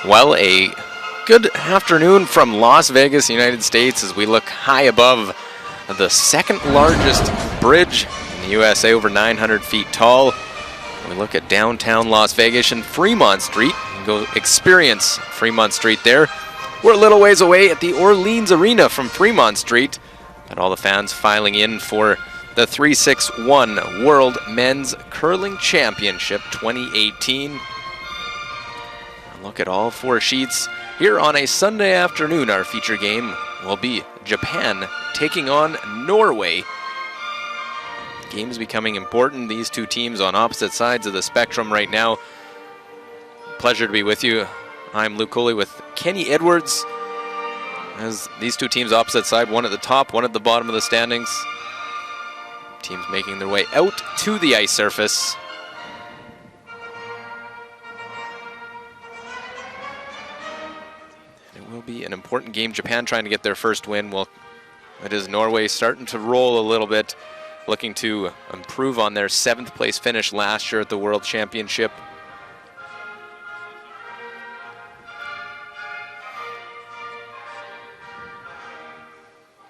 Well, a good afternoon from Las Vegas, United States, as we look high above the second largest bridge in the USA, over 900 feet tall. We look at downtown Las Vegas and Fremont Street. You can go experience Fremont Street there. We're a little ways away at the Orleans Arena from Fremont Street. Got all the fans filing in for the 361 World Men's Curling Championship 2018. Look at all four sheets here on a Sunday afternoon. Our feature game will be Japan taking on Norway. The game is becoming important. These two teams on opposite sides of the spectrum right now. Pleasure to be with you. I'm Luke Coley with Kenny Edwards. As these two teams opposite side, one at the top, one at the bottom of the standings. Teams making their way out to the ice surface. Will be an important game. Japan trying to get their first win. Well, it is Norway starting to roll a little bit, looking to improve on their 7th place finish last year at the World Championship.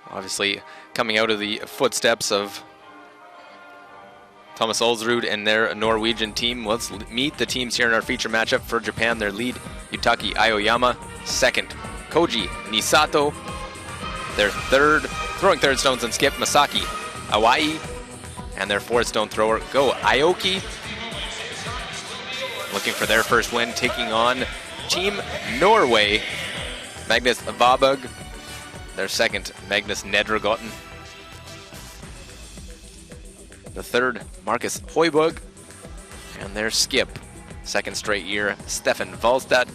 Obviously, coming out of the footsteps of Thomas Olsrud and their Norwegian team. Let's meet the teams here in our feature matchup. For Japan, their lead, Yutaki Aoyama. Second, Koji Nisato. Their third, throwing third stones and skip, Masaki Awai. And their fourth stone thrower, Go Aoki. Looking for their first win, taking on Team Norway, Magnus Vabug. Their second, Magnus Nedregotten. The third, Marcus Hoiberg. And their skip, second straight year, Stefan Valstad.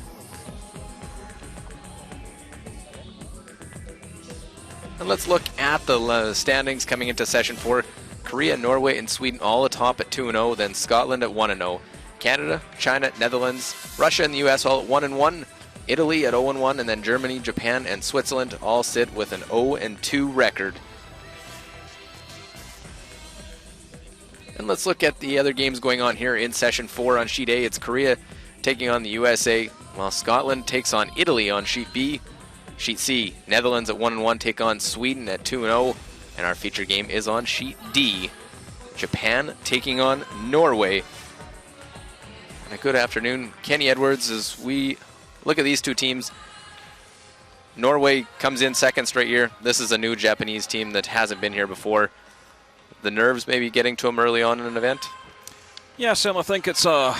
And let's look at the standings coming into session 4. Korea, Norway, and Sweden all atop at 2-0, then Scotland at 1-0. Canada, China, Netherlands, Russia, and the US all at 1-1. Italy at 0-1, and then Germany, Japan, and Switzerland all sit with an 0-2 record. And let's look at the other games going on here in session 4. On sheet A, it's Korea taking on the USA, while Scotland takes on Italy on sheet B. Sheet C, Netherlands at 1-1 take on Sweden at 2-0, and our feature game is on sheet D. Japan taking on Norway. And a good afternoon, Kenny Edwards, as we look at these two teams. Norway comes in second straight year. This is a new Japanese team that hasn't been here before. The nerves maybe getting to them early on in an event? Yeah, certainly I think it's a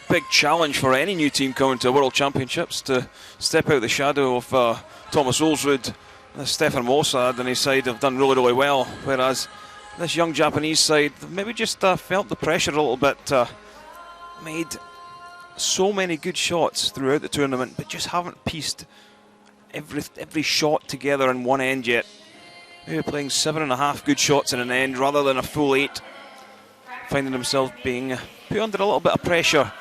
big challenge for any new team coming to World Championships to step out the shadow of Thomas Olsrud. Stefan Mossad and his side have done really, really well, whereas this young Japanese side maybe just felt the pressure a little bit, made so many good shots throughout the tournament, but just haven't pieced every shot together in one end yet. Maybe playing 7.5 good shots in an end rather than a full 8, finding themselves being put under a little bit of pressure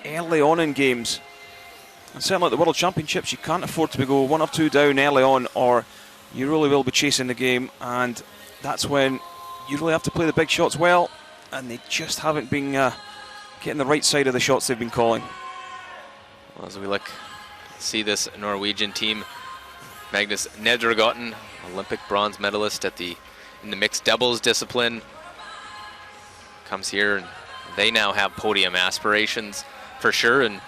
early on in games. And certainly at the World Championships, you can't afford to go 1 or 2 down early on, or you really will be chasing the game, and that's when you really have to play the big shots well, and they just haven't been getting the right side of the shots they've been calling. Well, as we look, see this Norwegian team, Magnus Nedregotten, Olympic bronze medalist in the mixed doubles discipline, comes here, and they now have podium aspirations for sure, and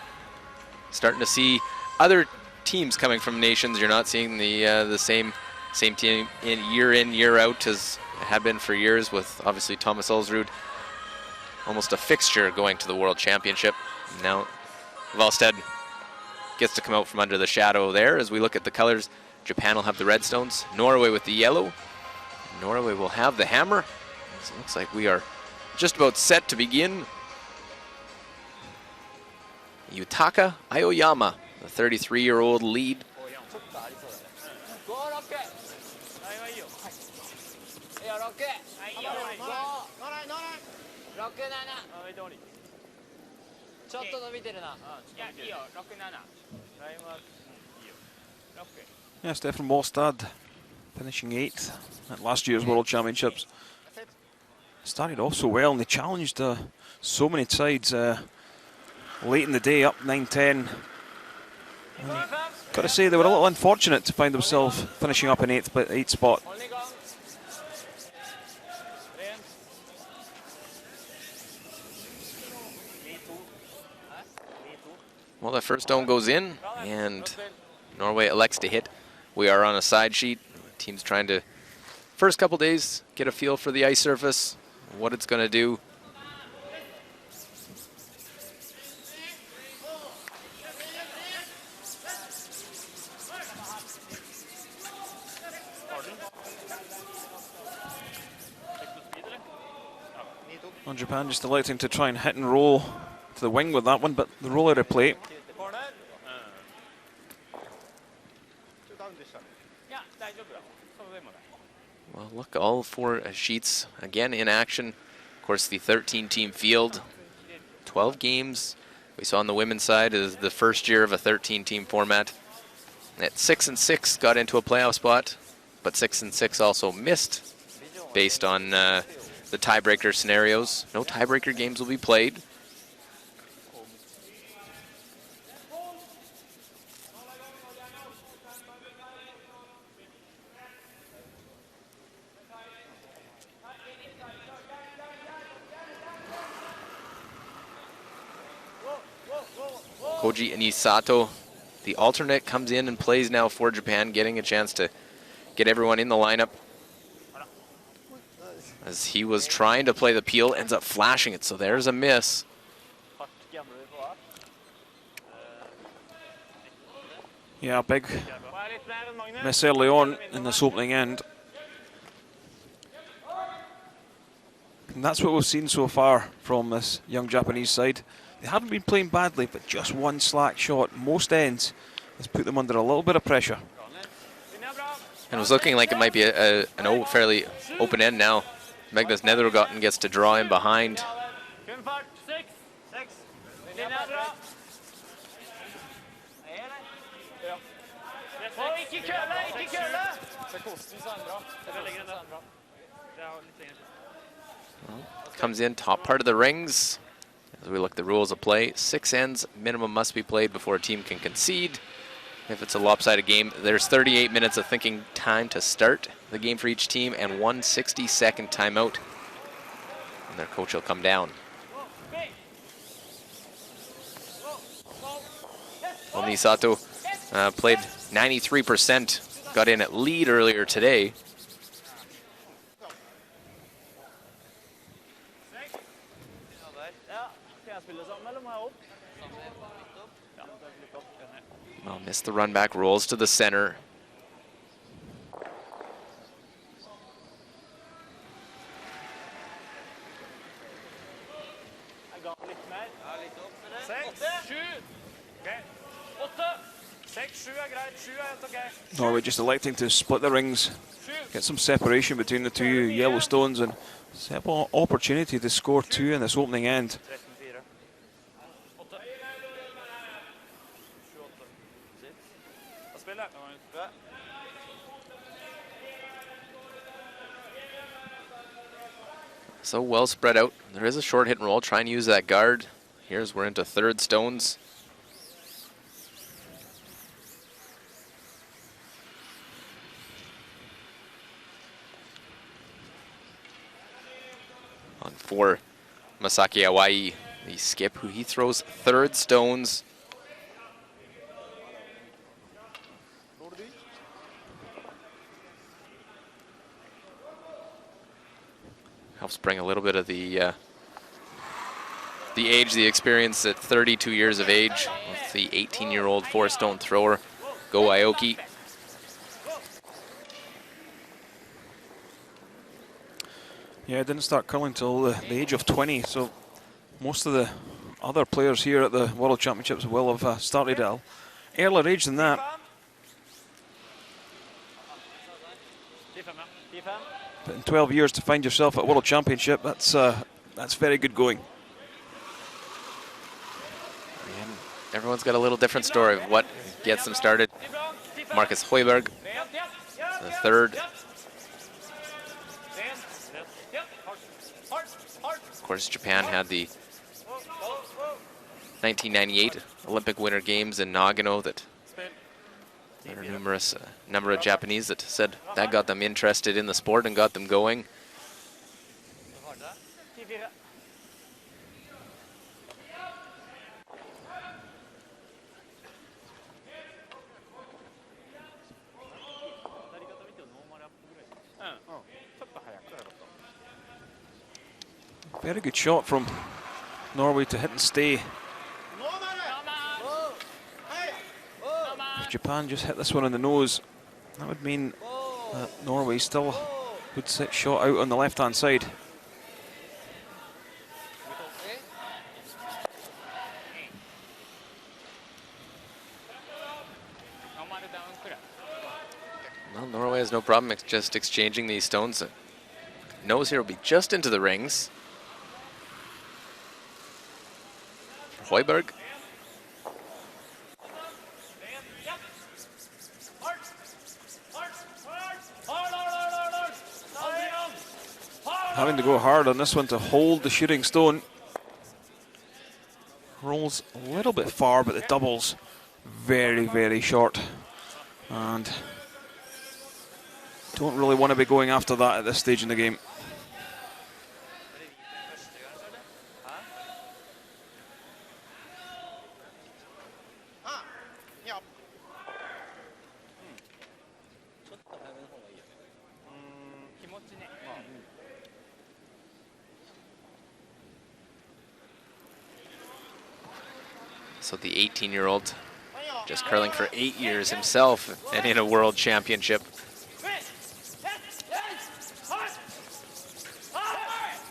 starting to see other teams coming from nations. You're not seeing the same team in year out as it had been for years, with obviously Thomas Olsrud almost a fixture going to the World Championship. Now Valstad gets to come out from under the shadow there. As we look at the colors, Japan will have the red stones, Norway with the yellow. Norway will have the hammer. So it looks like we are just about set to begin. Yutaka Aoyama, the 33-year-old lead. Yeah, Stefan Mossad finishing 8th at last year's World Championships. Started off so well, and they challenged so many sides late in the day, up 9-10. Got to say, they were a little unfortunate to find themselves finishing up in eighth spot. Well, the first stone goes in, and Norway elects to hit. We are on a side sheet. Team's trying to, first couple days, get a feel for the ice surface, what it's going to do. Well, Japan just electing to try and hit and roll to the wing with that one, but the roll out of play. Well, look, all four sheets again in action. Of course, the 13-team field, 12 games. We saw on the women's side is the first year of a 13-team format. At 6-6, got into a playoff spot, but 6-6 also missed based on the tiebreaker scenarios. No tiebreaker games will be played. Koji Inisato, the alternate, comes in and plays now for Japan, getting a chance to get everyone in the lineup. As he was trying to play the peel, ends up flashing it, so there's a miss. Yeah, big miss early on in this opening end. And that's what we've seen so far from this young Japanese side. They haven't been playing badly, but just one slack shot, most ends, has put them under a little bit of pressure. And it was looking like it might be an fairly open end now. Magnus Nedergotten gets to draw in behind. Well, comes in top part of the rings. As we look at the rules of play, 6 ends minimum must be played before a team can concede. If it's a lopsided game, there's 38 minutes of thinking time to start the game for each team and 1 60-second timeout. And their coach will come down. Well, Nisato played 93%, got in at lead earlier today. Well, missed the run back, rolls to the center. Norway just electing to split the rings, get some separation between the two yellow stones, and set up an opportunity to score 2 in this opening end. So well spread out. There is a short hit and roll. Try and use that guard. Here's we're into third stones. On 4, Masaki Awai, the skip, who he throws third stones. Helps bring a little bit of the age, the experience at 32 years of age with the 18-year-old 4-stone thrower, Go Aoki. Yeah, didn't start curling until the age of 20, so most of the other players here at the World Championships will have started at an earlier age than that. But in 12 years to find yourself at a World Championship, that's very good going. And everyone's got a little different story of what gets them started. Marcus Hoiberg, the third. Of course, Japan had the 1998 Olympic Winter Games in Nagano that There are numerous number of Japanese that said that got them interested in the sport and got them going. Very good shot from Norway to hit and stay. If Japan just hit this one on the nose, that would mean that Norway still would sit shot out on the left-hand side. Well, Norway has no problem just exchanging these stones. Nose here will be just into the rings. Hoiberg. Having to go hard on this one to hold the shooting stone. Rolls a little bit far, but the double's very, very short. And don't really want to be going after that at this stage in the game. So the 18-year-old just curling for 8 years himself and in a world championship.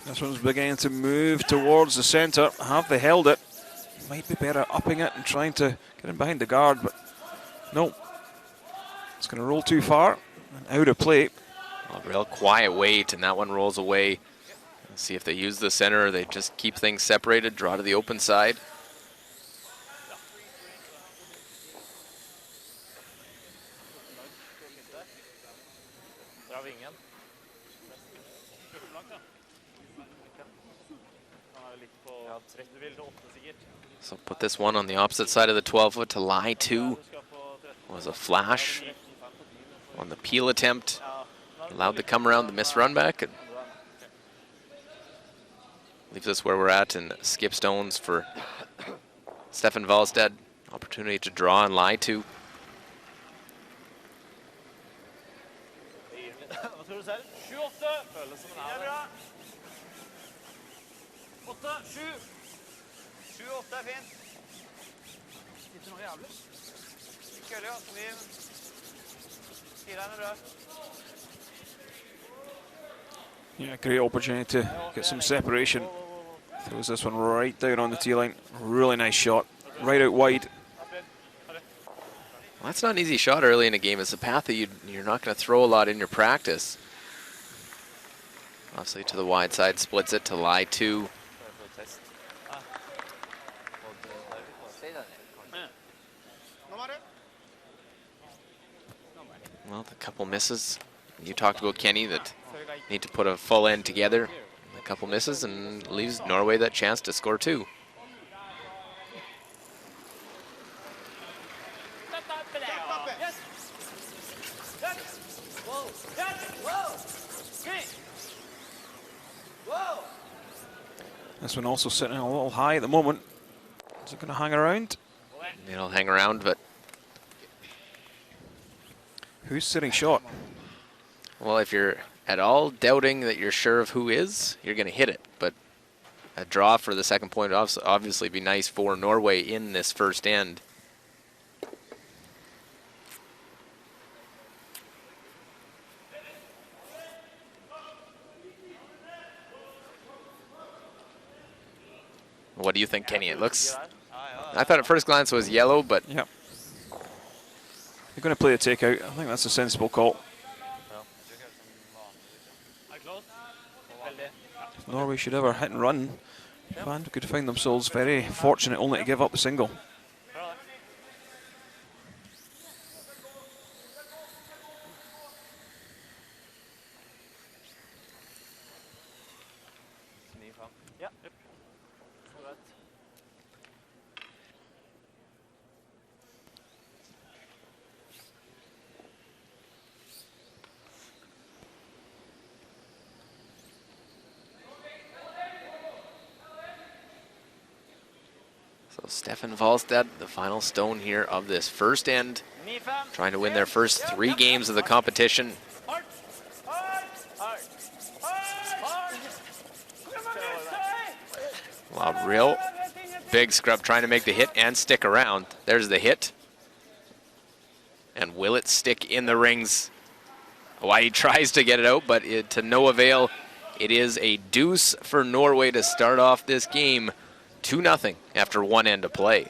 This one's beginning to move towards the centre. Have they held it? Might be better upping it and trying to get in behind the guard, but no. It's going to roll too far and out of play. A real quiet wait, and that one rolls away. Let's see if they use the center or they just keep things separated, draw to the open side. So put this one on the opposite side of the 12-foot to lie two. Was a flash on the peel attempt. Allowed to come around the miss run back. And leaves us where we're at and skip stones for Stefan Wallstedt. Opportunity to draw and lie two. Yeah, great opportunity to get some separation. Throws this one right down on the tee line. Really nice shot. Right out wide. Well, that's not an easy shot early in a game. It's a path that you're not going to throw a lot in your practice. Obviously to the wide side, splits it to lie two. Well, a couple misses. You talked about Kenny that need to put a full end together. A couple misses and leaves Norway that chance to score two. This one also sitting a little high at the moment. Is it going to hang around? It'll hang around, but who's sitting short? Well, if you're at all doubting that you're sure of who is, you're going to hit it. But a draw for the second point would obviously be nice for Norway in this first end. What do you think, Kenny? It looks, I thought at first glance it was yellow, but yep. They're going to play a takeout. I think that's a sensible call. If Norway should ever hit and run, Japan could find themselves very fortunate only to give up a single. So Stefan Wallstedt, the final stone here of this first end, trying to win their first 3 games of the competition. Wow, real big scrub trying to make the hit and stick around. There's the hit. And will it stick in the rings? Why he tries to get it out, but to no avail. It is a deuce for Norway to start off this game, 2-0 after 1 end of play.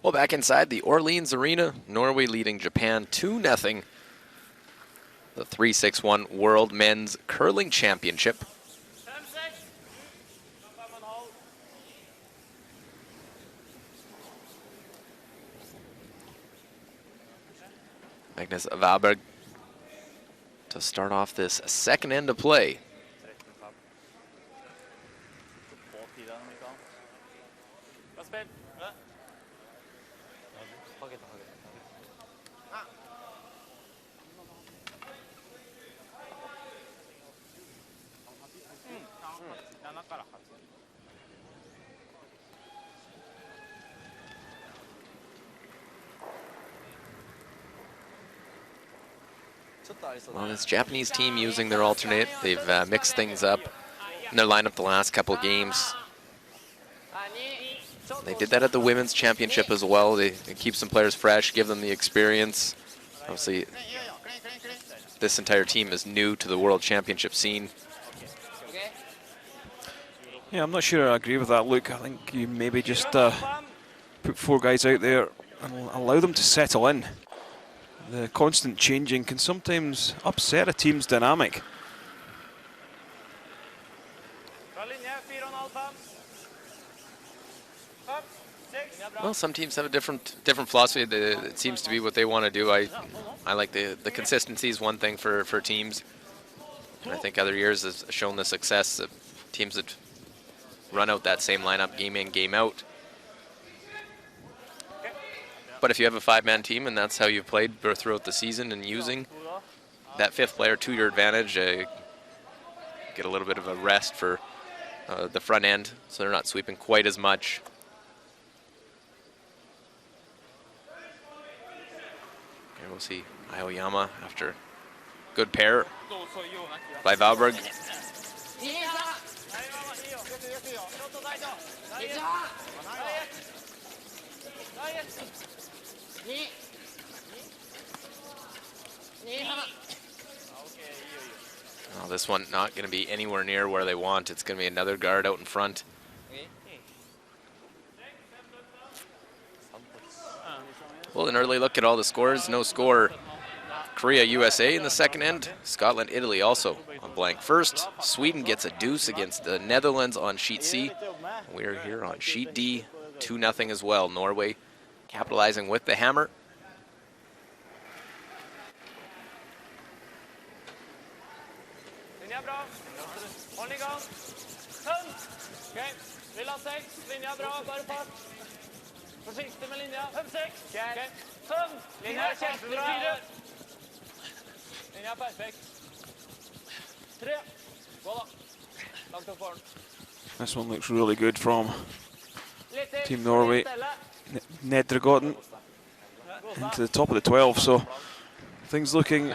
Well, back inside the Orleans Arena, Norway leading Japan 2-0. The 3-6-1 World Men's Curling Championship. Magnus Valberg to start off this second end of play. Well, this Japanese team using their alternate, they've mixed things up in their lineup the last couple of games. They did that at the Women's Championship as well. They keep some players fresh, give them the experience. Obviously, this entire team is new to the World Championship scene. Yeah, I'm not sure I agree with that, Luke. I think you maybe just put 4 guys out there and allow them to settle in. The constant changing can sometimes upset a team's dynamic. Well, some teams have a different philosophy. It seems to be what they want to do. I like the consistency is one thing for teams. And I think other years has shown the success of teams that run out that same lineup game in, game out. But if you have a 5-man team and that's how you've played throughout the season and using that 5th player to your advantage, get a little bit of a rest for the front end so they're not sweeping quite as much. Here we'll see Aoyama after good pair by Valberg. Oh, this one not going to be anywhere near where they want. It's going to be another guard out in front. Well, an early look at all the scores. No score Korea, USA in the second end. Scotland, Italy also on blank first. Sweden gets a deuce against the Netherlands on sheet C. We're here on sheet D, 2-0 as well. Norway capitalizing with the hammer. Linja bra. Hold i gang. Tønn. Ok, vil ha 6. Linja bra, bare fart. Forsiktig med linja. 5-6. Ok, tønn. Linja er kjempebra. Linja er perfekt. 3. Gå da. Langt opp foran. This one looks really good from Team Norway. Nedregotten into the top of the 12, so things looking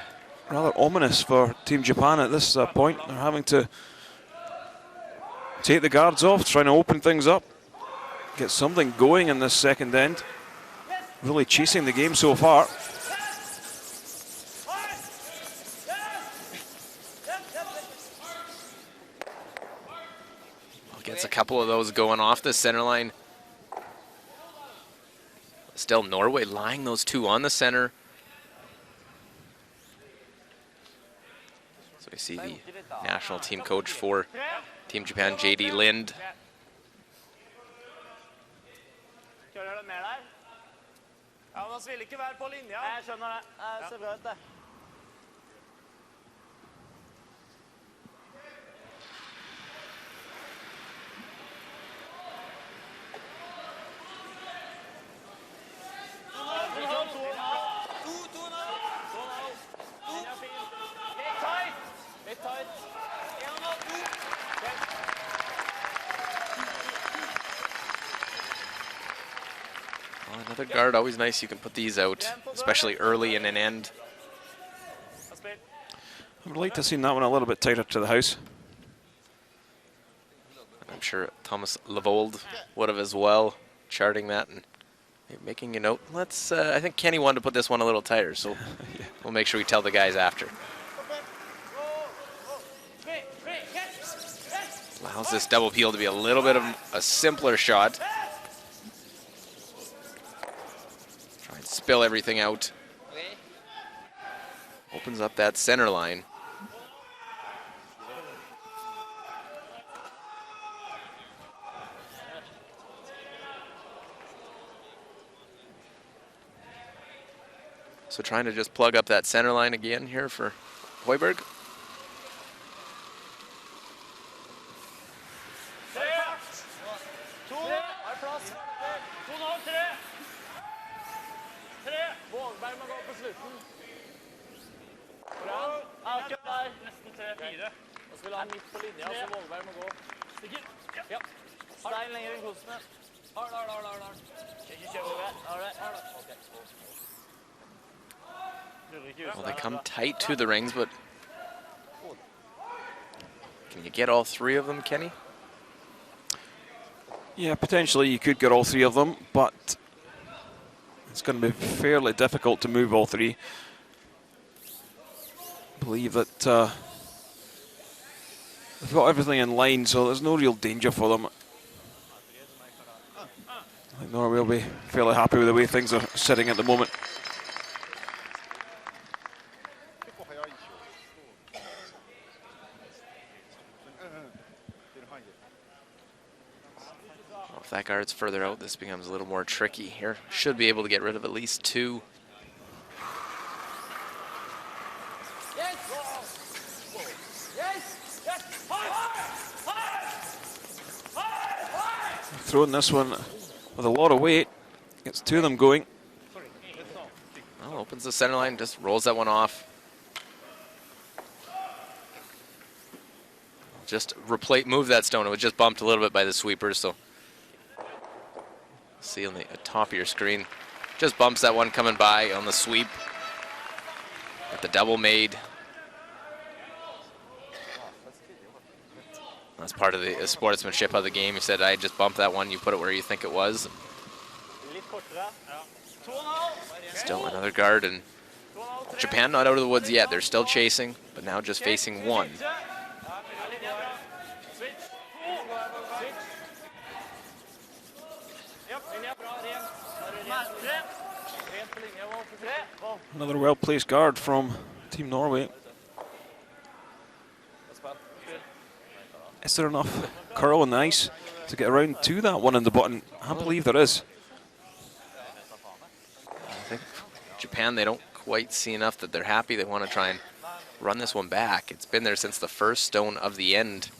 rather ominous for Team Japan at this point. They're having to take the guards off, trying to open things up, get something going in this second end. Really chasing the game so far. Gets a couple of those going off the center line. Still Norway lying those two on the center. So we see the national team coach for Team Japan, J.D. Lind. Kjører det mer der? Ja, men han vil ikke være på linja. Jeg skjønner det. Jeg ser bra ut det. Another guard, always nice. You can put these out, especially early in an end. I would like to see that one a little bit tighter to the house. I'm sure Thomas Levold would have as well, charting that and making a note. Let's. I think Kenny wanted to put this one a little tighter, so Yeah. we'll make sure we tell the guys after. Allows this double peel to be a little bit of a simpler shot. Try and spill everything out. Opens up that center line. So trying to just plug up that center line again here for Hoiberg. Well, they come tight to the rings, but can you get all three of them, Kenny? Yeah, potentially you could get all three of them, but it's going to be fairly difficult to move all three. I believe that they've got everything in line, so there's no real danger for them. I think Norway will be fairly happy with the way things are sitting at the moment. If that guard's further out, this becomes a little more tricky here. Should be able to get rid of at least two. Throwing this one with a lot of weight. Gets two of them going. Well, opens the center line, just rolls that one off. Just move that stone. It was just bumped a little bit by the sweepers, so see on the top of your screen. Just bumps that one coming by on the sweep. Get the double made. That's part of the sportsmanship of the game. He said, I just bumped that one, you put it where you think it was. Still another guard, and Japan not out of the woods yet. They're still chasing, but now just facing one. Another well-placed guard from Team Norway. Is there enough curl on the ice to get around to that one in the button? I believe there is. I think Japan, they don't quite see enough that they're happy. They want to try and run this one back. It's been there since the first stone of the end.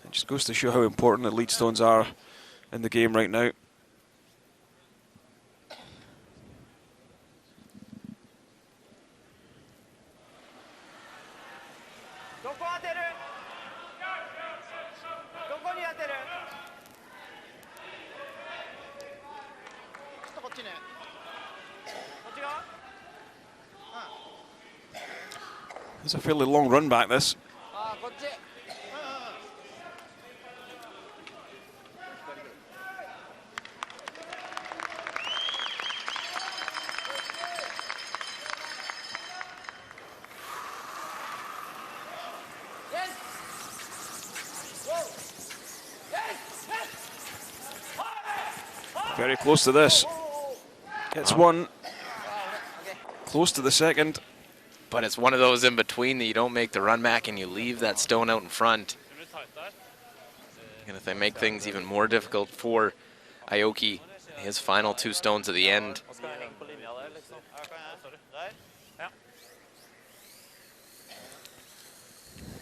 It just goes to show how important the lead stones are in the game right now. It's a fairly long run back, this. Very close to this. It's one. Close to the second. But it's one of those in between that you don't make the run back and you leave that stone out in front. And if they make things even more difficult for Aoki, his final two stones at the end.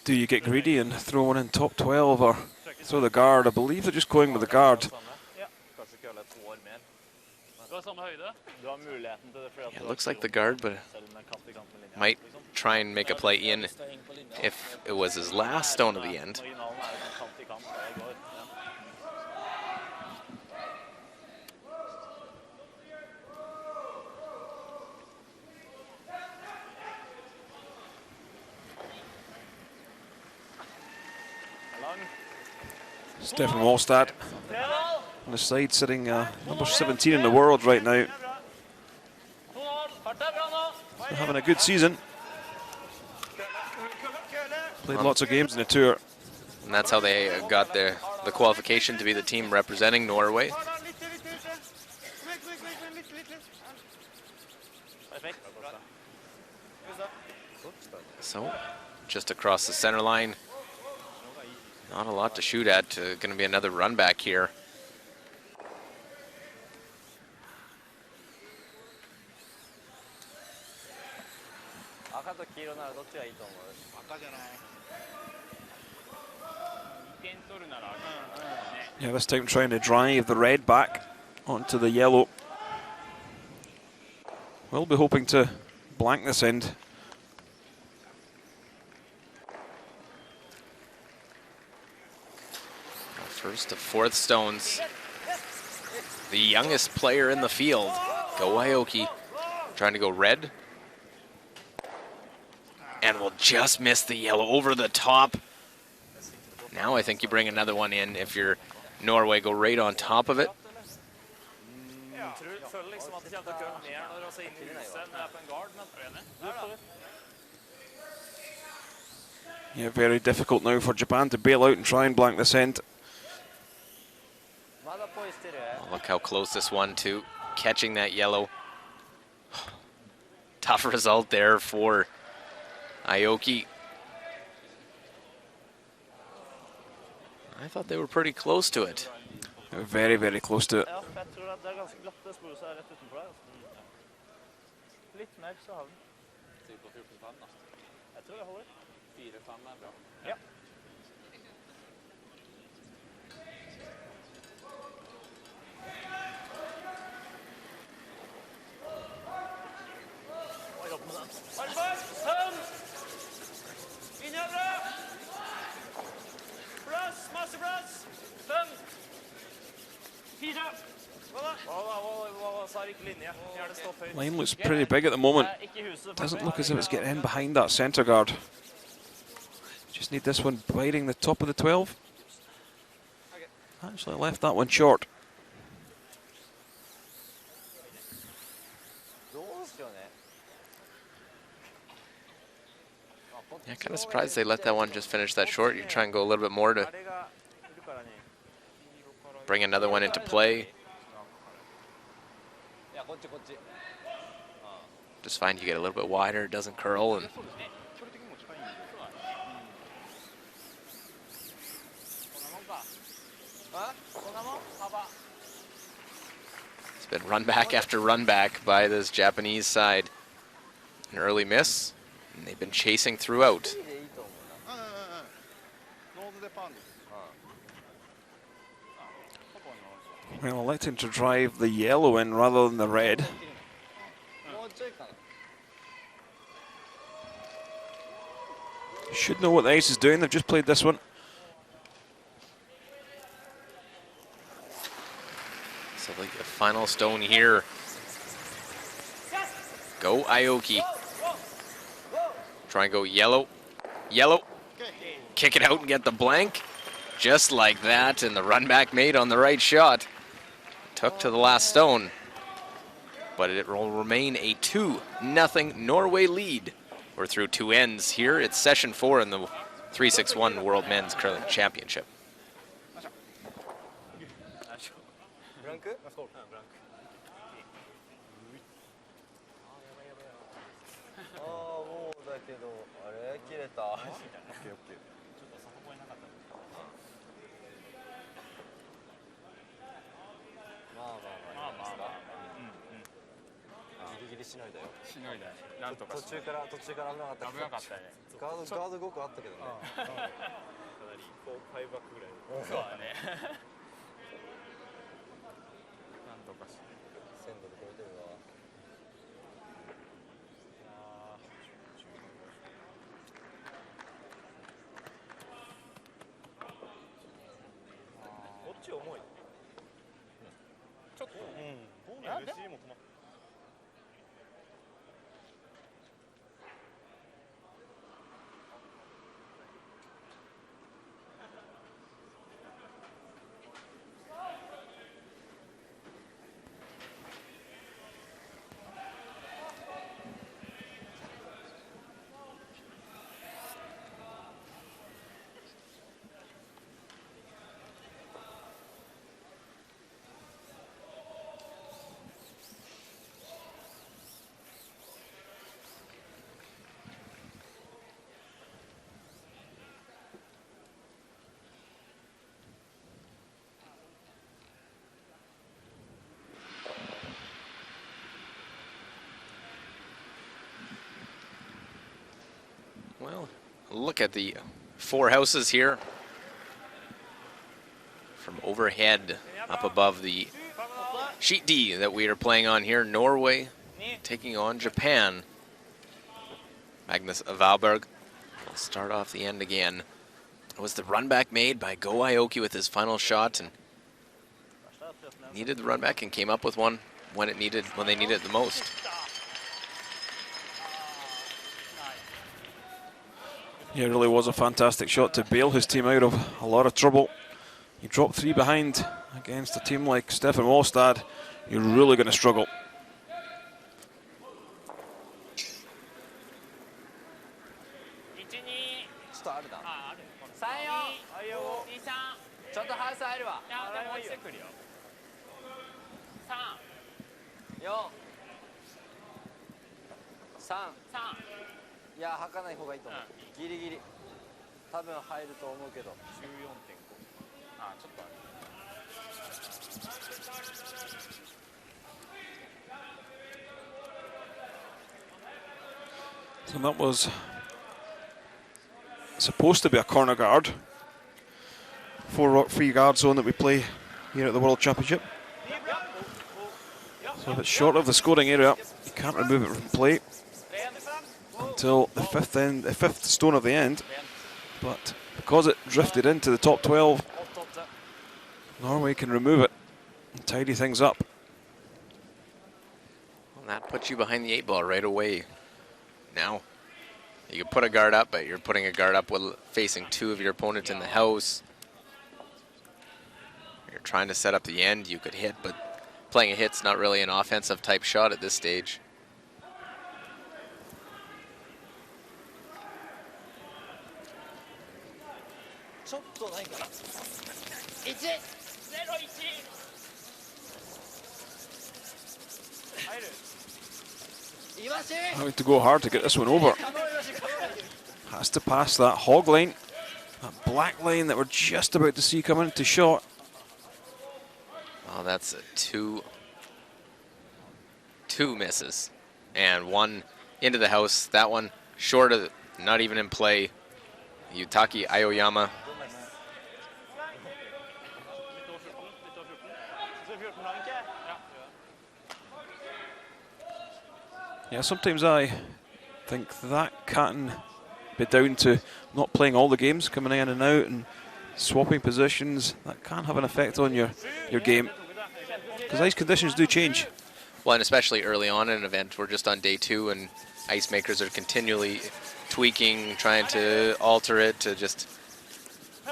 Do you get greedy and throw one in top 12 or throw the guard? I believe they're just going with the guard. Yeah, it looks like the guard, but might try and make a play in if it was his last stone of the end. Stefan Wallstad on the side, sitting number 17 in the world right now. Still having a good season. Played lots of games in the tour. And that's how they got the qualification to be the team representing Norway. So, just across the center line. Not a lot to shoot at. Going to be another run back here. Yeah, this time trying to drive the red back onto the yellow. We'll be hoping to blank this end. First of fourth stones. The youngest player in the field. Go Aoki. Trying to go red. And will just miss the yellow over the top. Now I think you bring another one in if you're Norway. Go right on top of it. Yeah, very difficult now for Japan to bail out and try and blank this end. Oh, look how close this one to catching that yellow. Tough result there for Aoki. I thought they were pretty close to it. Very, very close to it. Line looks pretty big at the moment. Doesn't look as if it's getting in behind that centre guard. Just need this one biting the top of the 12. Actually left that one short. Yeah, kind of surprised they let that one just finish that short. You try and go a little bit more to bring another one into play. Just find you get a little bit wider, it doesn't curl, and it's been run back after run back by this Japanese side. An early miss, and they've been chasing throughout. Well, electing to drive the yellow in rather than the red. Should know what the ice is doing. They've just played this one. So like the final stone here. Go Aoki. Try and go yellow. Yellow. Kick it out and get the blank. Just like that, and the run back made on the right shot. Took to the last stone. But it will remain a 2-0 Norway lead. We're through 2 ends here. It's session 4 in the 361 World Men's Curling Championship. Well, look at the 4 houses here from overhead up above the sheet D that we are playing on here. Norway taking on Japan. Magnus Valberg will start off the end again. It was the run back made by Go Aoki with his final shot, and needed the run back and came up with one when they needed it the most. Yeah, it really was a fantastic shot to bail his team out of a lot of trouble. You drop 3 behind against a team like Stefan Wallstad, you're really going to struggle. So that was supposed to be a corner guard. 4 free guard zone that we play here at the World Championship. So if it's short of the scoring area, you can't remove it from play until the 5th stone of the end. But because it drifted into the top 12, Norway can remove it and tidy things up. Well, that puts you behind the 8 ball right away. Now, you can put a guard up, but you're putting a guard up while facing 2 of your opponents in the house. You're trying to set up the end, you could hit, but playing a hit's not really an offensive type shot at this stage. Having to go hard to get this one over. Has to pass that hog line, that black line that we're just about to see come into shot. Well, that's two misses. And one into the house. That one short of, not even in play. Yutaki Aoyama. Yeah, sometimes I think that can be down to not playing all the games, coming in and out and swapping positions. That can have an effect on your game, because ice conditions do change. Well, and especially early on in an event, we're just on day 2, and ice makers are continually tweaking, trying to alter it, to just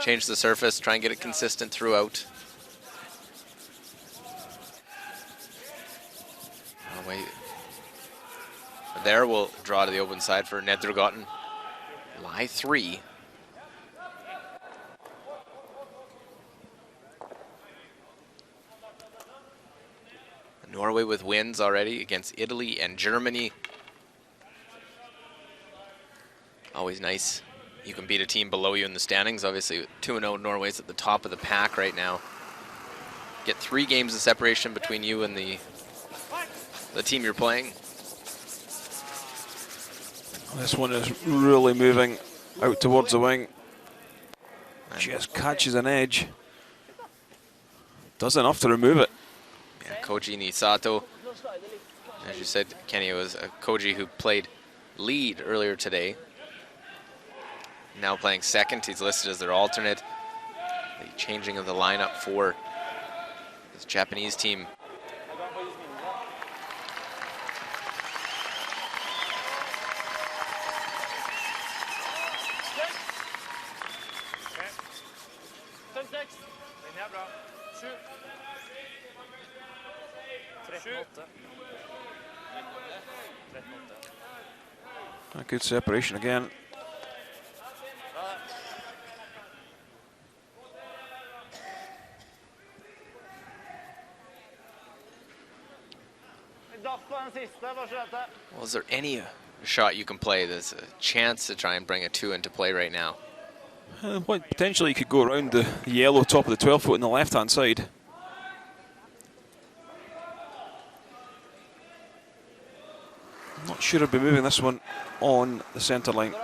change the surface, try and get it consistent throughout. Oh, wait. There we'll draw to the open side for Nedregotten. Lie 3. Norway with wins already against Italy and Germany. Always nice. You can beat a team below you in the standings. Obviously, 2-0, Norway's at the top of the pack right now. Get 3 games of separation between you and the team you're playing. This one is really moving out towards the wing. Just catches an edge. Does enough to remove it. Yeah, Koji Nisato. As you said, Kenny, it was Koji who played lead earlier today. Now playing second. He's listed as their alternate. The changing of the lineup for this Japanese team. A good separation again. Well, is there any shot you can play? There's a chance to try and bring a 2 into play right now. Potentially you could go around the yellow top of the 12 foot on the left-hand side. I'm not sure I'd be moving this one on the centre line.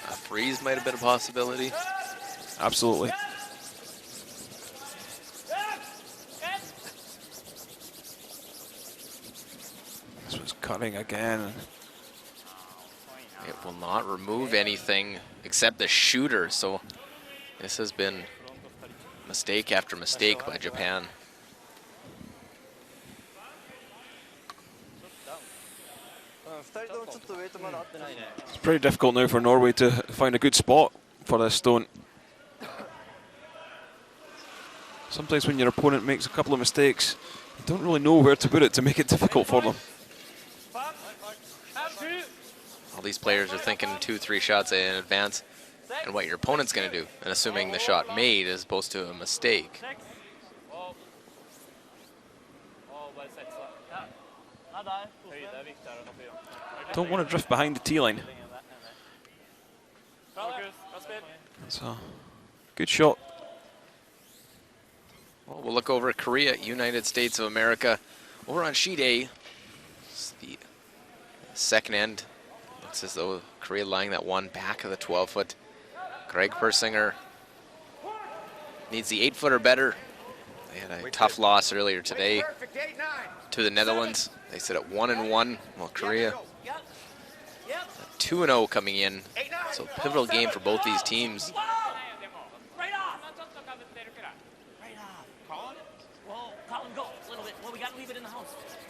A freeze might have been a possibility. Absolutely. This was cutting again. It will not remove anything except the shooter, so this has been mistake after mistake by Japan. It's pretty difficult now for Norway to find a good spot for this stone. Sometimes when your opponent makes a couple of mistakes, you don't really know where to put it to make it difficult for them. All these players are thinking 2-3 shots in advance and what your opponent's going to do, and assuming the shot made as opposed to a mistake. Don't want to drift behind the tee line. That's a good shot. Well, we'll look over at Korea, United States of America. Over on sheet A, it's the second end. Looks as though Korea lying that one back of the 12-foot. Greg Persinger needs the 8-footer better. They had a tough loss earlier today to the Netherlands. They sit at 1-1, while Korea 2-0 coming in. So pivotal game for both these teams.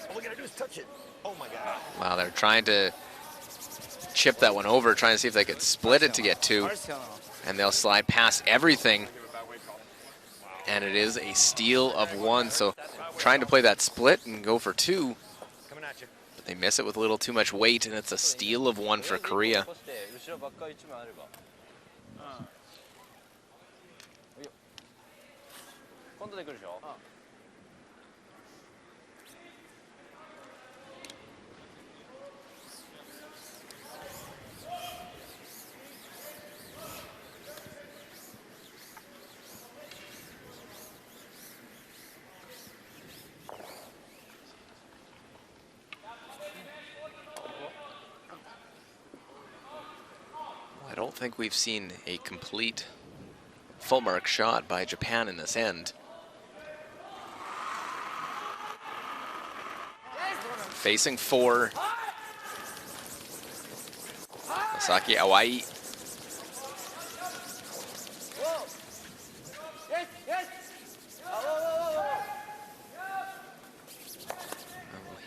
All we gotta do is touch it. Oh my God. Wow, they're trying to chip that one over, trying to see if they could split it to get 2. And they'll slide past everything. And it is a steal of 1. So trying to play that split and go for 2. But they miss it with a little too much weight, and it's a steal of 1 for Korea. 飛んでくるでしょ。I don't think we've seen a complete full mark shot by Japan in this end. Facing 4. Masaki Awai.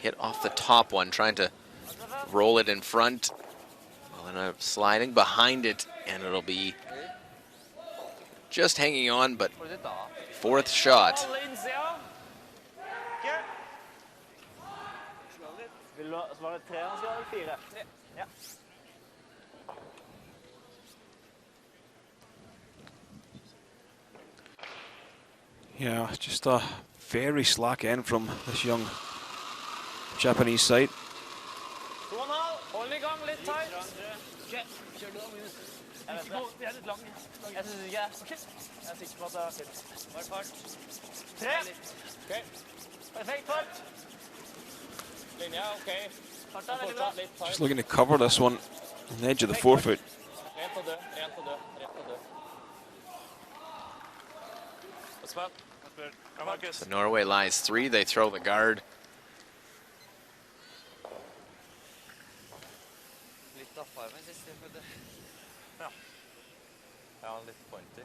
Hit off the top one, trying to roll it in front. Well, then sliding behind it, and it'll be just hanging on, but 4th shot. Vill du svara 3 eller 4? Ja. Yeah, just a very slack end from this young Japanese side. 2,5. Hold i gang litt tight. Kjør du da, Minus. Vi er litt lang. Jeg synes ikke. Jeg er sikker på at det er fint. Bare fart. 3. Ok. Perfekt fart. Linja, ok. Farta er veldig bra. Just looking to cover this one on the edge of the forefoot. Rent og død, rent og død, rent og død. Spill. So Norway lies 3, they throw the guard. Litt daffere, men siste for det. Ja. Ja, litt pointy.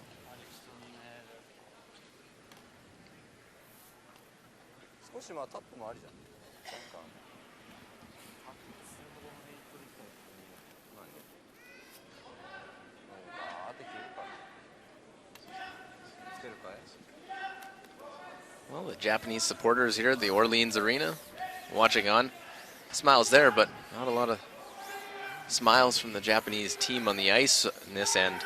少しまあタップもありじゃん。Well, the Japanese supporters here at the Orleans Arena watching on. Smiles there, but not a lot of smiles from the Japanese team on the ice in this end.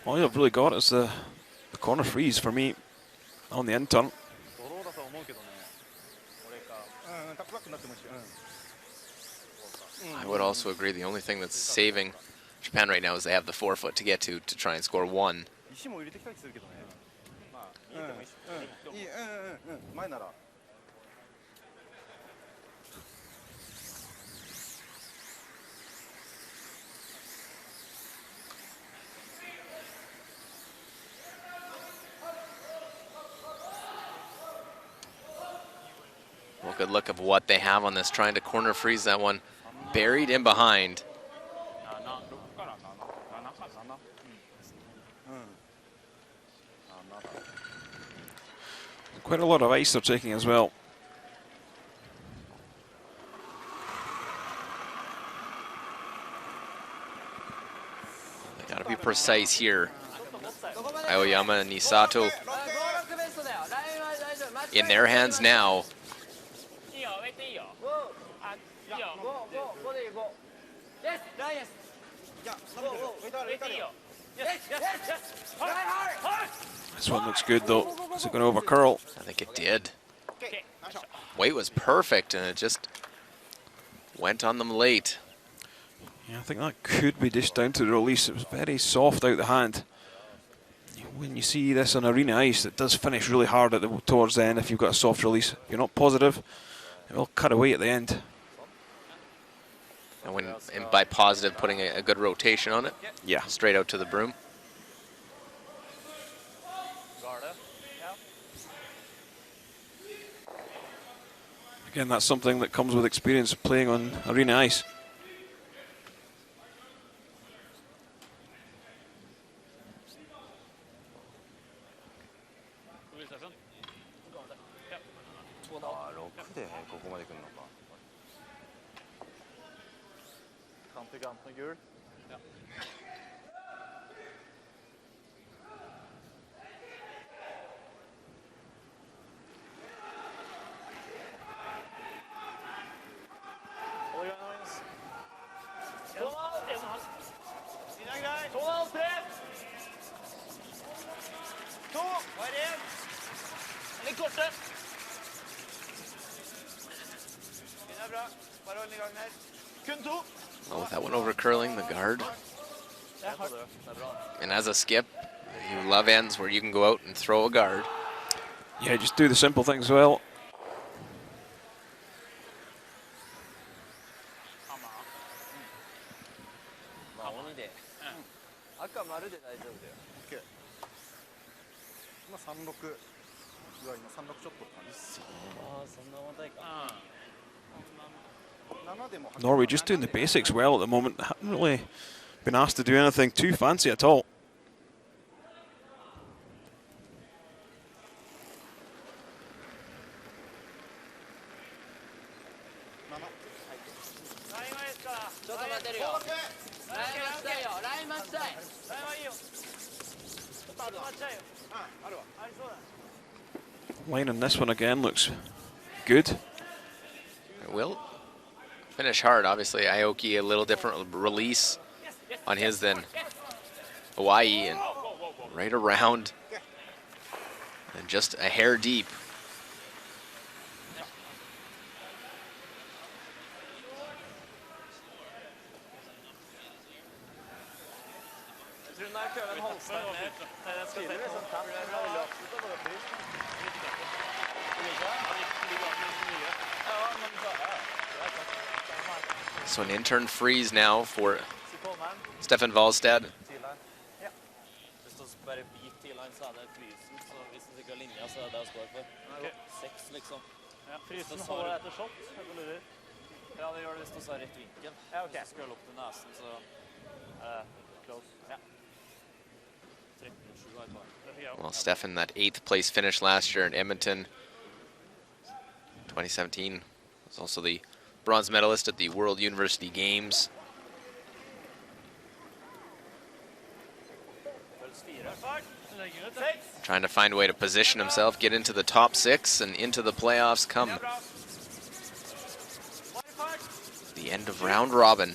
All you've really got is the corner freeze for me on the end turn. I would also agree the only thing that's saving Japan right now is they have the 4-foot to get to try and score 1. Well, good look of what they have on this, trying to corner freeze that one. Buried in behind. Quite a lot of ice they're taking as well. They gotta be precise here. Aoyama and Nisato in their hands now. This one looks good though. Is it going to over curl? I think it did. Weight was perfect and it just went on them late. Yeah, I think that could be dished down to the release. It was very soft out the hand. When you see this on arena ice, it does finish really hard towards the end if you've got a soft release. If you're not positive, it will cut away at the end. And by positive, putting a good rotation on it. Yeah. Straight out to the broom. Again, that's something that comes with experience of playing on arena ice. てここまで来るのか。Kant til kant med gul. Ja. Hold i gang, Magnus. 2,5. Linja er grei. 2,5, 3. 2. Hva er det? Litt korte. Linja er bra. Bare hold i gang her. Kun 2. Well, with that one over curling, the guard. And as a skip, you love ends where you can go out and throw a guard. Yeah, just do the simple things well. Norway just doing the basics well at the moment. Haven't really been asked to do anything too fancy at all. Line on this one again looks good. It will finish hard. Obviously, Aoki a little different release on his than Hawaii, and right around and just a hair deep. So an intern freeze now for Stefan Wallstad. Well, Stefan, that 8th place finish last year in Edmonton, 2017, was also the bronze medalist at the World University Games. Trying to find a way to position himself, get into the top 6 and into the playoffs come the end of round robin.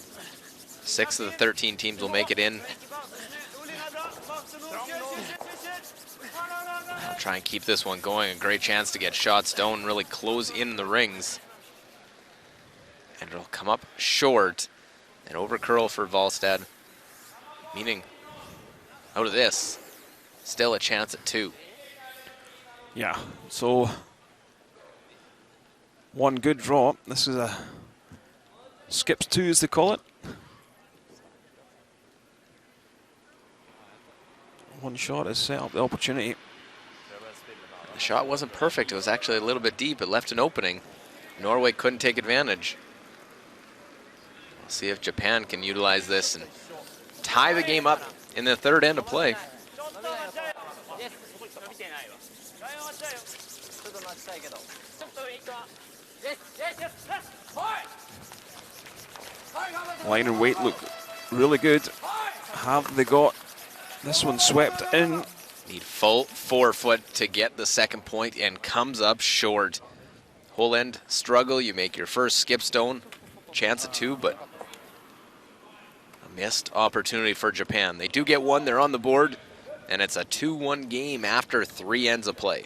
6 of the 13 teams will make it in. I'll try and keep this one going. A great chance to get shots. Don't really close in the rings. And it'll come up short. And over curl for Wallstad. Meaning, out of this, still a chance at 2. Yeah, so one good draw. This is a skips 2 as they call it. One shot has set up the opportunity. The shot wasn't perfect. It was actually a little bit deep. It left an opening. Norway couldn't take advantage. We'll see if Japan can utilize this and tie the game up in the 3rd end of play. Line and weight look really good. Have they got this one swept in? Need full 4-foot to get the 2nd point and comes up short. Whole end struggle. You make your first skip stone. Chance at 2, but a missed opportunity for Japan. They do get 1. They're on the board, and it's a 2-1 game after 3 ends of play.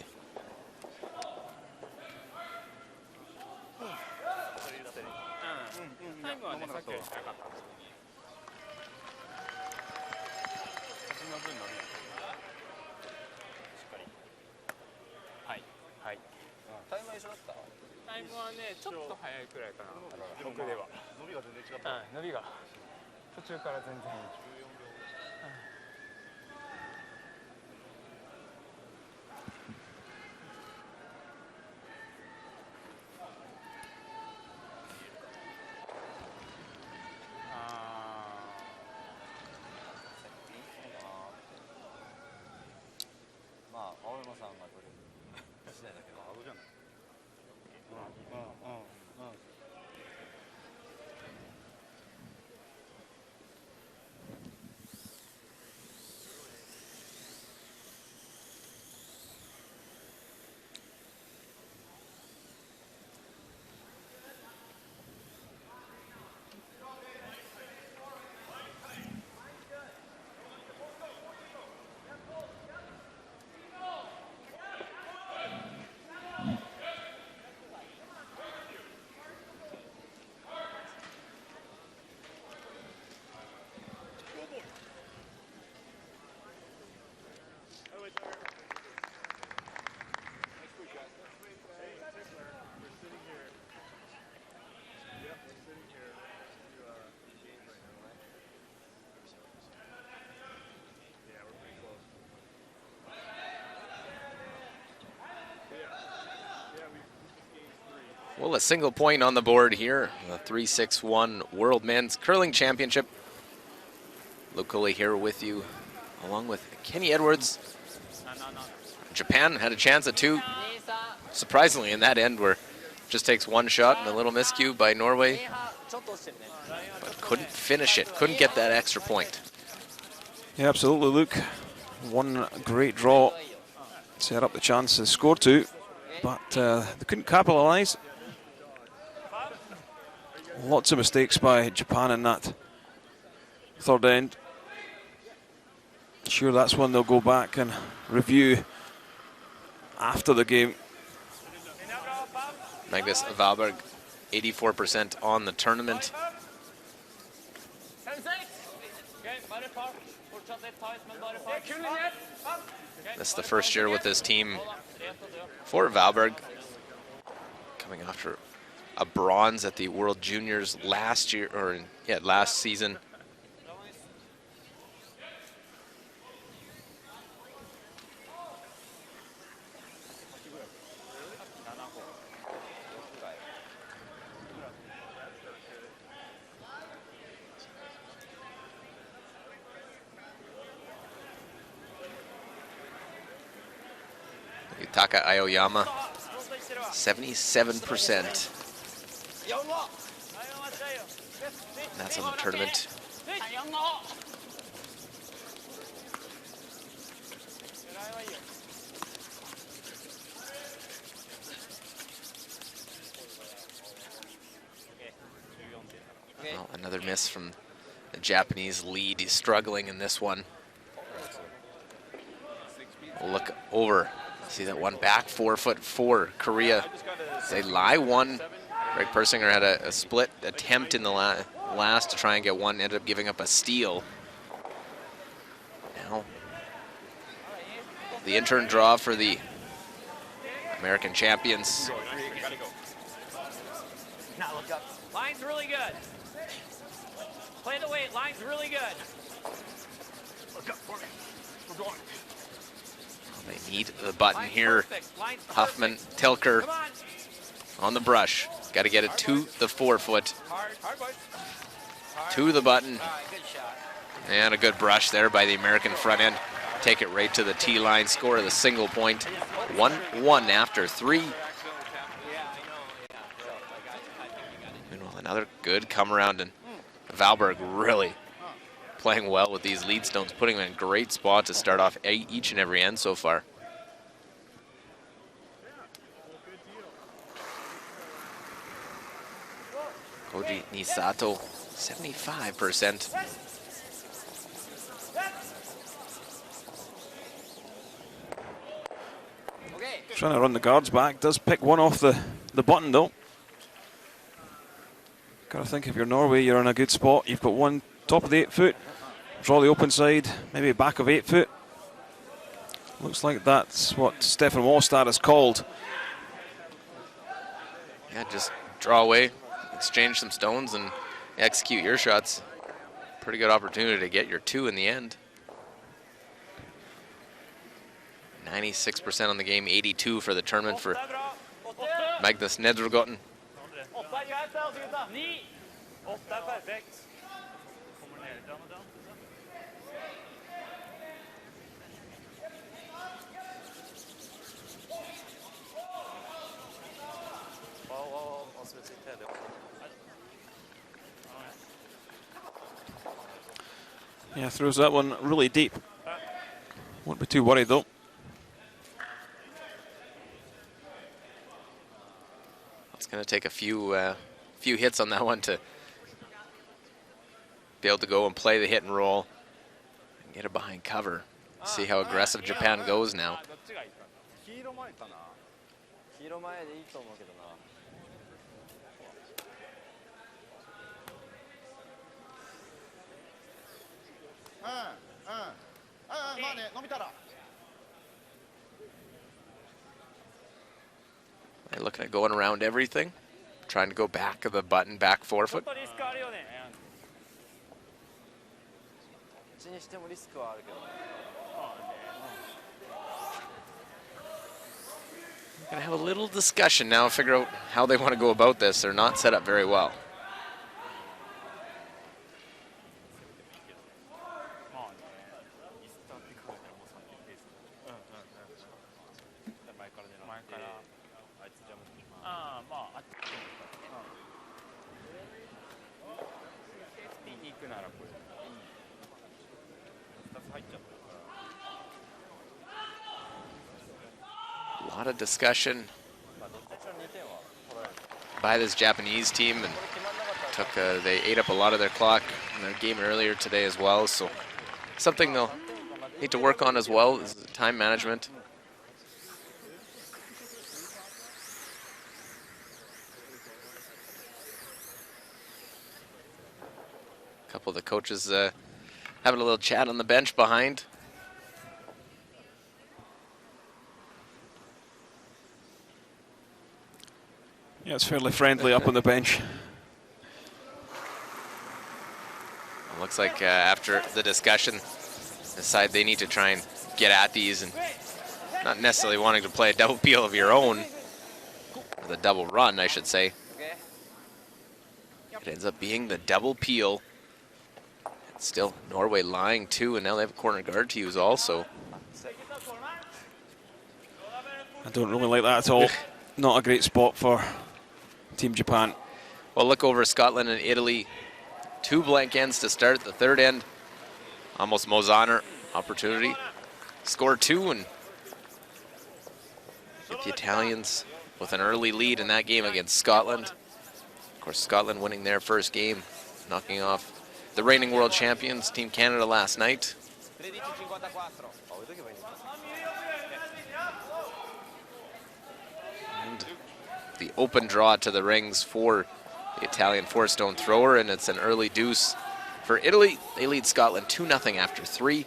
Well, a single point on the board here. The 3-6-1 World Men's Curling Championship. Luke Coley here with you, along with Kenny Edwards. Japan had a chance at 2. Surprisingly, in that end, where it just takes 1 shot and a little miscue by Norway. But couldn't finish it, couldn't get that extra point. Yeah, absolutely, Luke. One great draw set up the chance to score 2, but they couldn't capitalise. Lots of mistakes by Japan in that third end. Sure, that's one they'll go back and review after the game. Magnus Valberg, 84% on the tournament. This is the first year with this team for Valberg, coming after a bronze at the World Juniors last year, or yeah, last season. Yutaka Aoyama, 77%. That's on the tournament. Well, another miss from the Japanese lead. He's struggling in this one. We'll look over. See that one back 4-foot for Korea. They lie one. Greg Persinger had a split attempt in the last to try and get one, ended up giving up a steal. Now, the intern draw for the American champions. Line's really good. Play the weight, line's really good. Look up for me. We're going. They need the button here. Huffman, Tilker on the brush. Got to get it to the 4-foot. To the button. And a good brush there by the American front end. Take it right to the tee line. Score the single point. 1-1 after 3. Meanwhile, another good come around, and Valberg really playing well with these lead stones, putting them in a great spot to start off each and every end so far. Koji Nisato, 75%. Trying to run the guards back, does pick one off the button though. Gotta think if you're Norway, you're in a good spot. You've got one top of the 8-foot, draw the open side, maybe back of 8-foot. Looks like that's what Stefan Wallstad has called. Yeah, just draw away, exchange some stones, and execute your shots. Pretty good opportunity to get your 2 in the end. 96% on the game, 82 for the tournament for Magnus Nedregotten. Yeah, throws that one really deep. Won't be too worried though. It's going to take a few hits on that one to be able to go and play the hit and roll and get it behind cover. See how aggressive Japan goes now. They're looking at going around everything, trying to go back of the button, back forefoot. Gonna have a little discussion now, figure out how they want to go about this. They're not set up very well. A lot of discussion by this Japanese team, and they ate up a lot of their clock in their game earlier today as well. So something they'll need to work on as well is time management. A couple of the coaches having a little chat on the bench behind. Yeah, it's fairly friendly up on the bench. It looks like after the discussion, decide they need to try and get at these, and not necessarily wanting to play a double peel of your own, or the double run, I should say. It ends up being the double peel. It's still Norway lying too, and now they have a corner guard to use also. I don't really like that at all. Not a great spot for Team Japan. Well, look over Scotland and Italy. 2 blank ends to start the third end. Almost Mozart opportunity. Score 2 and get the Italians with an early lead in that game against Scotland. Of course, Scotland winning their first game, knocking off the reigning world champions, Team Canada, last night. And the open draw to the rings for the Italian 4-stone thrower, and it's an early deuce for Italy. They lead Scotland 2-0 after 3.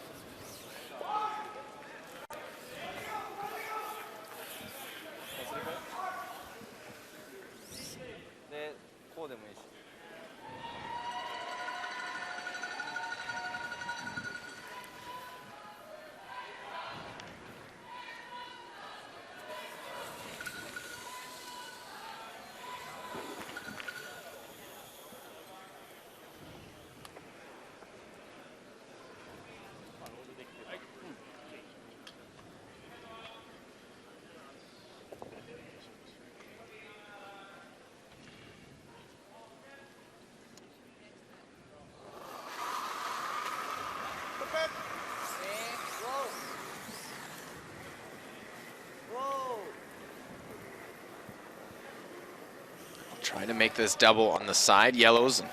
Trying to make this double on the side, yellows. And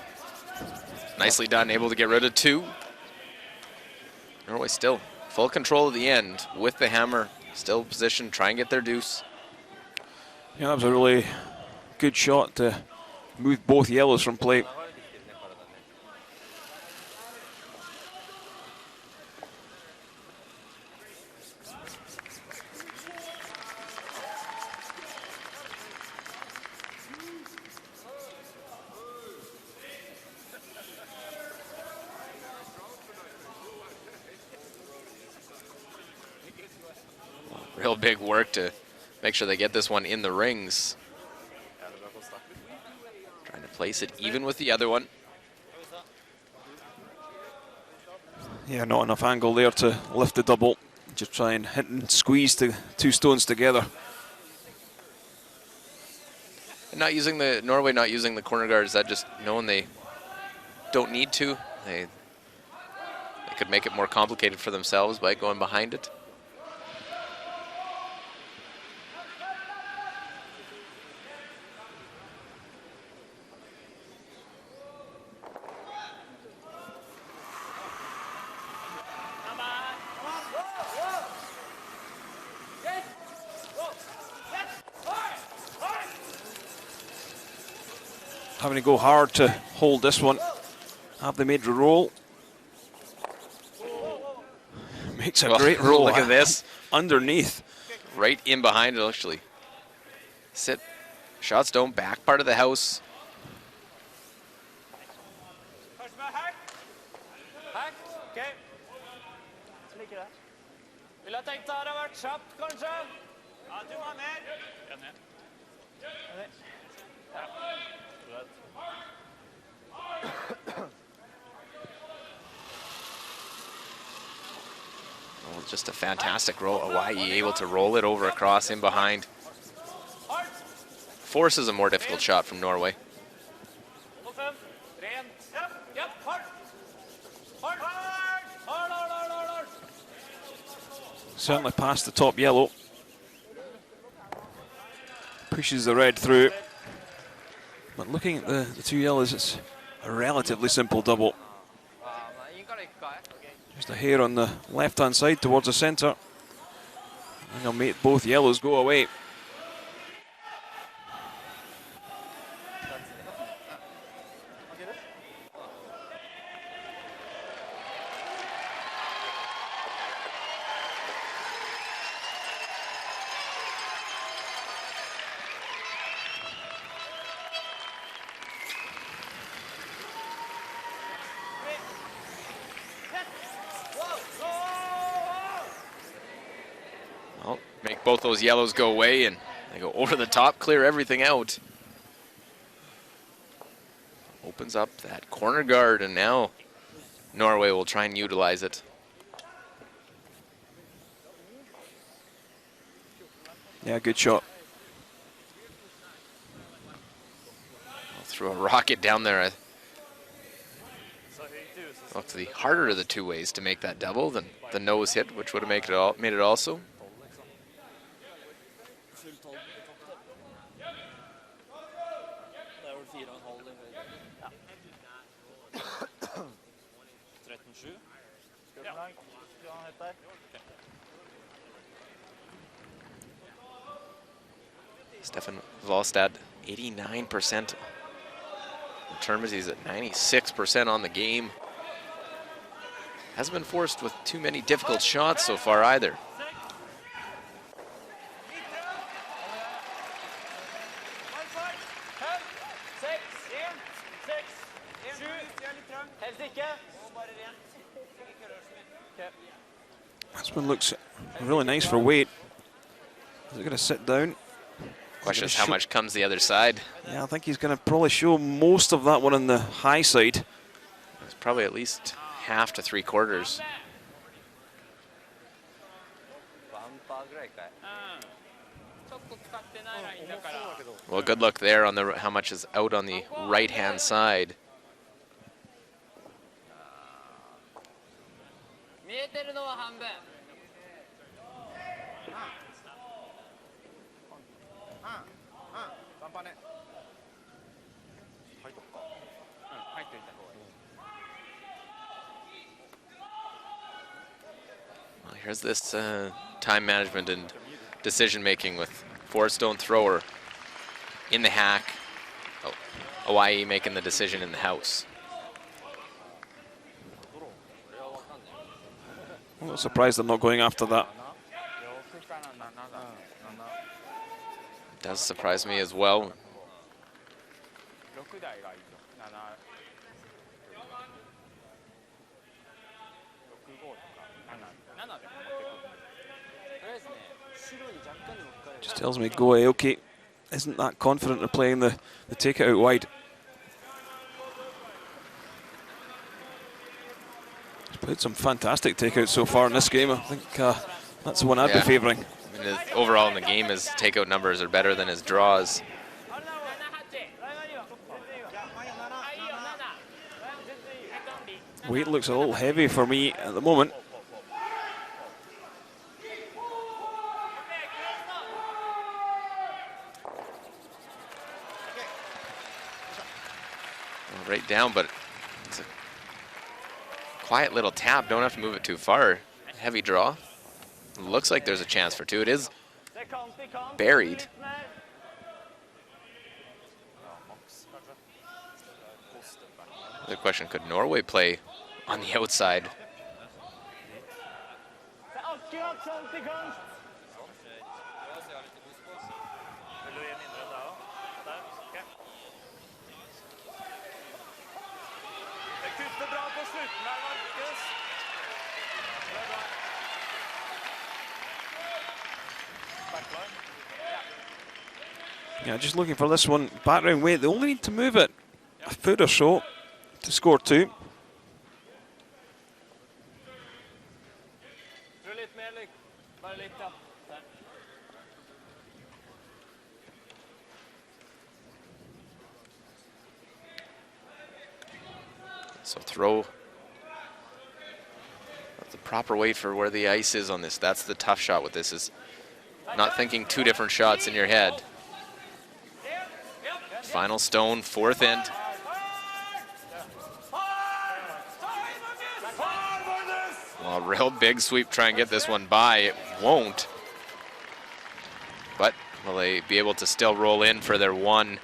nicely done, able to get rid of 2. Norway still full control of the end with the hammer, still positioned, try and get their deuce. Yeah, that was a really good shot to move both yellows from play. Real big work to make sure they get this one in the rings. Trying to place it even with the other one. Yeah, not enough angle there to lift the double. Just try and hit and squeeze the 2 stones together. Not using the Norway, not using the corner guard. Is that just knowing they don't need to? They could make it more complicated for themselves by going behind it. Having to go hard to hold this one. Have they made the roll? Makes a great roll. Look at this. Underneath. Right in behind it, actually. Sit. Shot stone, back part of the house. Okej. Vill ha tänkt att det har varit kjapt, kanskje? Ja, du var med. Well, just a fantastic roll. Hawaii able to roll it over across in behind. Forces a more difficult shot from Norway. Certainly past the top yellow. Pushes the red through. But looking at the two yellows, it's a relatively simple double. Just a hair on the left-hand side towards the centre. And they'll make both yellows go away. Well, make both those yellows go away, and they go over the top, clear everything out. Opens up that corner guard, and now Norway will try and utilize it. Yeah, good shot. Threw a rocket down there. Looks the harder of the two ways to make that double than the nose hit, which would have made it also. Stefan Wallstad, 89% tournaments. He's at 96% on the game. Hasn't been forced with too many difficult shots so far either. This one looks really nice for weight. Is it going to sit down? Question is how much comes the other side. Yeah, I think he's going to probably show most of that one on the high side. It's probably at least half to 3/4. Well, good look there on the how much is out on the right-hand side. Well, here's this time management and decision making with four-stone thrower in the hack. Oh, Hawaii making the decision in the house. I'm not surprised they're not going after that. Does surprise me as well. Just tells me Goe Aoki isn't that confident of playing the take it out wide. He's played some fantastic takeouts so far in this game. I think that's the one I'd be favouring. I mean, overall in the game, his takeout numbers are better than his draws. Weight looks a little heavy for me at the moment. Right down, but it's a quiet little tap. Don't have to move it too far. Heavy draw. Looks like there's a chance for two. It is buried. The question, could Norway play on the outside? Yeah, just looking for this one. Background weight, they only need to move it a foot or so to score two. So throw the proper weight for where the ice is on this. That's the tough shot with this, is not thinking two different shots in your head. Final stone, fourth end. Well, a real big sweep, try and get this one by. It won't. But will they be able to still roll in for their one?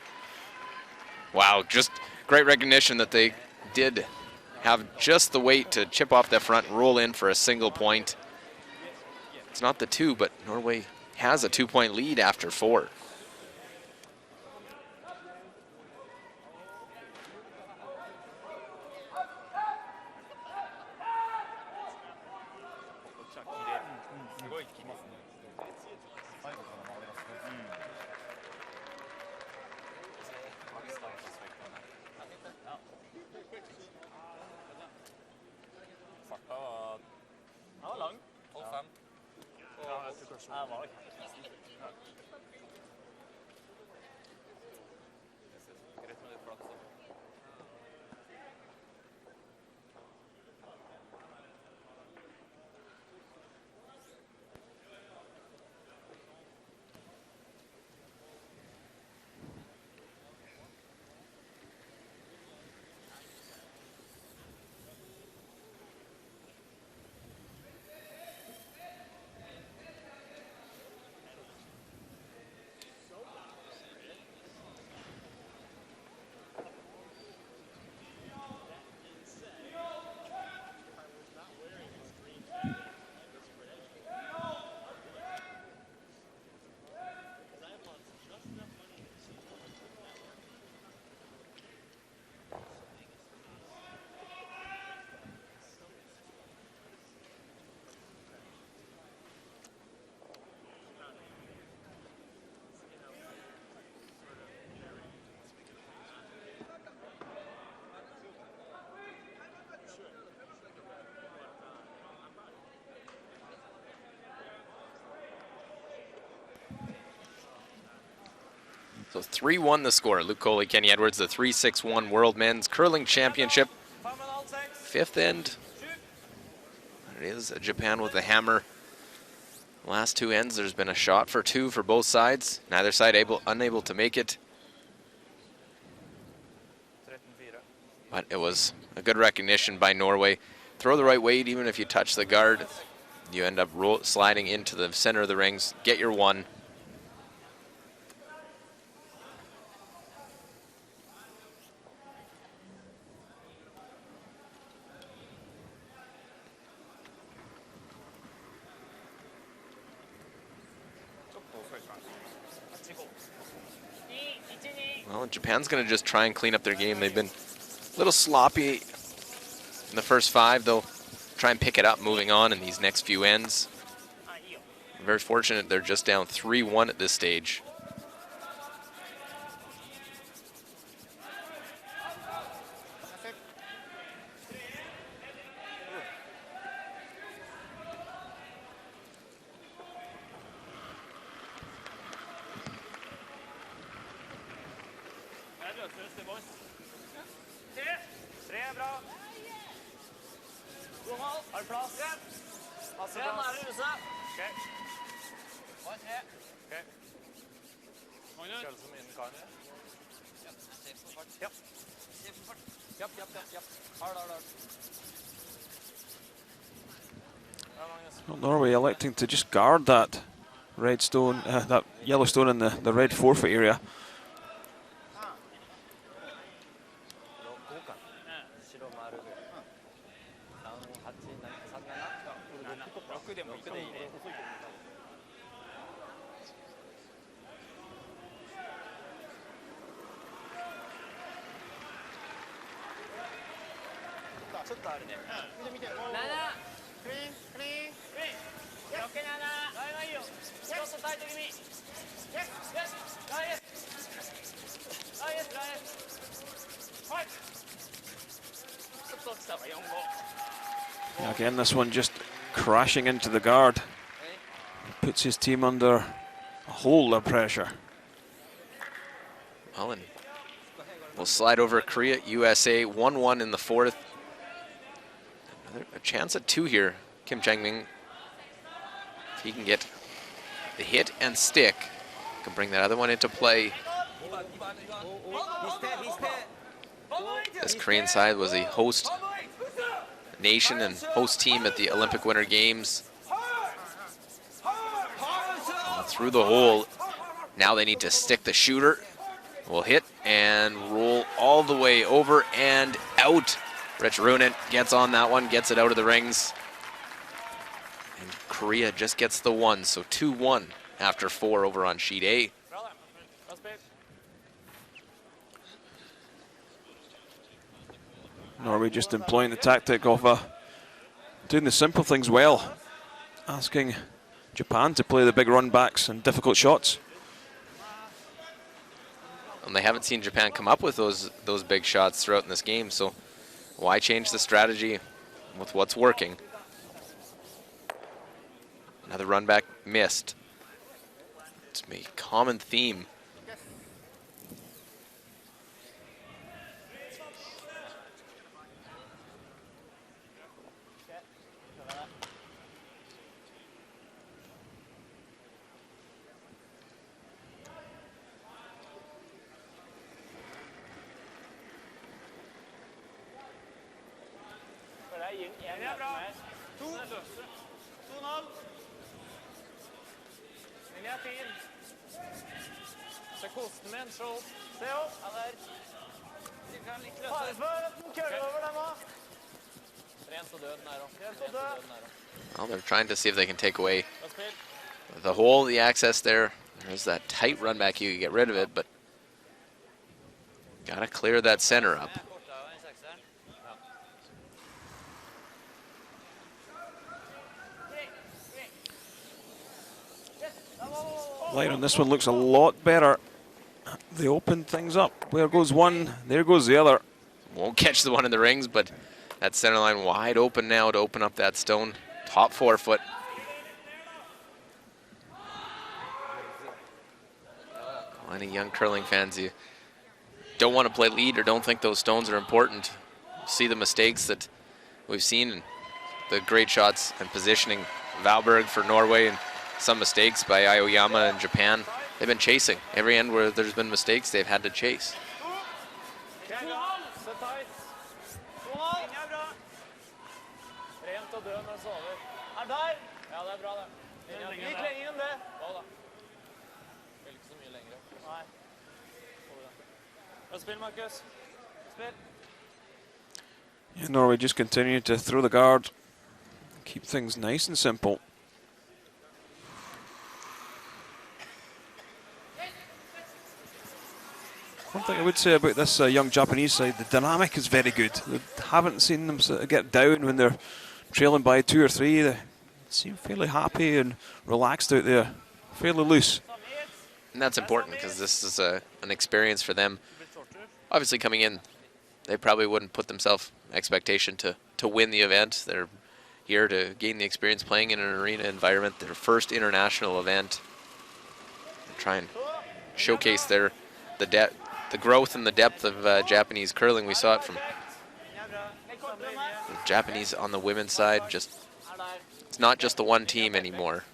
Wow, just great recognition that they did have just the weight to chip off that front and roll in for a single point. It's not the two, but Norway has a 2-point lead after 4. So 3-1 the score. Luke Coley, Kenny Edwards, the 3-6-1 World Men's Curling Championship. 5th end. It is Japan with the hammer. Last 2 ends, there's been a shot for 2 for both sides. Neither side unable to make it. But it was a good recognition by Norway. Throw the right weight, even if you touch the guard, you end up sliding into the center of the rings. Get your one. Well, Japan's going to just try and clean up their game. They've been a little sloppy in the first 5. They'll try and pick it up moving on in these next few ends. Very fortunate they're just down 3-1 at this stage. God mål. Har du plass? Passe plass. Huset. Ok. Og 3. Ok. Magnus. Følelse som innen karen. Ja. Se på fart. Ja. Se på fart. Ja. Hard. Well, Norway electing to just guard that red stone, that yellow stone in the red forfeit area. Again, this one just crashing into the guard. Puts his team under a whole lot of pressure. Well, and we'll slide over Korea, USA, 1-1 in the fourth. A chance at 2 here. Kim Chang-min, if he can get the hit and stick, can bring that other one into play. This Korean side was a host nation and host team at the Olympic Winter Games. Through the hole. Now they need to stick the shooter. Will hit and roll all the way over and out. Rich Runen gets on that one, gets it out of the rings. And Korea just gets the 1, so 2-1 after 4 over on sheet A. Norway just employing the tactic of doing the simple things well, asking Japan to play the big run backs and difficult shots. And they haven't seen Japan come up with those big shots throughout in this game, so why change the strategy with what's working? Another run back missed. It's a common theme. Well, they're trying to see if they can take away the hole, the access there. There's that tight run back, you can get rid of it, but gotta clear that center up. Light on this one looks a lot better. They opened things up. Where goes one, there goes the other. Won't catch the one in the rings, but that center line wide open now to open up that stone. Top forefoot. Any young curling fans, you don't want to play lead or don't think those stones are important. See the mistakes that we've seen and the great shots and positioning. Valberg for Norway and some mistakes by Aoyama in Japan. They've been chasing. Every end where there's been mistakes, they've had to chase. Yeah, Norway just continue to throw the guard, keep things nice and simple. One thing I would say about this young Japanese side, the dynamic is very good. I haven't seen them get down when they're trailing by 2 or 3. They seem fairly happy and relaxed out there, fairly loose. And that's important because this is an experience for them. Obviously coming in, they probably wouldn't put themselves expectation to win the event. They're here to gain the experience playing in an arena environment, their first international event. Try and showcase the growth and the depth of Japanese curling. We saw it from The Japanese on the women's side, just it's not just the one team anymore.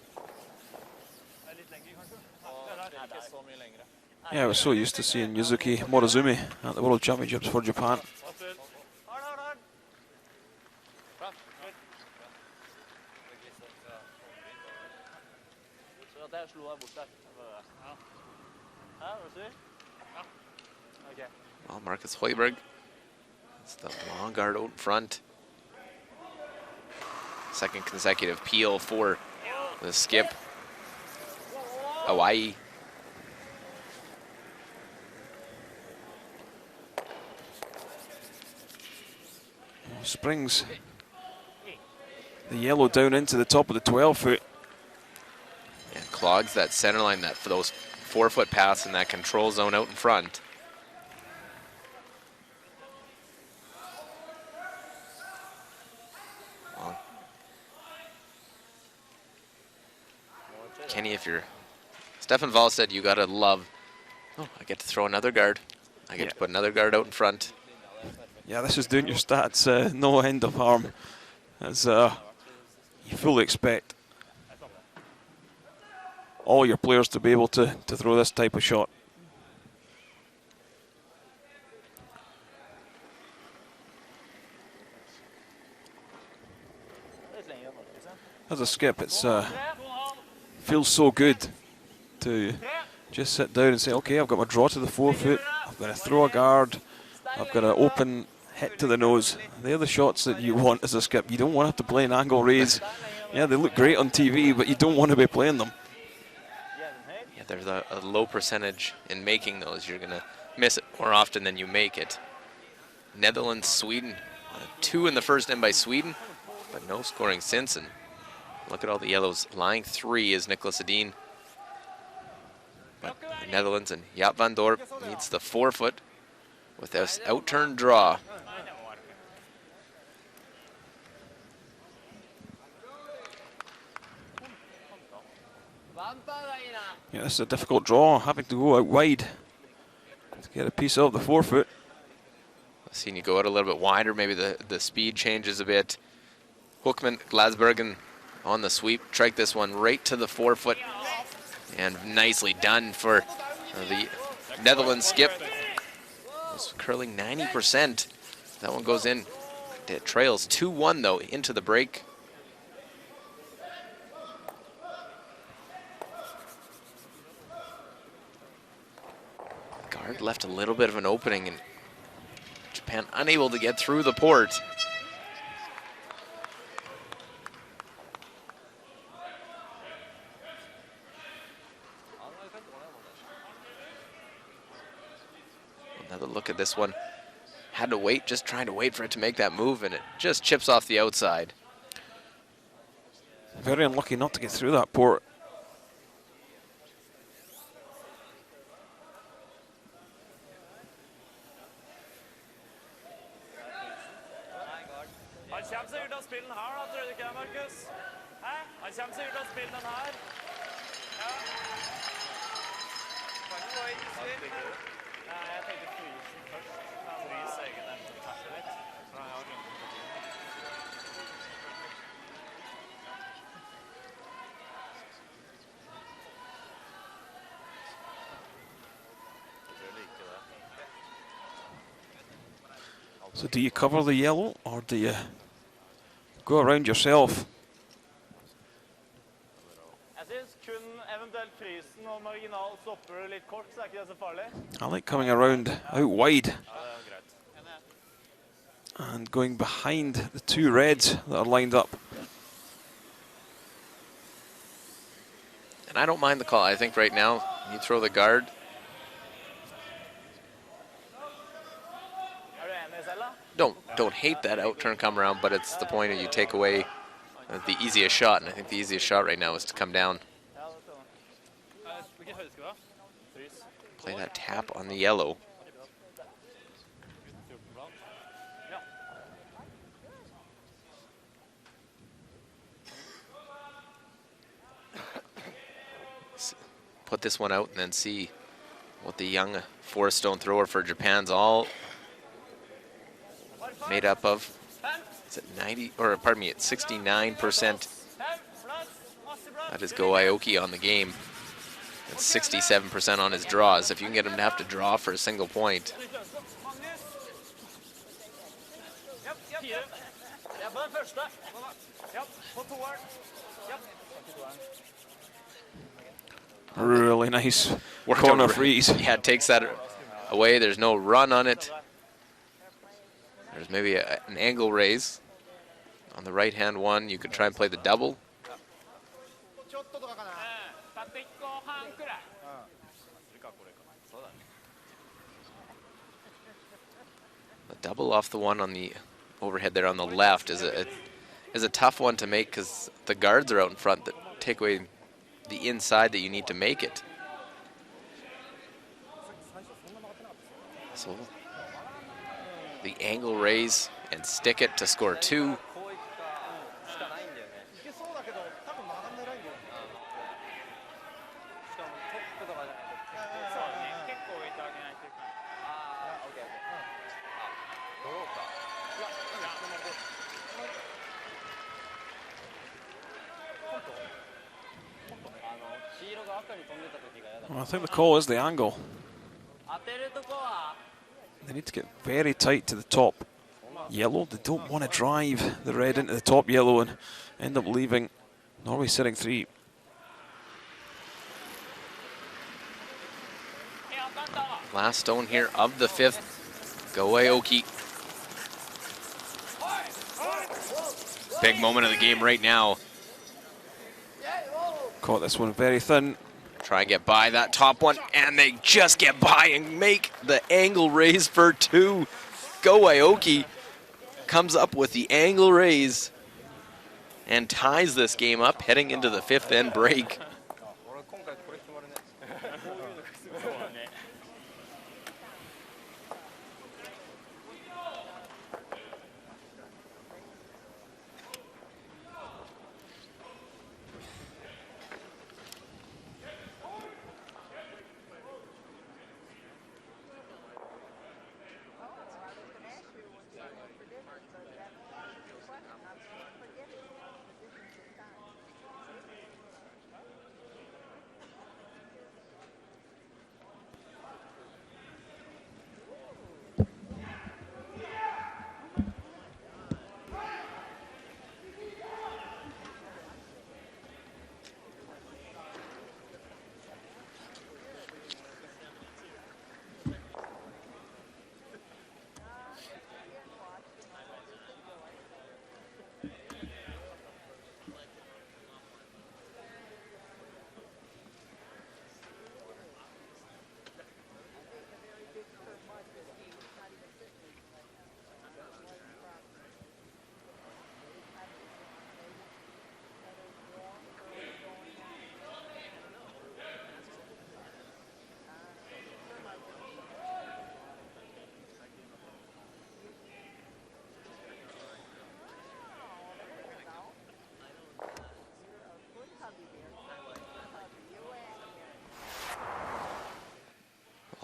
Yeah, I was so used to seeing Yuzuki Morozumi at the World Championships for Japan. Well, Marcus Hoiberg, it's the long guard out in front. Second consecutive peel for the skip. Hawaii. Springs the yellow down into the top of the 12-foot. And clogs that center line, that for those 4-foot pass in that control zone out in front. Well, Kenny, if you're Stefan Wahl said you gotta love, oh, I get to throw another guard. I get to put another guard out in front. Yeah, this is doing your stats no end of harm, as you fully expect all your players to be able to throw this type of shot. As a skip, it's feels so good to just sit down and say, okay, I've got my draw to the 4-foot, I've got to throw a guard, I've got an open hit to the nose. They're the shots that you want as a skip. You don't want to have to play an angle raise. Yeah, they look great on TV, but you don't want to be playing them. Yeah, there's a low percentage in making those. You're going to miss it more often than you make it. Netherlands, Sweden. 2 in the first end by Sweden, but no scoring since. And look at all the yellows. Lying 3 is Nicholas Edin. But the Netherlands and Jaap van Dorp needs the 4-foot with this out-turn draw. Yeah, this is a difficult draw, having to go out wide to get a piece of the 4-foot. I've seen you go out a little bit wider, maybe the speed changes a bit. Hoekman, Glasbergen on the sweep, strike this one right to the 4-foot. And nicely done for the Netherlands skip. It's curling 90%. That one goes in. It trails 2-1 though into the break. Guard left a little bit of an opening and Japan unable to get through the port. Another look at this one. Had to wait, just trying to wait for it to make that move, and it just chips off the outside. Very unlucky not to get through that port. Han kommer sikkert til å spille den her, da, tror du ikke det, Markus? Hæ? Han kommer sikkert til å spille den her. Ja. Kan du gå inn i sving? Nei, jeg tenkte frysen først. Frys egen den kanskje litt. Nei, jeg har glemt det. So do you cover the yellow, or do you go around yourself? Jeg synes kun eventuelt frysen og marginal stopper litt kort, så ikke det så farlig. I like coming around out wide Ja, det er greit. and going behind the 2 reds that are lined up. And I don't mind the call. I think right now, you throw the guard. Er du enig selv, da? Don't hate that out turn come around, but it's the point that you take away the easiest shot, and I think the easiest shot right now is to come down. Ja, det tror jeg. Hvilken høyde skal du ha? Frys. Play that tap on the yellow. Ja. Put this one out and then see what the young 4-stone thrower for Japan's all made up of. 5, It's at 90, or pardon me, at 69%. That is Go Aoki on the game. That's 67% on his draws. If you can get him to have to draw for a single point. Really nice Worked corner out- freeze. Yeah, takes that away. There's no run on it. There's maybe an angle raise on the right-hand one. You could try and play the double. The double off the one on the overhead there on the left is a tough one to make because the guards are out in front that take away the inside that you need to make it. So the angle raise and stick it to score 2. Well, I think the call is the angle. They need to get very tight to the top yellow. They don't want to drive the red into the top yellow and end up leaving Norway sitting 3. Last stone here of the 5th. Go Aoki. Big moment of the game right now. Caught this one very thin. Try and get by that top one, and they just get by and make the angle raise for 2. Go Aoki comes up with the angle raise and ties this game up heading into the 5th end break.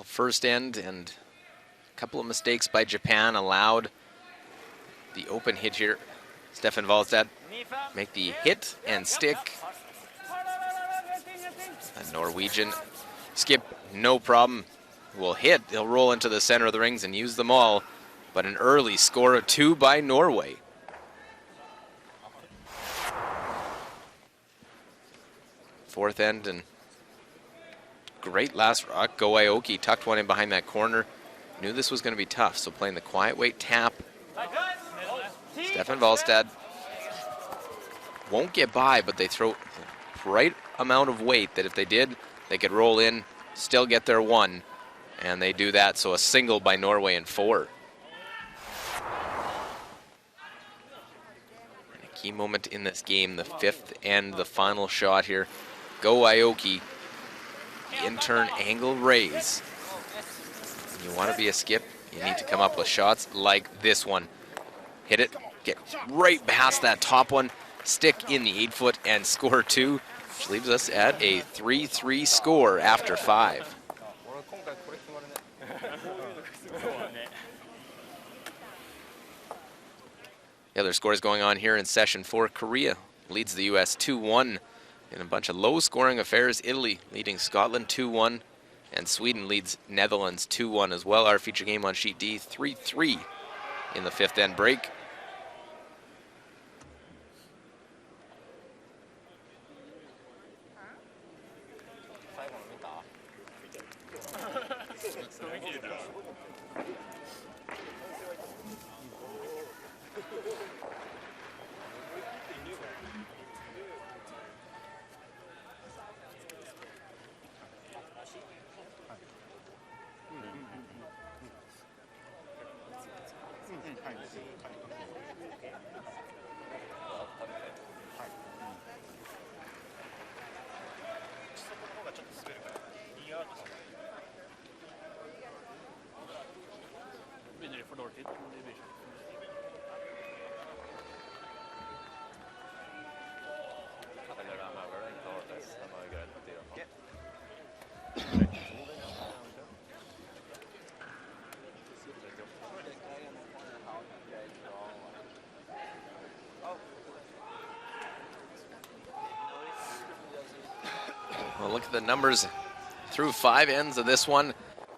First end and a couple of mistakes by Japan allowed the open hit here. Stefan Wallstad make the hit and stick. A Norwegian skip, no problem, will hit. He'll roll into the center of the rings and use them all, but an early score of 2 by Norway. Fourth end and great last rock. Go Aoki tucked one in behind that corner. Knew this was going to be tough, so playing the quiet weight tap. Stefan Wallstad won't get by, but they throw the right amount of weight that if they did, they could roll in, still get their 1, and they do that, so a single by Norway in 4. And a key moment in this game, the 5th and the final shot here. Go Aoki. In-turn angle raise. When you want to be a skip, you need to come up with shots like this one. Hit it, get right past that top one, stick in the 8-foot and score 2, which leaves us at a 3-3 score after 5. The other scores going on here in session 4. Korea leads the U.S. 2-1 in a bunch of low-scoring affairs. Italy leading Scotland 2-1, and Sweden leads Netherlands 2-1 as well. Our feature game on sheet D, 3-3 in the 5th end break. Well, look at the numbers through 5 ends of this one.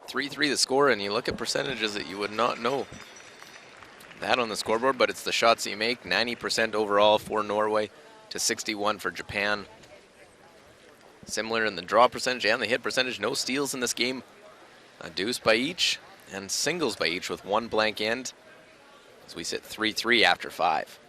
3-3 the score, and you look at percentages that you would not know that on the scoreboard, but it's the shots that you make. 90% overall for Norway to 61 for Japan. Similar in the draw percentage and the hit percentage. No steals in this game. A deuce by each and singles by each with 1 blank end as we sit 3-3 after 5.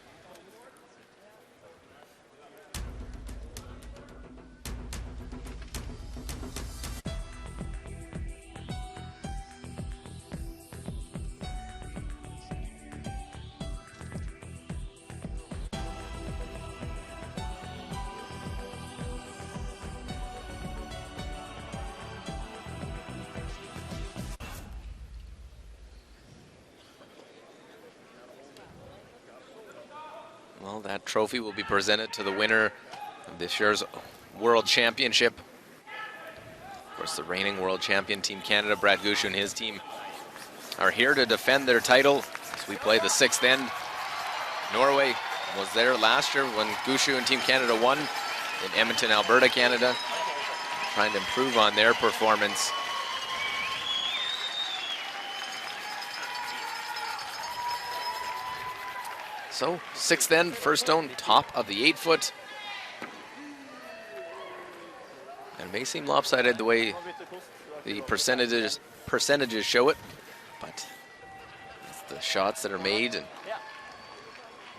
Well, that trophy will be presented to the winner of this year's World Championship. Of course, the reigning world champion, Team Canada. Brad Gushu and his team are here to defend their title as we play the 6th end. Norway was there last year when Gushu and Team Canada won in Edmonton, Alberta, Canada, trying to improve on their performance. So, 6th end, first stone, top of the 8-foot. And it may seem lopsided the way the percentages show it, but it's the shots that are made, and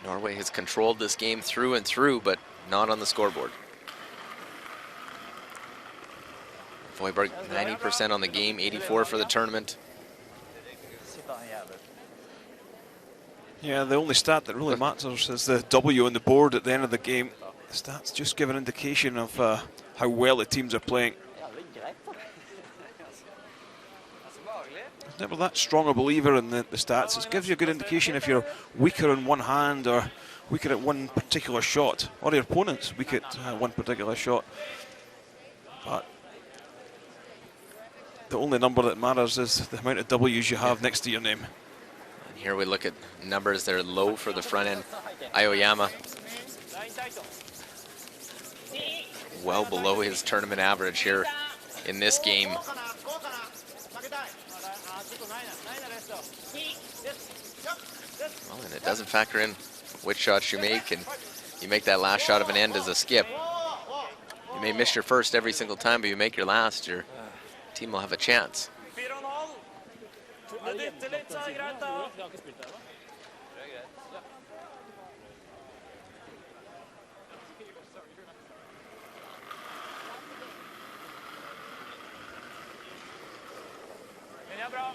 Norway has controlled this game through and through, but not on the scoreboard. Voiberg 90% on the game, 84 for the tournament. Yeah, the only stat that really matters is the W on the board at the end of the game. The stats just give an indication of how well the teams are playing. I'm never that strong a believer in the stats. It gives you a good indication if you're weaker in one hand or weaker at one particular shot, or your opponent's weak at one particular shot. But the only number that matters is the amount of W's you have next to your name. Here we look at numbers that are low for the front end. Aoyama, well below his tournament average here in this game. Well, and it doesn't factor in which shots you make, and you make that last shot of an end as a skip. You may miss your first every single time, but you make your last, your team will have a chance. Bra.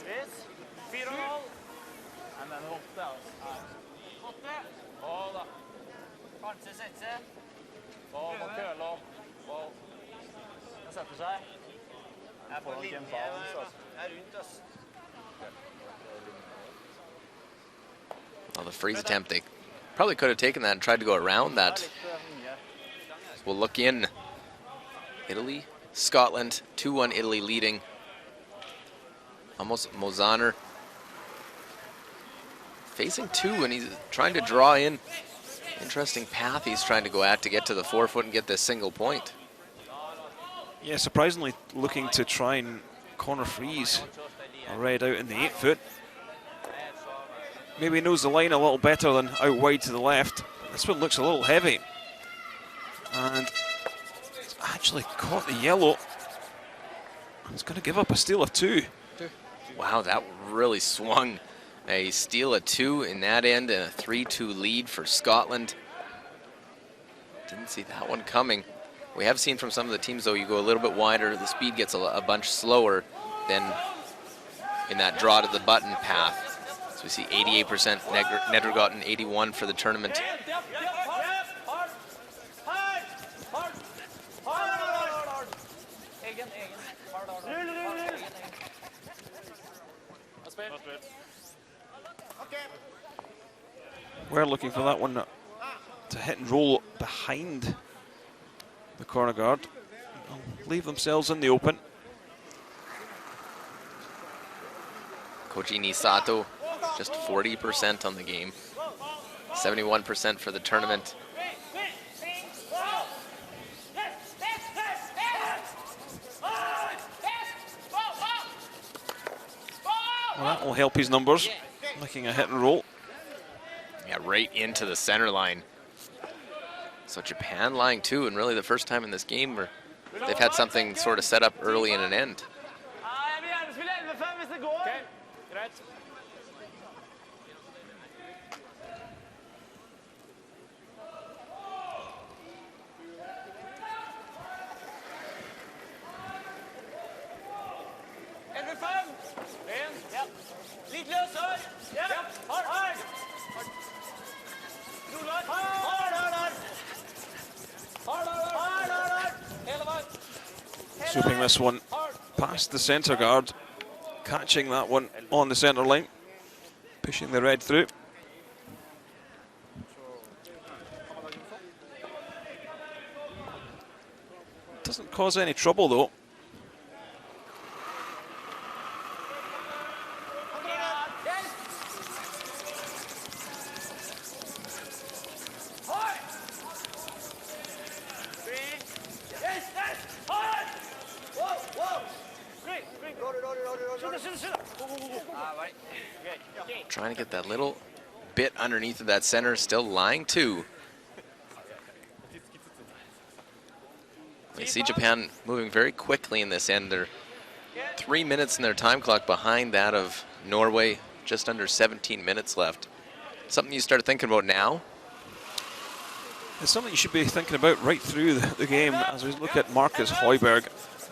Yes. 4,5. Nei, men 8 altså. 8. Å da. Kanskje sette seg. Å, må køle opp. Å. Den setter seg. Jeg får nok en balans, altså. Jeg rundt, altså. Well, the freeze attempt, they probably could have taken that and tried to go around that. So we'll look in. Italy, Scotland, 2-1 Italy leading. Almost Mozaner facing 2, and he's trying to draw in. Interesting path he's trying to go at to get to the forefoot and get this single point. Yeah, surprisingly looking to try and corner freeze a red out in the 8-foot. Maybe he knows the line a little better than out wide to the left. This one looks a little heavy. And it's actually caught the yellow. It's going to give up a steal of 2. Wow, that really swung. A steal of 2 in that end and a 3-2 lead for Scotland. Didn't see that one coming. We have seen from some of the teams, though, you go a little bit wider, the speed gets a bunch slower than in that draw to the button path. So we see 88% Nedergotten, 81 for the tournament. We're looking for that one to hit and roll behind the corner guard. They'll leave themselves in the open. Koji Nisato, just 40% on the game. 71% for the tournament. Well, that will help his numbers, making a hit and roll. Yeah, right into the center line. So Japan lying 2, and really the first time in this game where they've had something sort of set up early in an end. Swooping this one past the centre guard, catching that one on the centre line, pushing the red through. Doesn't cause any trouble though. Trying to get that little bit underneath of that center, still lying 2. We see Japan moving very quickly in this end. They're 3 minutes in their time clock behind that of Norway, just under 17 minutes left. Something you start thinking about now? It's something you should be thinking about right through the game. As we look at Marcus Højberg,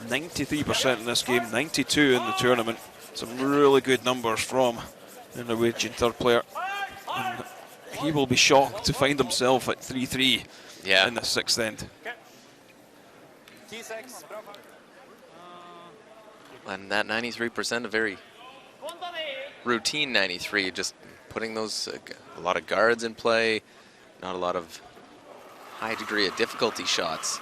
93% in this game, 92 in the tournament. Some really good numbers from the Norwegian third player. And he will be shocked to find himself at 3-3 in the 6th end. And that 93%, a very routine 93, just putting those, a lot of guards in play, not a lot of high degree of difficulty shots.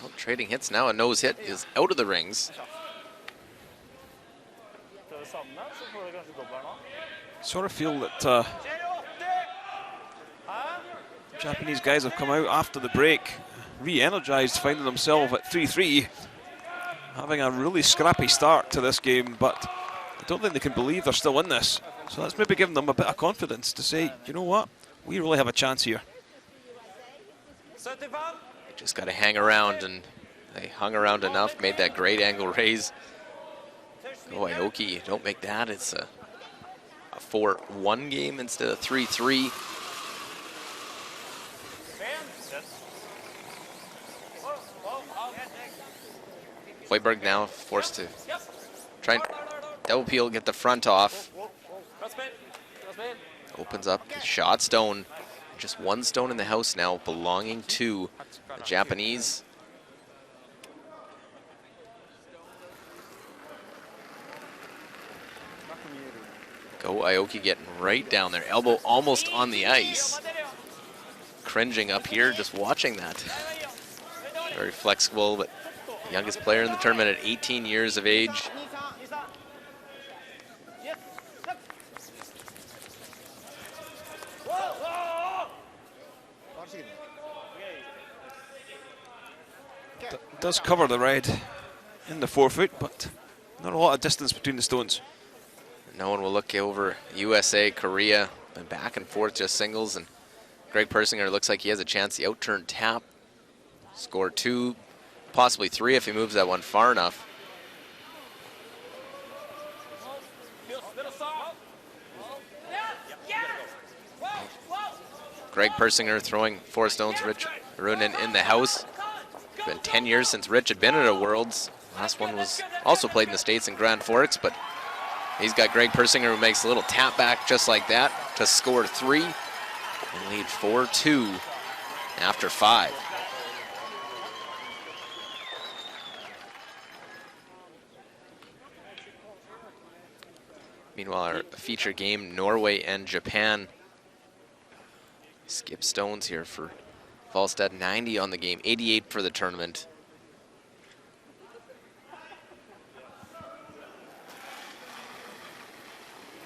Oh, trading hits now, a nose hit is out of the rings. Sort of feel that Japanese guys have come out after the break, re-energized, finding themselves at 3-3, having a really scrappy start to this game, but I don't think they can believe they're still in this. So that's maybe giving them a bit of confidence to say, you know what, we really have a chance here. Just got to hang around, and they hung around enough, made that great angle raise. Oh, Aoki, don't make that. It's a 4-1 game instead of 3-3. Højberg now forced to try and double peel, get the front off. Opens up the shot stone. Just one stone in the house now, belonging to the Japanese. Go Aoki getting right down there. Elbow almost on the ice. Cringing up here, just watching that. Very flexible, but youngest player in the tournament at 18 years of age. Does cover the red in the forefoot, but not a lot of distance between the stones. No one will look over USA, Korea, and back and forth just singles. And Greg Persinger looks like he has a chance. The outturn tap, score 2, possibly 3 if he moves that one far enough. Greg Persinger throwing 4 stones. Rich Runin in the house. It's been 10 years since Rich had been at a Worlds. Last one was also played in the States in Grand Forks, but he's got Greg Persinger who makes a little tap back just like that to score 3 and lead 4-2 after 5. Meanwhile, our feature game, Norway and Japan. Skip stones here for Falstad, 90 on the game, 88 for the tournament.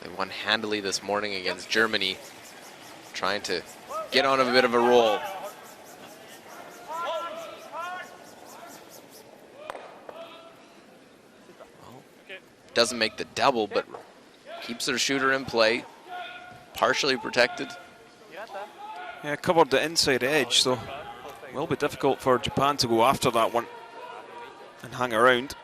They won handily this morning against Germany, trying to get on a bit of a roll. Well, doesn't make the double, but keeps their shooter in play, partially protected. Yeah, covered the inside edge, so it will be difficult for Japan to go after that one and hang around.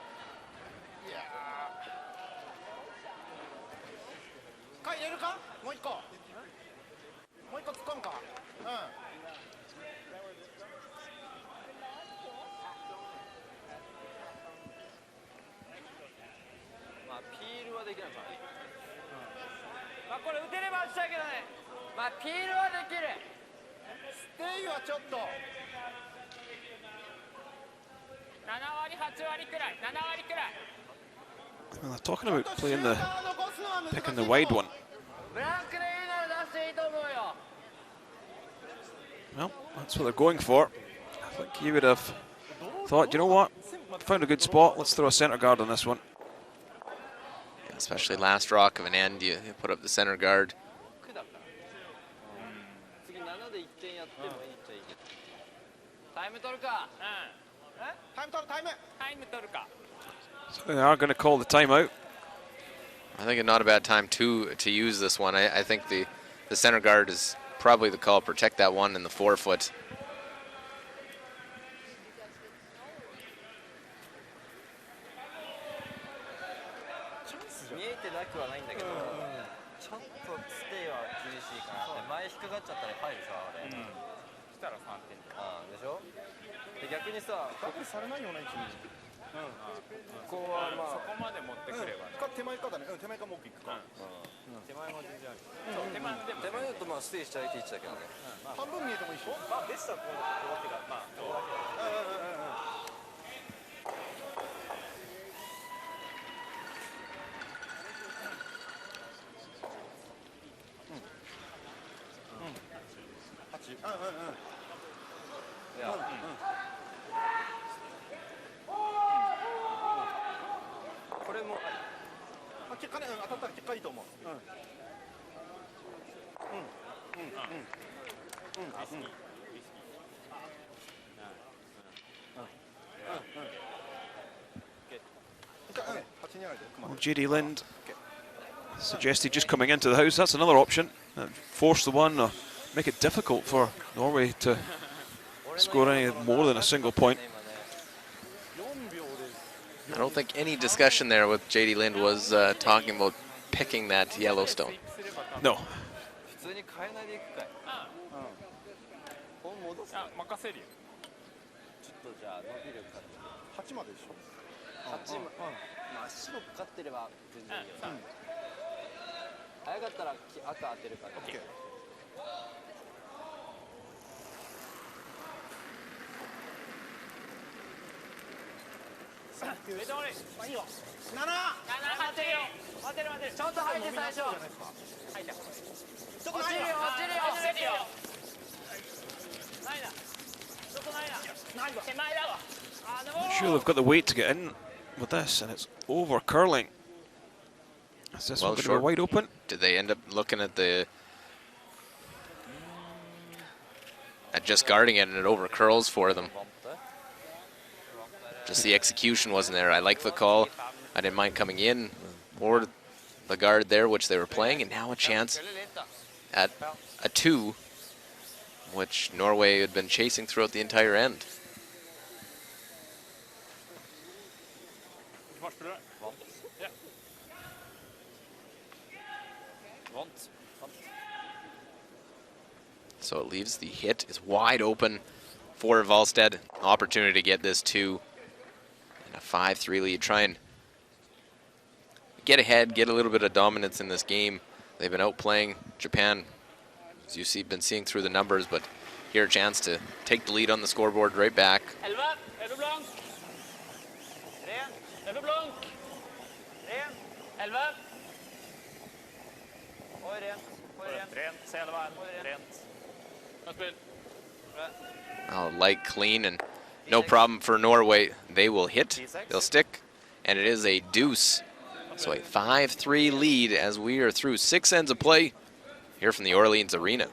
Well, they're talking about picking the wide one. Well, that's what they're going for. I think he would have thought, you know what, found a good spot, let's throw a center guard on this one. Yeah, especially last rock of an end, you put up the center guard. So they are going to call the timeout. I think it's not a bad time to use this one. I think the center guard is probably the call. Protect that one in the forefoot. Well, JD Lind suggested just coming into the house. That's another option. Force the one, or make it difficult for Norway to score any more than a single point. I don't think any discussion there with JD Lind was talking about picking that Yellowstone. No. めっちゃ悪い。いいよ。7。7待ってるよ。待ってる待ってる。ちょっと入って最初。入った。ちょっとないな。落ちるよ落ちるよ。ないな。ちょっとないな。ないわ。手前だわ。あでも。Not sure they've got the weight to get in with this, and it's over curling. Is this one going to be wide open? Did they end up looking at just guarding it and it over curls for them? Just the execution wasn't there. I like the call. I didn't mind coming in or the guard there, which they were playing, and now a chance at a 2, which Norway had been chasing throughout the entire end. So it leaves the hit is wide open for Valstead. Opportunity to get this 2 in a 5-3 lead. Try and get ahead, get a little bit of dominance in this game. They've been outplaying Japan, as you've been seeing through the numbers, but here a chance to take the lead on the scoreboard right back. Oh, light, clean, and no problem for Norway. They will hit, they'll stick, and it is a deuce. So a 5-3 lead as we are through 6 ends of play here from the Orleans Arena.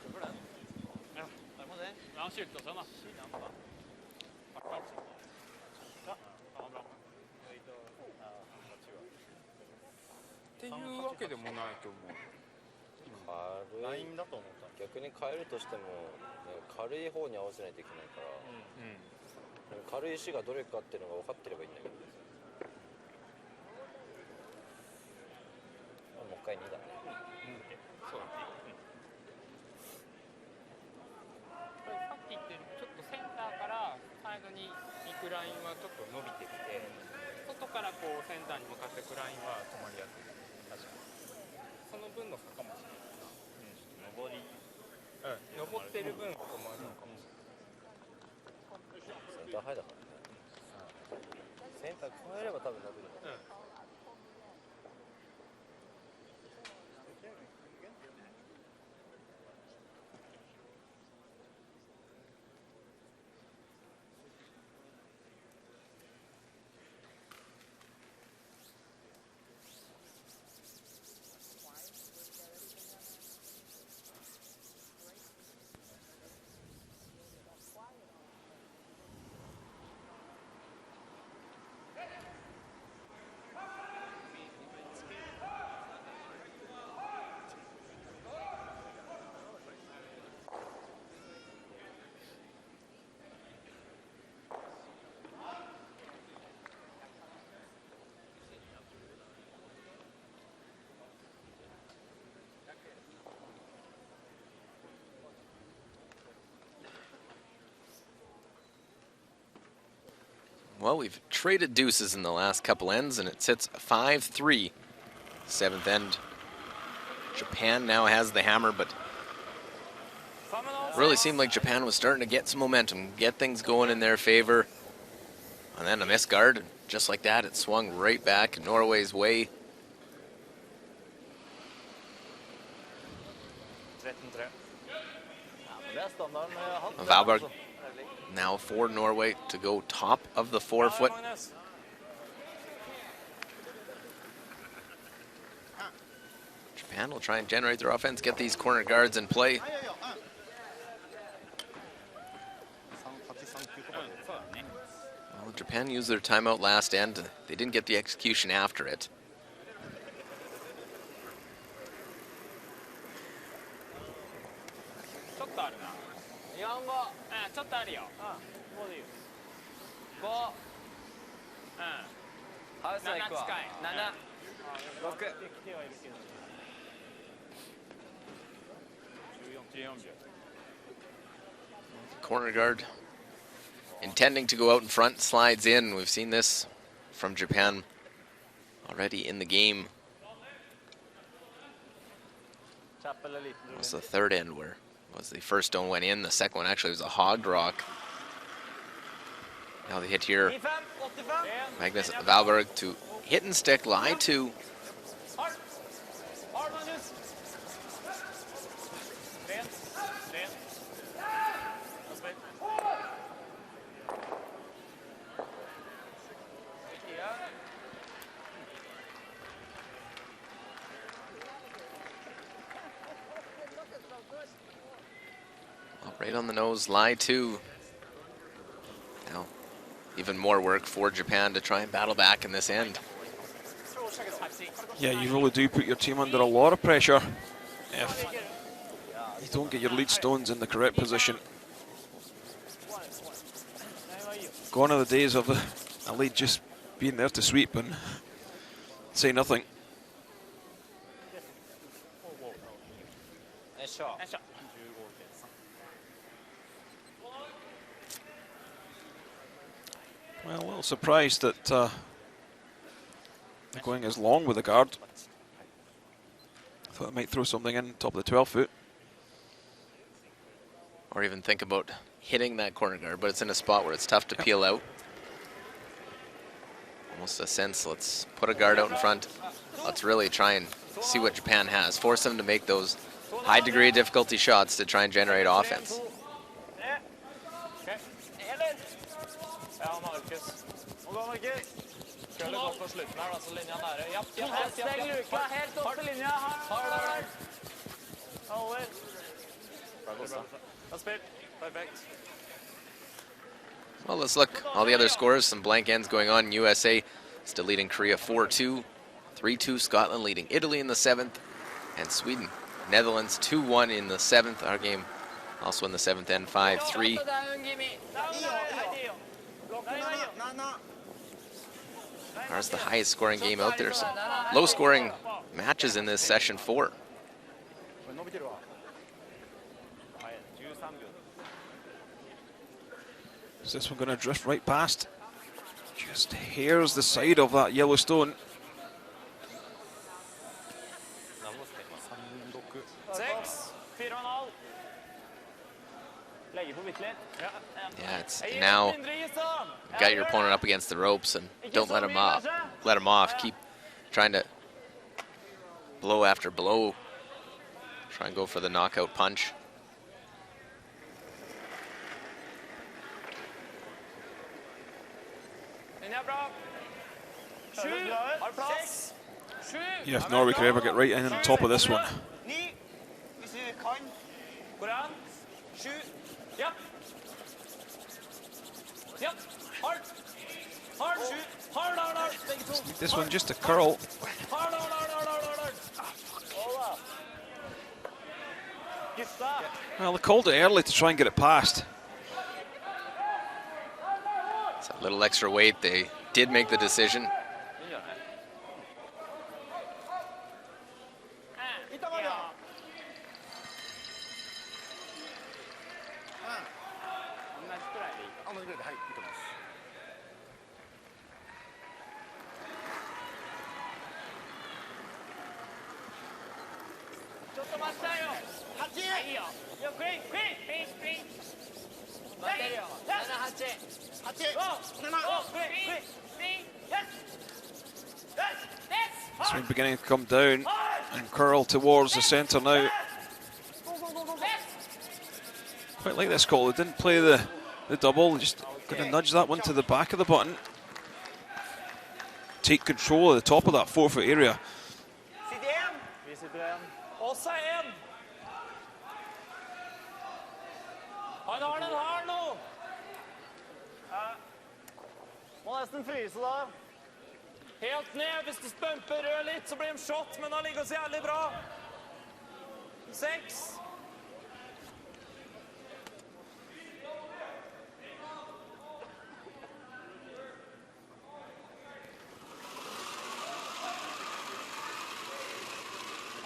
Well, we've traded deuces in the last couple ends, and it sits 5-3. 7th end. Japan now has the hammer, but really seemed like Japan was starting to get some momentum, get things going in their favor. And then a missed guard, and just like that, it swung right back Norway's way. Valberg now for Norway to go top of the 4-foot. Japan will try and generate their offense, get these corner guards in play. Well, Japan used their timeout last end. They didn't get the execution after it. Corner guard intending to go out in front, slides in. We've seen this from Japan already in the game. It was the third end where was the first stone went in. The second one actually was a hogged rock. Now the hit here, 95, 85. Magnus Valberg to hit and stick, lie 2. Hard. Hard, Magnus. Rent. Rent. Og spill. Well, right on the nose, lie 2. Now, even more work for Japan to try and battle back in this end. Yeah, you really do put your team under a lot of pressure if you don't get your lead stones in the correct position. Gone are the days of a lead just being there to sweep and say nothing. Well, a little surprised that they're going as long with the guard. Thought they might throw something in top of the 12 foot. Or even think about hitting that corner guard, but it's in a spot where it's tough to peel out. Almost a sense, let's put a guard out in front. Let's really try and see what Japan has. Force them to make those high degree of difficulty shots to try and generate offense. Ja, Markus. Nå går Markus. Kjøler godt på slutten her, da, så linja nære. Ja, steng luka, helt opp til linja. Hard. Over. Bra spill. Perfekt. Well, let's look all the other scores. Some blank ends going on. USA still leading Korea 4-2. 3-2 Scotland leading Italy in the 7th. And Sweden, Netherlands 2-1 in the 7th. Our game also in the 7th end 5-3. Ours the highest scoring game out there. Some low scoring matches in this session 4. Is this one going to drift right past? Just hairs the side of that yellow stone. 6, 4,5. Legge på bitte litt. Yeah, it's now got your opponent up against the ropes and don't let him off. Let him off. Keep trying to blow after blow. Try and go for the knockout punch. Linja bra. 7, har plass. 7. Yeah, if Norway could ever get right in on top of this one. 9, hvis vi kan. Går an. 7. Ja. Ja. Hard. Hard. 7. Hard. Begge to. This one just a curl. Hard. Hold up. Gutta. Well, they called it early to try and get it past. It's a little extra weight. They did make the decision. Swing beginning to come down and curl towards the centre now. Quite like this call. They didn't play the double, just going to nudge that one to the back of the button. Take control of the top of that 4-foot area. Vi sitter igjen. Oss er en. Han har den her nå. Må nesten fryse da. Helt ned, hvis det bumper rød litt, så blir de shot, men han ligger så jævlig bra. 6.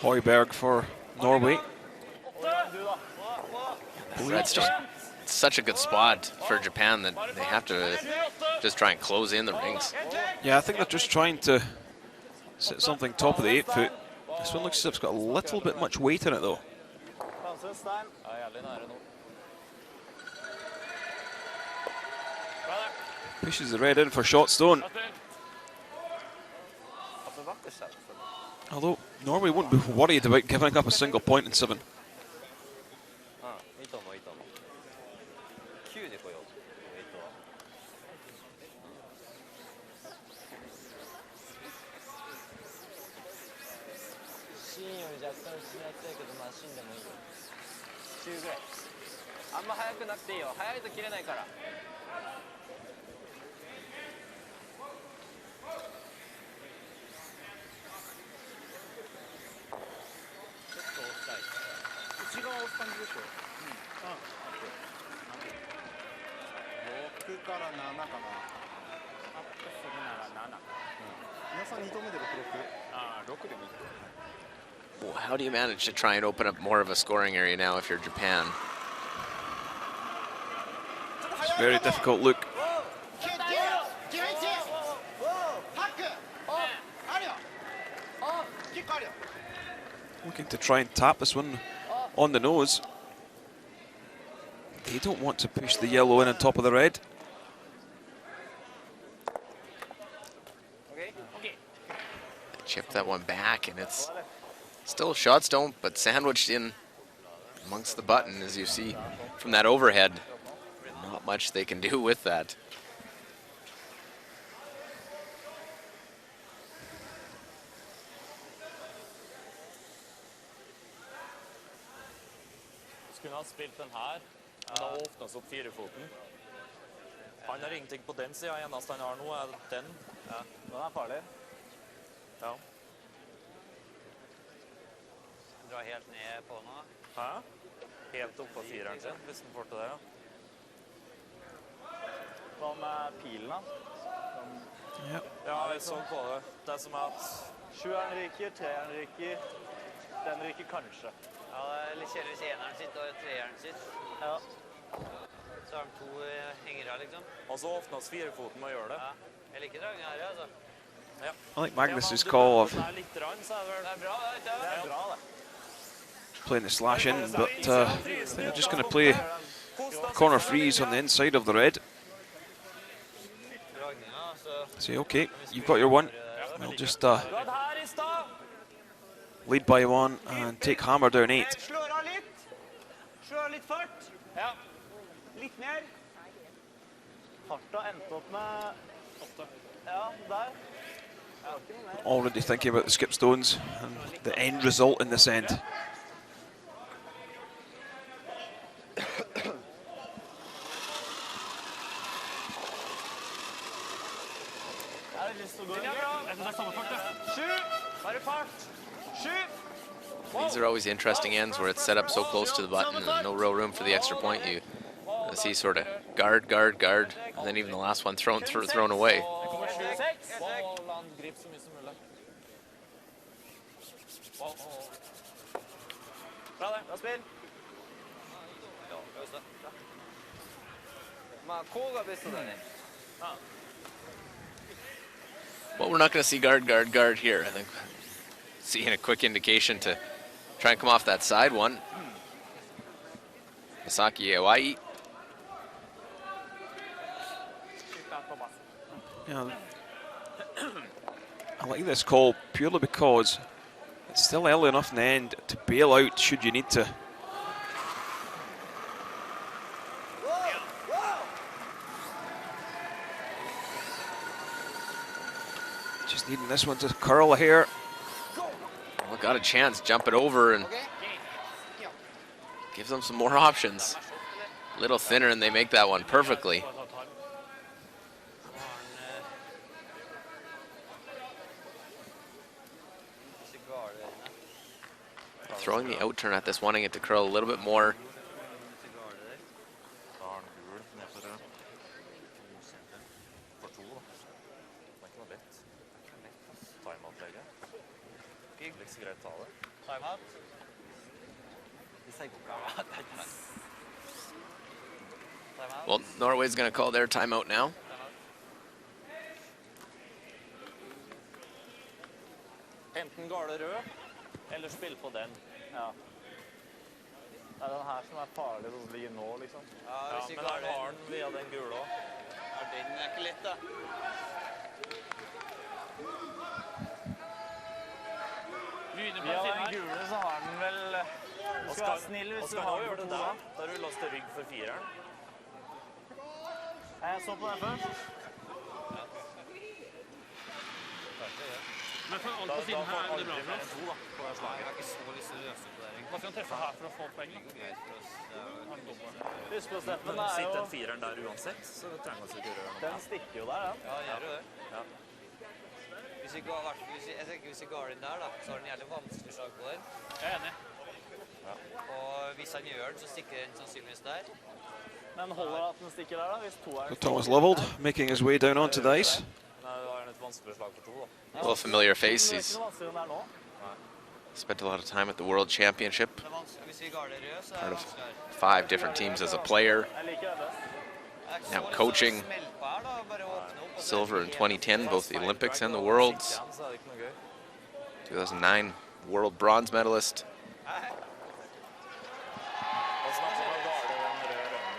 Højberg for Norway. That's just such a good spot for Japan that they have to just try and close in the rings. Yeah, I think they're just trying to sit something top of the 8-foot. This one looks as if it's got a little bit much weight in it though. Pushes the red in for shot stone. Although Norway won't be worried about giving up a single point in 7. Well, how do you manage to try and open up more of a scoring area now if you're Japan? It's a very difficult look. Looking to try and tap this one on the nose. They don't want to push the yellow in on top of the red. Chip that one back, and it's still shot stone, but sandwiched in amongst the button, as you see from that overhead. Not much they can do with that. Skulle ha spilt den her, men da åpnes opp 4-foten. Han har ingenting på den siden, eneste han har nå den. Ja, den farlig. Ja. Dra helt ned på nå. Hæ? Helt opp på 4'eren sin, hvis den får til det, ja. Hva med pilen da? Ja, jeg så på det. Det som at 7'eren ryker, 3'eren ryker, den ryker kanskje. Ja, det litt kjedelig hvis 1'eren sitt og 3'eren sitt. Ja. Så har de 2 hengere, liksom. Og så åpnes 4-foten med å gjøre det. Ja. Jeg liker dragen her, altså. Ja. I like Magnus's call of playing the slash in, but they're just going to play corner freeze on the inside of the red. Say, okay, you've got your one. We'll just lead by 1 and take hammer down 8. Already thinking about the skip stones and the end result in this end. These are always interesting ends where it's set up so close to the button and no real room for the extra point. You see sort of guard, guard, guard, and then even the last one thrown away. Well, we're not going to see guard, guard, guard here. I think seeing a quick indication to try and come off that side one. Masaki Iwai. Yeah, I like this call purely because it's still early enough in the end to bail out should you need to. Just needing this one to curl here. Well, got a chance, jump it over and gives them some more options. A little thinner and they make that one perfectly. Throwing the out turn at this, wanting it to curl a little bit more. Well, Norway's going to call their timeout now. Enten gale rød, eller spill på den. Ja. Det er den her som er farlig å ligge nå, liksom. Ja, men han har den via den gule også. Er den Det er ikke lett, da. Via den gule så har den vel... Skal være snill hvis du har gjort det der. Da har du låst rygg for fireren. Jeg så på det først. Men for alt på siden her er det bra for oss. Jeg har ikke så lyst til å løse på det. Hva skal han treffe her for å få poeng? Husk på Steffen, Men sitter den fireren der uansett, så trenger man ikke gjøre noe. den stikker jo der, den. Ja, gjør du det? Ja. Hvis vi går inn der, da, så har den jævlig vanskelig slag på den. Jeg er enig. Og hvis han gjør den, så stikker den sannsynligvis der. Men holder at den stikker der, da, hvis to er... Thomas leveled, making his way down onto the ice. Nei, da er det et vanskelig slag for to, da. A little familiar face. Det er He's ikke noe vanskeligere enn det er nå. spent a lot of time at the World Championship. Det er vanskelig. Hvis vi går det rød, så er Part det of vanskeligere. 5 different teams as a player. Jeg liker det best. Det er ikke så Now lyst til å coaching. smelle på her, da. Bare åpne opp, og så- Silver in 2010, both the Olympics and the Worlds. Igjen, så er det ikke noe gøy. 2009 world bronze medalist. Og så snakker man gale den røde rønnen.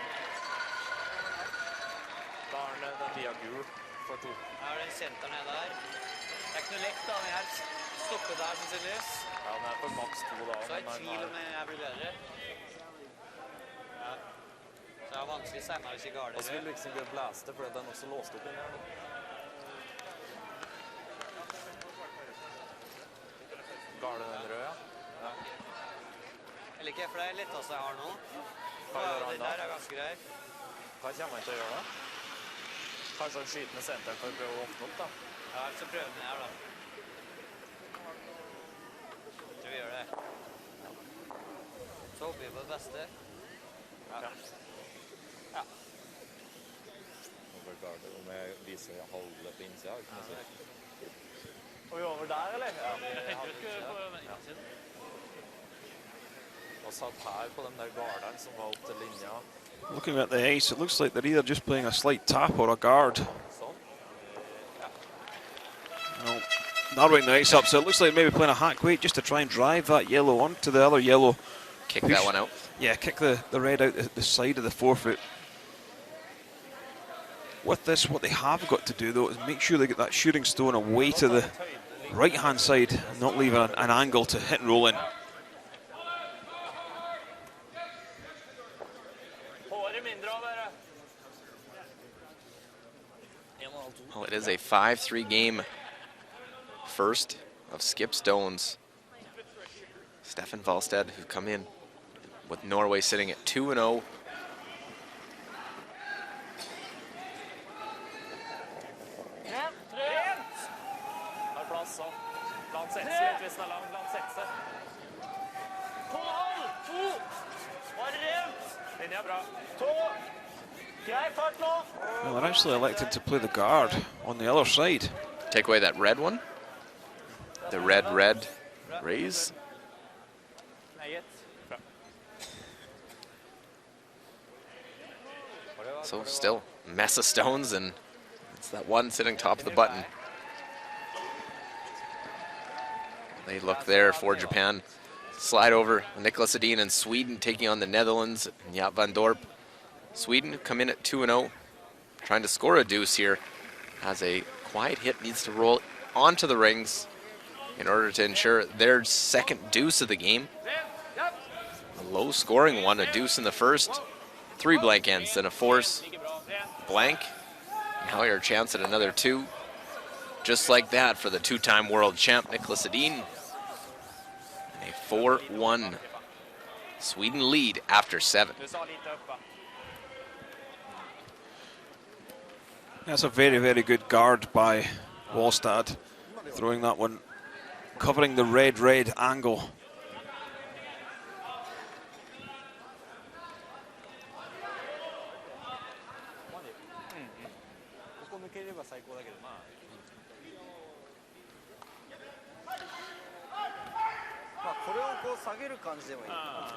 Da er den via gul for to. Her er den senter ned der. Det er ikke noe lekt, da. Den her stopper der, sannsynligvis. Ja, den er på maks to da. Så er men det tvil om den jeg blir bedre. Ja. Så det er vanskelig senere hvis vi går Og det så vil rød. du ikke så gøy blæste, for den er også låst opp inn her. Da. Gale den røde, ja. Eller ikke, for det er letteste jeg har nå. Hva gjør han Den da? der er ganske grei. Hva kommer han til å gjøre da? Kanskje han skyter med senteren for å prøve å åpne opp, da? Ja, så prøver vi den her, da. Jeg tror vi gjør det. Så håper vi på det beste. Ja. Ja. Over garde, om jeg viser halve på innsida, kan jeg si. Og vi over der, eller? Ja. Jeg tenkte vi skulle på den innsiden. Og satt her på den der garderen som var opp til linja. Looking at the ice, it looks like they're either just playing a slight tap or a guard. Sånn. No, narrowing the ice up, so it looks like maybe playing a hack weight just to try and drive that yellow onto the other yellow. Kick that one out. Yeah, kick the red out the side of the forefoot. With this, what they have got to do, though, is make sure they get that shooting stone away to the right-hand side, and not leave an angle to hit and roll in. Håret mindre av dere. Well, it is a 5-3 game. First of Skip Stones. Stefan Valstead, who come in with Norway sitting at 2-0. Har plass, så. La han sette seg litt hvis den er lang. La han sette seg. 2,5! 2! Var rent! Linja bra. 2! Grei fart nå! Well, they're actually elected to play the guard on the other side. Take away that red one. The red raise. Meget. So still mess of stones, and it's that one sitting top of the button. They look there for Japan. Slide over. Niklas Edin and Sweden taking on the Netherlands. Jaap van Dorp. Sweden come in at 2-0. Trying to score a deuce here. Has a quiet hit, needs to roll onto the rings in order to ensure their second deuce of the game. A low scoring one, a deuce in the first. 3 blank ends, then a force. Blank. Now your chance at another 2. Just like that for the 2-time world champ, Niklas Edin. And a 4-1 Sweden lead after 7. Du sa litt opp, da. That's a very, very good guard by Wallstad. Throwing that one, covering the red angle.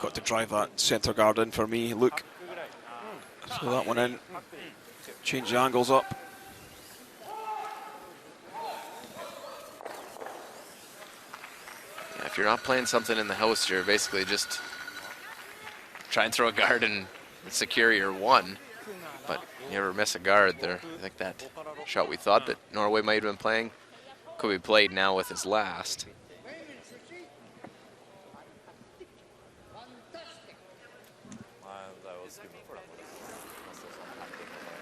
Got to drive that centre guard in for me, Luke. So that one in. Change the angles up. Yeah, if you're not playing something in the house, you're basically just try and throw a guard and secure your 1. but never miss a guard there. I think that shot we thought that Norway might have been playing could be played now with his last. Nei, det er jo skummelt for dem. Masse sånn hacking og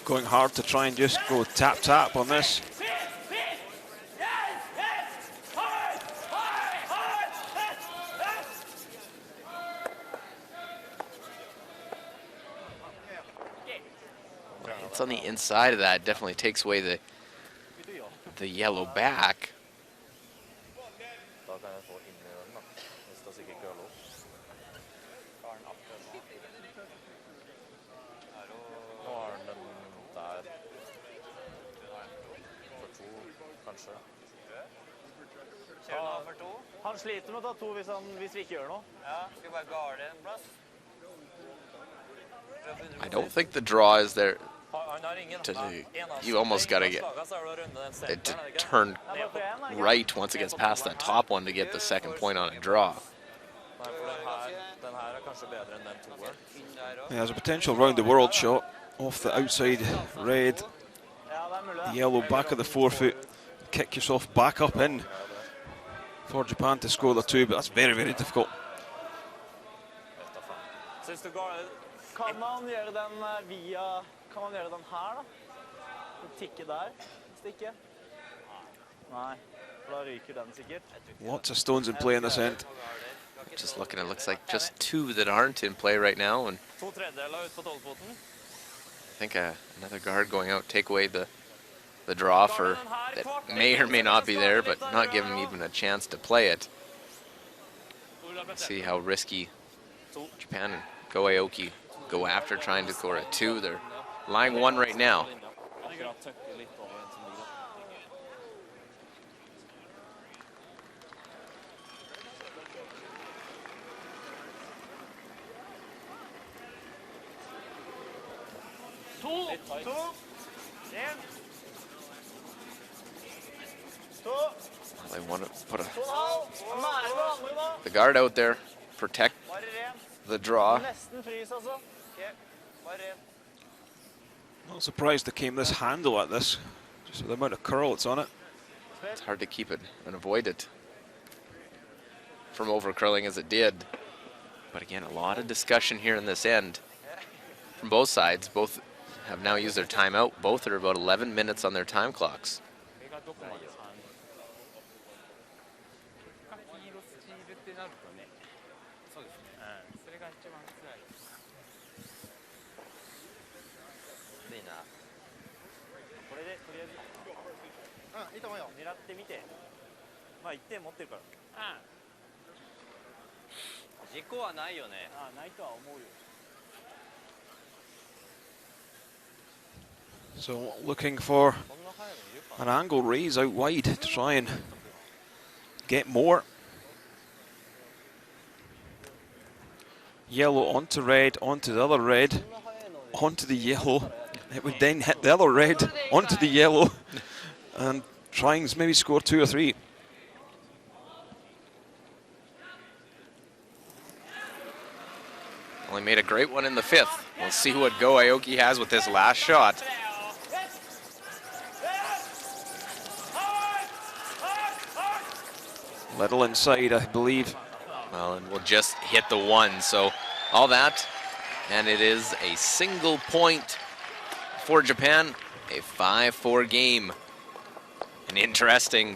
Going hard to try and just go tap on this. It's on the inside of that. Definitely takes away the yellow back. Da kan jeg få inn i den, da. Hvis det sikkert køler opp. Nå har den der. For to, kanskje. Han sliter med å ta to hvis vi ikke gjør noe. Ja, skal vi bare garde en plass? I don't think the draw is there. Han har ingen. You almost got to get it to turn right once it gets past that top one to get the second point on a draw. Nei, for den her er kanskje bedre enn den toeren. He has a potential round the world shot off the outside red. The yellow back of the forefoot. Kick yourself back up in for Japan to score the two, but that's very, very difficult. Synes du garde... Kan man gjøre den via... Kan man gjøre den her, da? Tikke der, stikke? Nei, for da ryker den sikkert. Lots of stones in play in this end. Just looking, it looks like just two that aren't in play right now, and To tredjedeler ut på 12-foten. I think another guard going out take away the draw for that may or may not be there, but not give him even a chance to play it. See how risky Japan and Go Aoki go after trying to score a two. They're lying one right now. They want to put the guard out there, protect the draw. Not surprised they came this handle at this, just the amount of curl that's on it. It's hard to keep it and avoid it from over curling as it did. But again, a lot of discussion here in this end from both sides. Both have now used their timeout. Both are about 11 minutes on their time clocks. So looking for an angle raise out wide to try and get more. Yellow onto red, onto the other red, onto the yellow. It would then hit the other red, onto the yellow, and try and maybe score 2 or 3. Only made a great one in the 5th. We'll see what Go Aoki has with this last shot. Little inside, I believe. Well, and we'll just hit the 1. So all that, and it is a single point for Japan, a 5-4 game. An interesting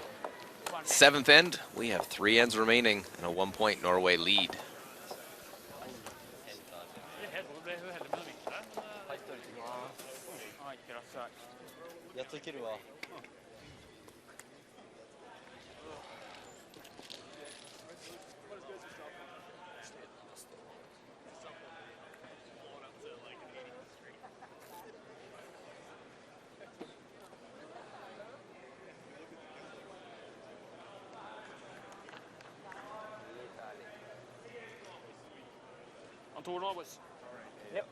7th end. We have 3 ends remaining and a 1-point Norway lead. On to Norway's. Yep.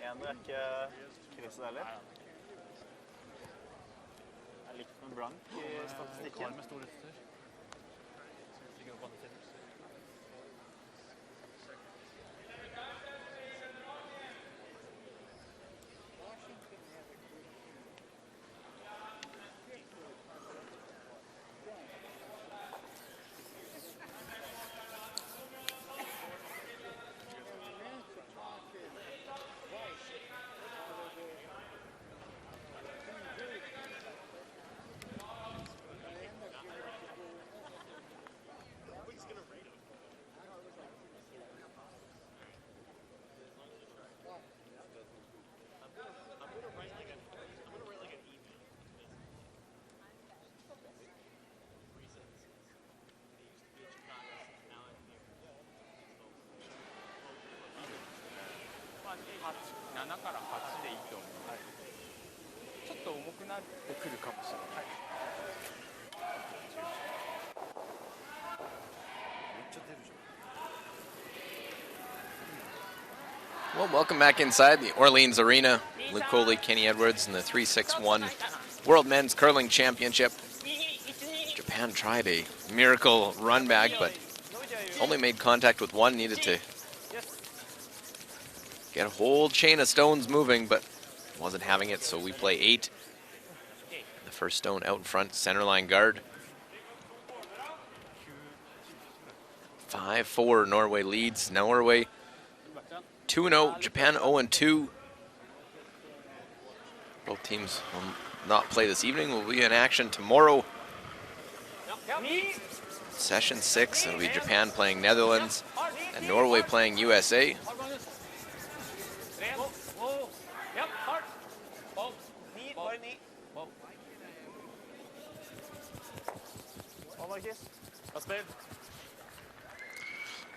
En er ikke krysset heller. Det er likt med blank i statistikken. Med stor utstyr. Sikkert opp til. Well, welcome back inside the Orleans Arena. Luke Coley, Kenny Edwards in the 3-6-1 World Men's Curling Championship. Japan tried a miracle run back, but only made contact with one. Needed to get a whole chain of stones moving, but wasn't having it, so we play 8. The first stone out in front, centerline guard. 5-4, Norway leads. Norway 2-0, Japan 0-2. Both teams will not play this evening. Will be in action tomorrow. Session 6, it'll be Japan playing Netherlands and Norway playing USA.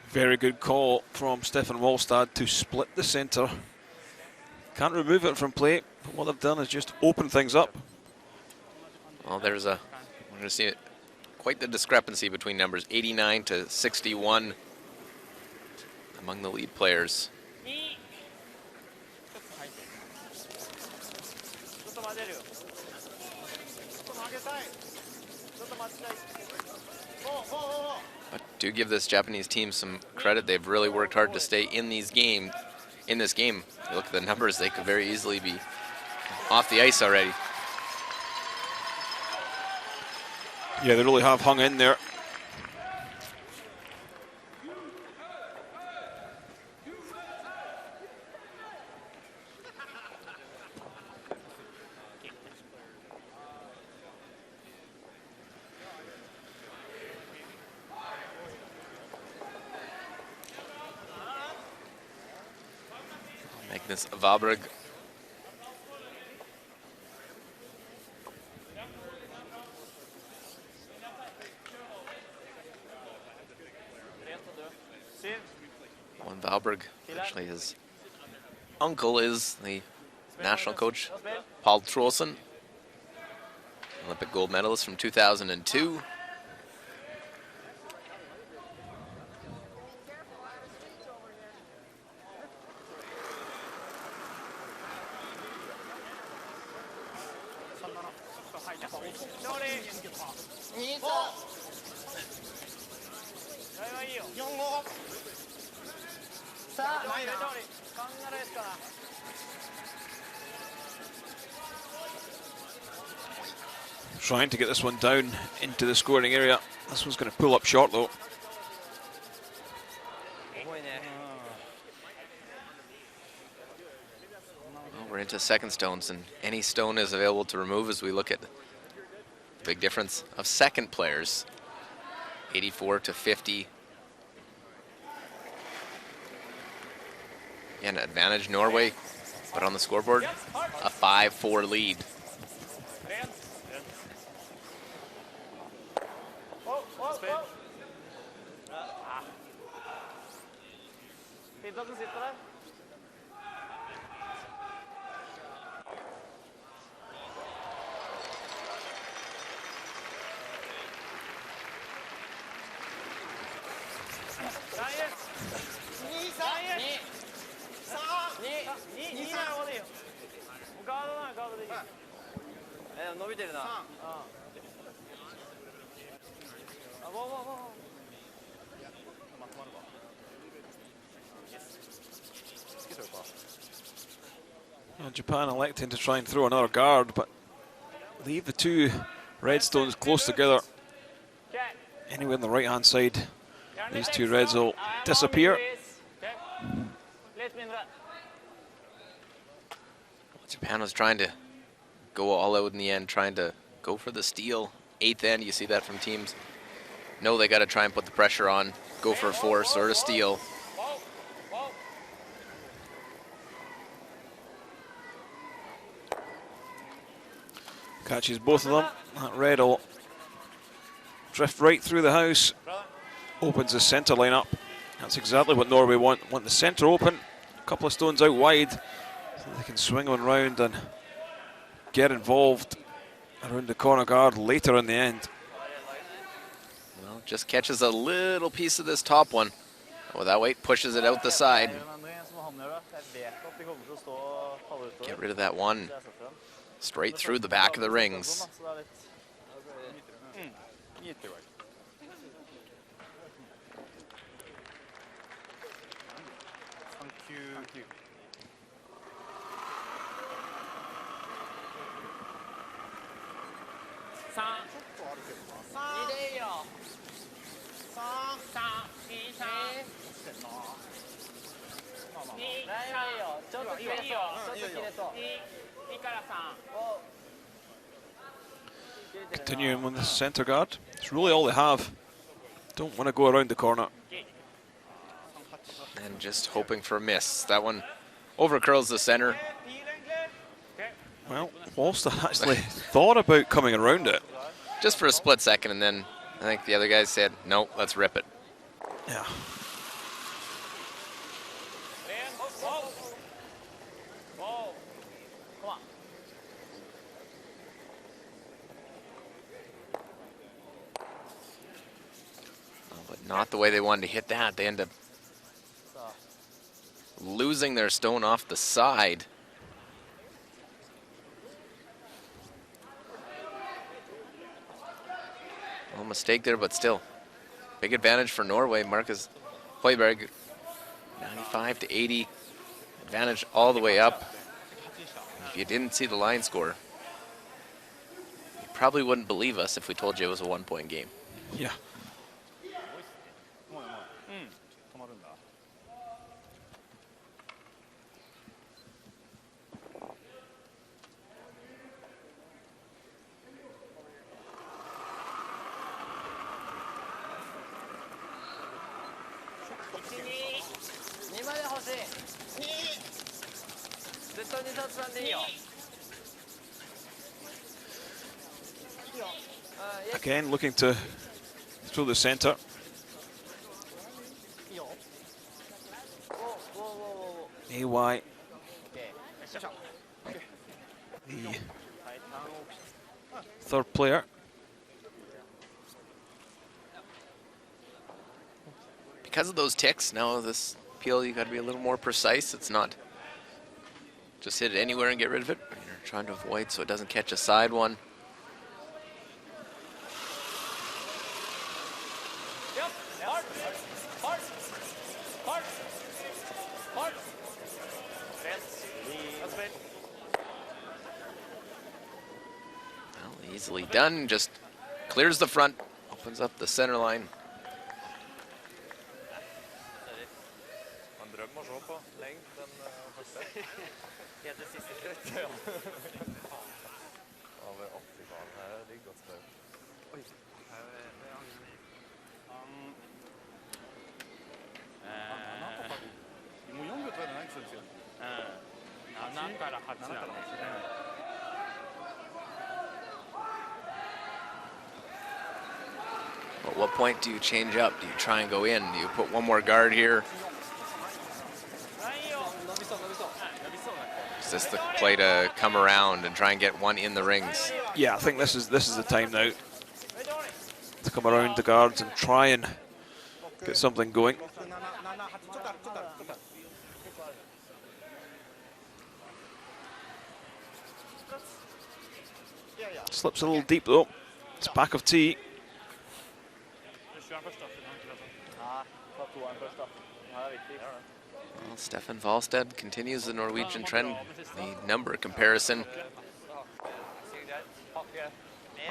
Very good call from Stefan Wallstad to split the centre. Can't remove it from play, but what they've done is just open things up. Well, we're going to see quite the discrepancy between numbers 89 to 61 among the lead players. But do give this Japanese team some credit. They've really worked hard to stay in this game. You look at the numbers, they could very easily be off the ice already. Yeah, they really have hung in there. Magnus Vabrug. Valberg, actually his uncle is the national coach, Paul Troelsen, Olympic gold medalist from 2002. Trying to get this one down into the scoring area. This one's going to pull up short though. Well, we're into second stones, and any stone is available to remove as we look at the big difference of second players. 84 to 50. Again, advantage Norway, but on the scoreboard, a 5-4 lead. 伸びてるな。あ、わわわわ。 Well, Japan electing to try and throw another guard, but leave the two red stones close together. Anywhere on the right-hand side, these two reds will disappear. Japan was trying to go all out in the end, trying to go for the steal. 8th end, you see that from teams. No, they got to try and put the pressure on, go for a force or a steal. Catches both of them. That red will drift right through the house. Opens the centre line up. That's exactly what Norway want. Want the centre open. A couple of stones out wide so they can swing one round and get involved around the corner guard later in the end. Well, just catches a little piece of this top one. Without weight, pushes it out the side. Get rid of that one. Straight through the back of the rings. Continuing with the centre guard. It's really all they have. Don't want to go around the corner. And just hoping for a miss. That one overcurls the center. Well, Walster actually thought about coming around it. Just for a split second, and then I think the other guys said, no, let's rip it. Yeah. But not the way they wanted to hit that. They end up losing their stone off the side. No mistake there, but still. Big advantage for Norway. Marcus Højberg, 95 to 80. Advantage all the way up. If you didn't see the line score, you probably wouldn't believe us if we told you it was a 1-point game. Yeah. Again, looking to through the centre. AY. The third player. Because of those ticks, now this peel, you got to be a little more precise. It's not just hit it anywhere and get rid of it. You're trying to avoid so it doesn't catch a side one. Well, easily done. Just clears the front, opens up the center line. At what point do you change up? Do you try and go in? Do you put one more guard here? Is this the play to come around and try and get one in the rings? Yeah, I think this is the time now to come around the guards and try and get something going. Slips a little deep though. It's back of tee. Nei, ta toeren først, da. Den her er viktig. Well, Stefan Valstad continues the Norwegian trend, the number comparison.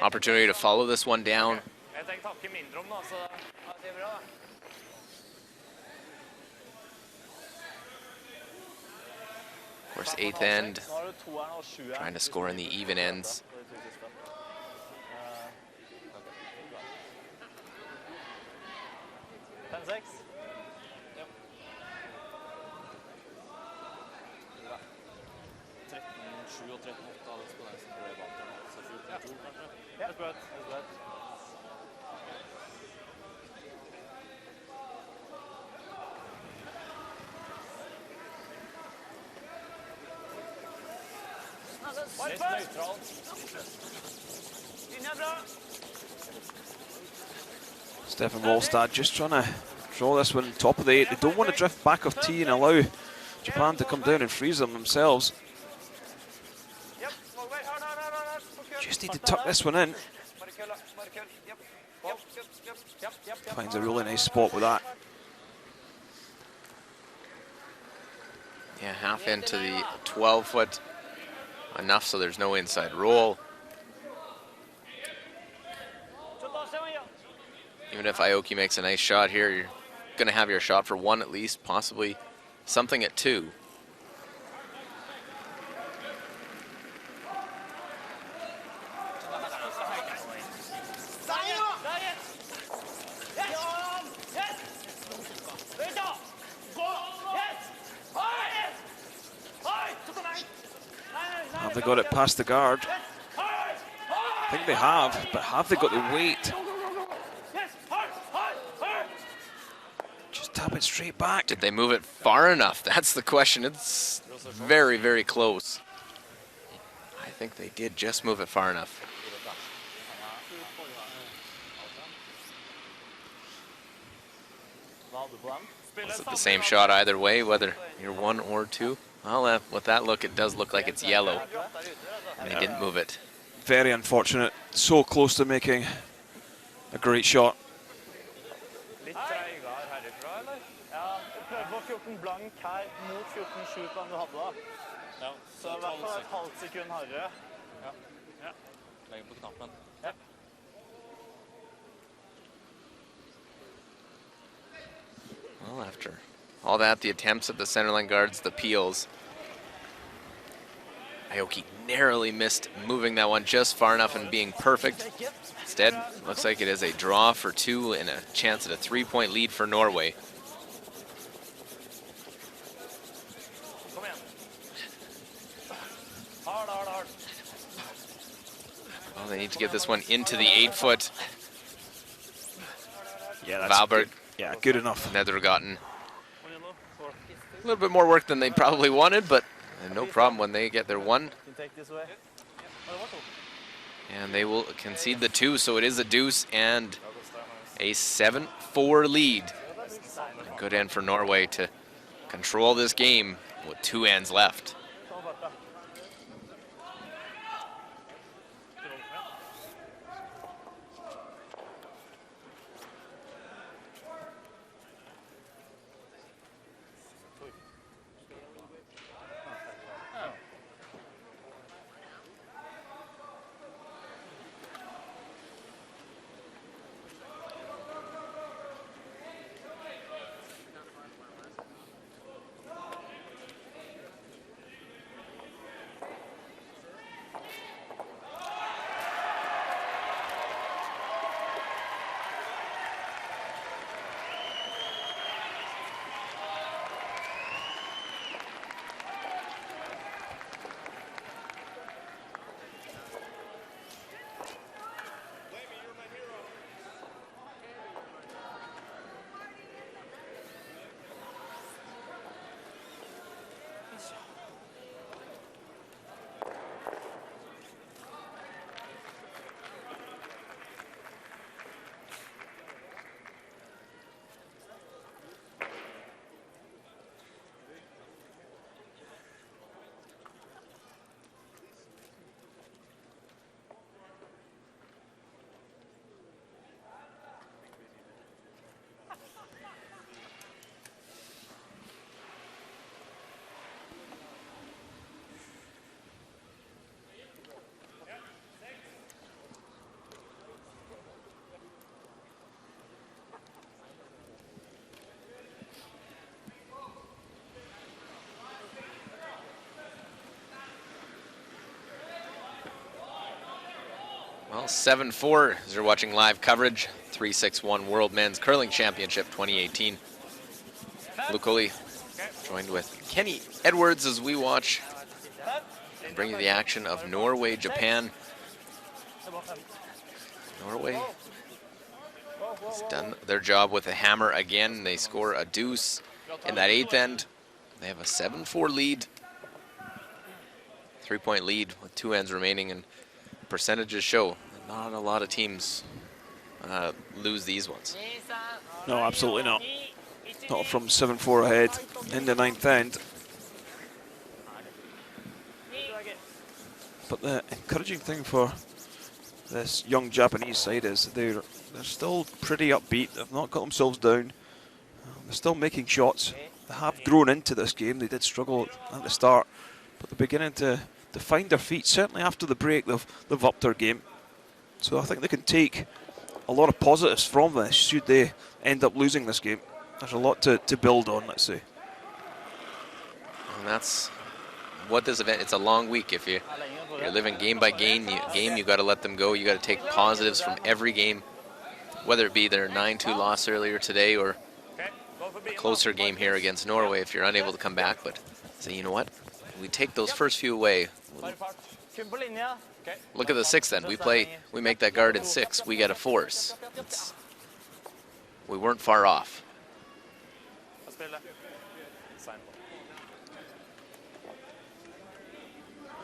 Opportunity to follow this one down. Jeg tenker takke mindre om da, så ja, det er bra da. Of course, eighth end, Nå har du toeren og sjueren. trying to score in the even ends. Fem, seks. 13-7 og 13-8 av det på den som ble bak der nå. Så 14-2 kanskje. Ja, det er bra. Litt nøytralt. Linja bra. Stefan Wallstad just trying to draw this one top of the 8. They don't want to drift back of tee and allow Japan to come down and freeze them themselves. Japp, Norway, hør. På køl. Just need to tuck this one in. Bare køl, da. Bare køl. Japp. Finds a really nice spot with that. Yeah, half into the 12-foot. Enough so there's no inside roll. Even if Aoki makes a nice shot here, you're going to have your shot for one at least, possibly something at two. Have they got it past the guard? I think they have, but have they got the weight? Just tap it straight back. Did they move it far enough? That's the question. It's very, very close. I think they did just move it far enough. Is it the same shot either way, whether you're one or two? Well, with that look, it does look like it's yellow. And they didn't move it. Very unfortunate. So close to making a great shot. Litt treigere herifra, eller? Ja, du prøver på 14 blank her mot 14-7 på den du hadde da. Ja, Så i hvert fall et halvt sekund hardere. legger på knappen. Well, after all that, the attempts at the centerline guards, the peels. Aoki narrowly missed moving that one just far enough and being perfect. Instead, looks like it is a draw for two and a chance at a 3-point lead for Norway. Kom igjen. Hard. Well, they need to get this one into the 8-foot. Yeah, that's Valberg, good. Yeah, good enough. Nedergotten. A little bit more work than they probably wanted, but no problem when they get their one. Can take this way. And they will concede the two, so it is a deuce and a 7-4 lead. A good end for Norway to control this game with 2 ends left. Well, 7-4 as you're watching live coverage. 3-6-1 World Men's Curling Championship 2018. Luke Coley joined with Kenny Edwards as we watch and bring you the action of Norway, Japan. Norway has done their job with a hammer again. They score a deuce in that 8th end. They have a 7-4 lead. 3-point lead with 2 ends remaining, and percentages show that not a lot of teams lose these ones. No, absolutely not. Not from 7-4 ahead in the 9th end. But the encouraging thing for this young Japanese side is they're still pretty upbeat. They've not got themselves down. They're still making shots. They have grown into this game. They did struggle at the start, but they're beginning to find their feet. Certainly after the break, they've upped their game. So I think they can take a lot of positives from this should they end up losing this game. There's a lot to build on, let's say. And that's what this event, it's a long week. If you're living game by game, you got to let them go. You got to take positives from every game, whether it be their 9-2 loss earlier today or a closer game here against Norway if you're unable to come back. But say, you know what? We take those first few away. Look at the 6th end. We make that guard in 6. We get a force. We weren't far off.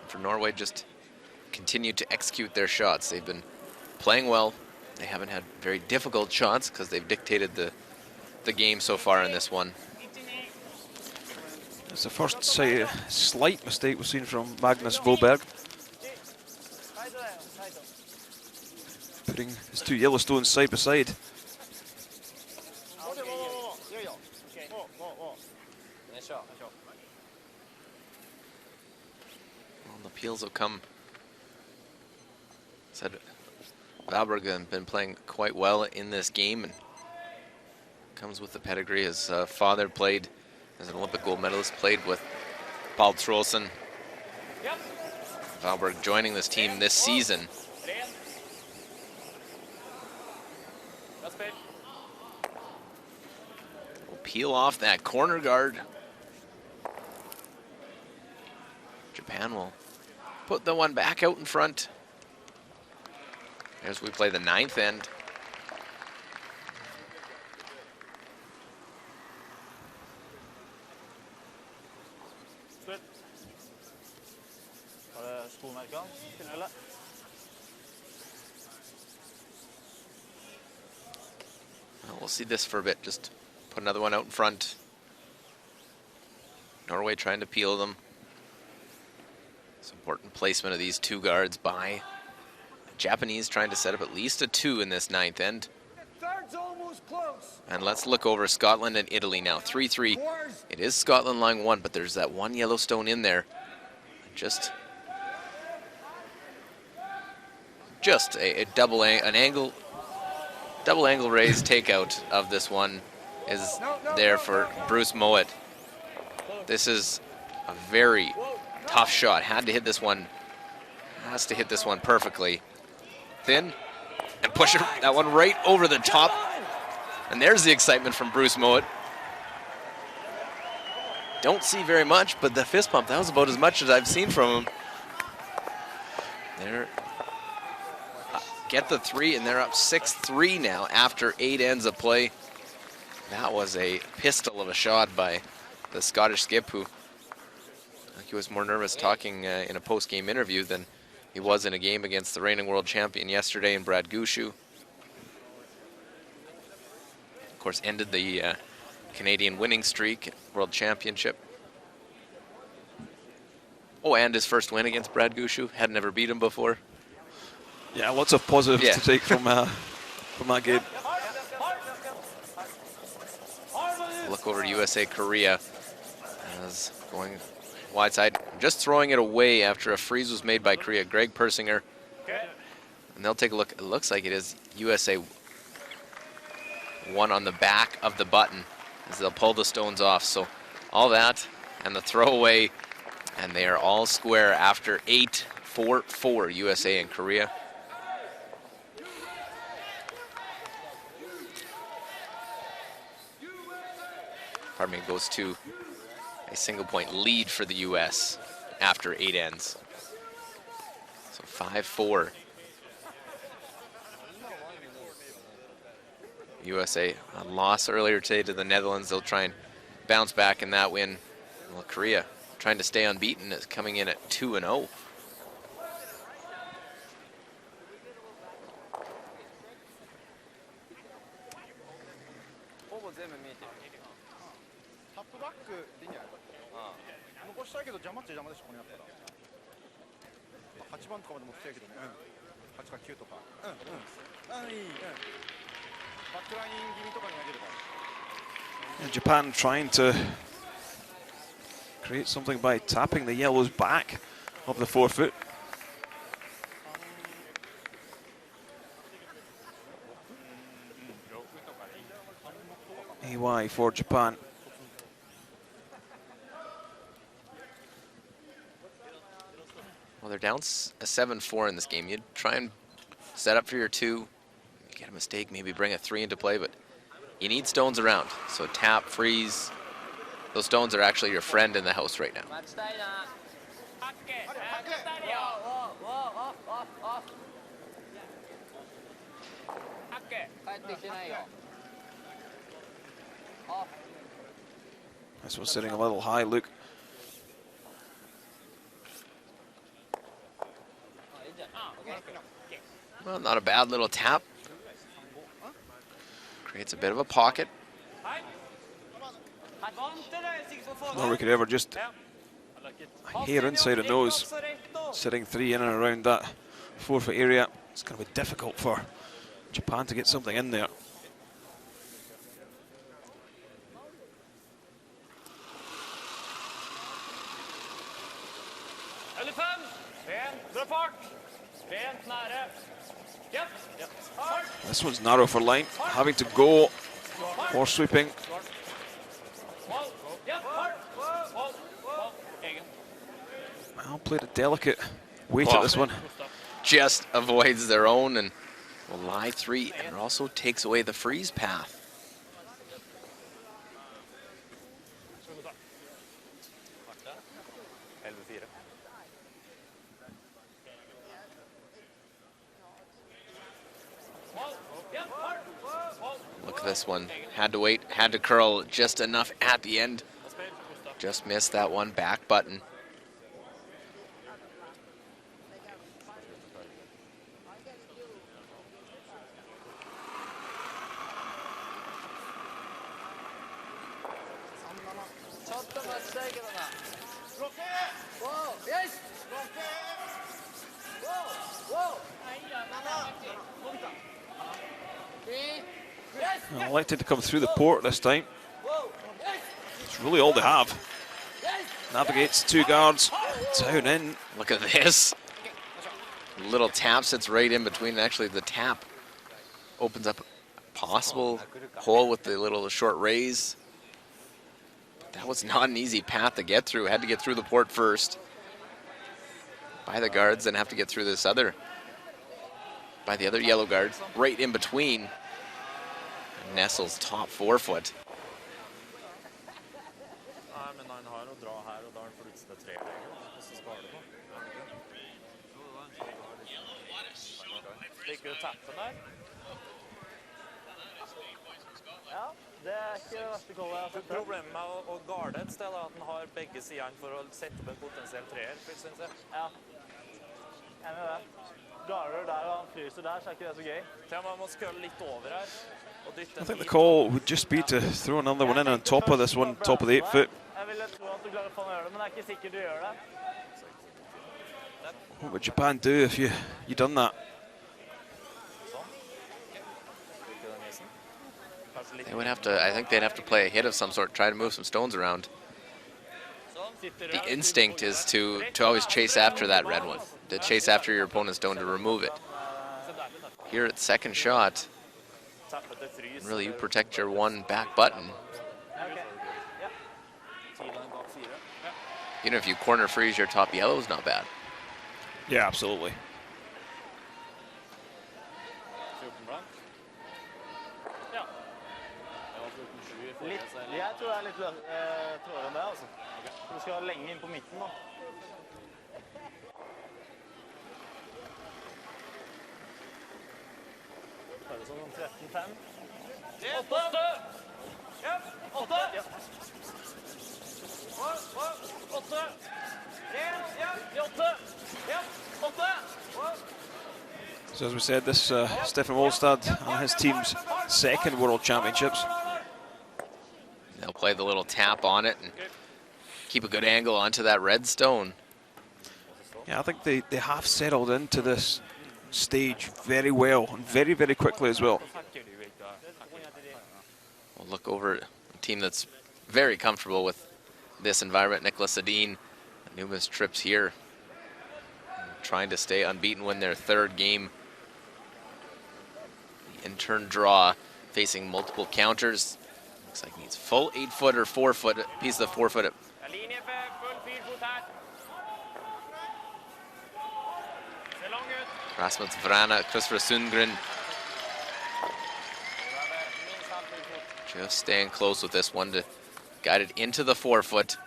For Norway, just continue to execute their shots. They've been playing well. They haven't had very difficult shots because they've dictated the game so far in this one. It's the first slight mistake we've seen from Magnus Voberg. Putting his 2 Yellowstones side by side. Well, the appeals will come. Said Valberg has been playing quite well in this game and comes with the pedigree. His father played as an Olympic gold medalist, played with Paul Troelsen. Valberg joining this team this season. Will peel off that corner guard. Japan will put the one back out in front. As we play the 9th end. Well, we'll see this for a bit. Just put another one out in front. Norway trying to peel them. It's important placement of these 2 guards by Japanese, trying to set up at least a 2 in this 9th end. And let's look over Scotland and Italy now. 3-3. It is Scotland line 1, but there's that 1 Yellowstone in there. Just a double angle raise takeout of this one is there for Bruce Mowat. This is a very tough shot. Had to hit this one. Has to hit this one perfectly. Thin and push that one right over the top. And there's the excitement from Bruce Mowat. Don't see very much, but the fist pump, that was about as much as I've seen from him. There. Get the 3, and they're up 6-3 now after 8 ends of play. That was a pistol of a shot by the Scottish skip, who he was more nervous talking in a post-game interview than he was in a game against the reigning world champion yesterday in Brad Gushu. Of course, ended the Canadian winning streak, World Championship. Oh, and his first win against Brad Gushu. Had never beat him before. Yeah, lots of positives to take from that game. Look over to USA Korea as going wide side, just throwing it away after a freeze was made by Korea. Greg Persinger. And they'll take a look. It looks like it is USA 1 on the back of the button as they'll pull the stones off. So all that and the throwaway, and they are all square after 8-4-4 USA and Korea. pardon me, goes to a single point lead for the U.S. after 8 ends. So 5-4. USA a loss earlier today to the Netherlands. They'll try and bounce back in that win. Well, Korea trying to stay unbeaten is coming in at 2-0. And Japan trying to create something by tapping the yellows back of the forefoot. AY for Japan. Well, they're down a 7-4 in this game. You'd try and set up for your 2. You get a mistake, maybe bring a 3 into play, but you need stones around. So tap, freeze. Those stones are actually your friend in the house right now. This one's sitting a little high, Luke. Well, not a bad little tap. Creates a bit of a pocket. Norway could ever just a hair inside a nose, sitting 3 in and around that forefoot area. It's going to be difficult for Japan to get something in there. This one's narrow for line, having to go for sweeping. Well, played a delicate weight at this one. Just avoids their own and will lie 3 and also takes away the freeze path. Look at this one. Had to wait, had to curl just enough at the end. Just missed that one back button. Elected to come through the port this time. It's really all they have. Navigates 2 guards, down in. Look at this. Little tap sits right in between, and actually the tap opens up a possible hole with the little short raise. But that was not an easy path to get through. Had to get through the port first by the guards, then have to get through this other, by the other yellow guard, right in between. Nestles top forefoot. Problemet med å garde et sted er at den har begge sidene for å sette opp en potensiell treer, synes jeg. Ja, enig i det. Garder der og han fryser der, så er ikke det så gøy. Ja, man må skølle litt over her. I think the call would just be to throw another one in on top of this one, top of the 8 foot. Jeg ville tro at du klarer å få han å gjøre det, men det er ikke sikkert du gjør det. What would Japan do if you done that? They would have to, I think they'd have to play a hit of some sort, try to move some stones around. The instinct is to always chase after that red one, to chase after your opponent's stone to remove it. Here at second shot, really you protect your 1 back button. Even if you corner freeze your top yellow is not bad. Yeah, absolutely. Jeg tror det litt trådere enn det, altså. Du skal lenge inn på midten nå. Er det sånn 13-5? 8! Ja, 8! Ja. 8! 3, ja, 8! Ja, 8! So as we said, this Stefan Wolstad and his team's second World Championships. They'll play the little tap on it and keep a good angle onto that red stone. Yeah, I think they have settled into this stage very well and very, very quickly as well. We'll look over at a team that's very comfortable with this environment. Nicholas Sedin, numerous trips here, trying to stay unbeaten, win their third game. The in-turn draw, facing multiple counters. Looks like he needs full 8-foot or 4-foot, piece of the 4-foot. Linje for full 4-fot her. Se lang ut. Rasmus Vrana, Christopher Sundgren. Just staying close with this one to guide it into the 4-foot.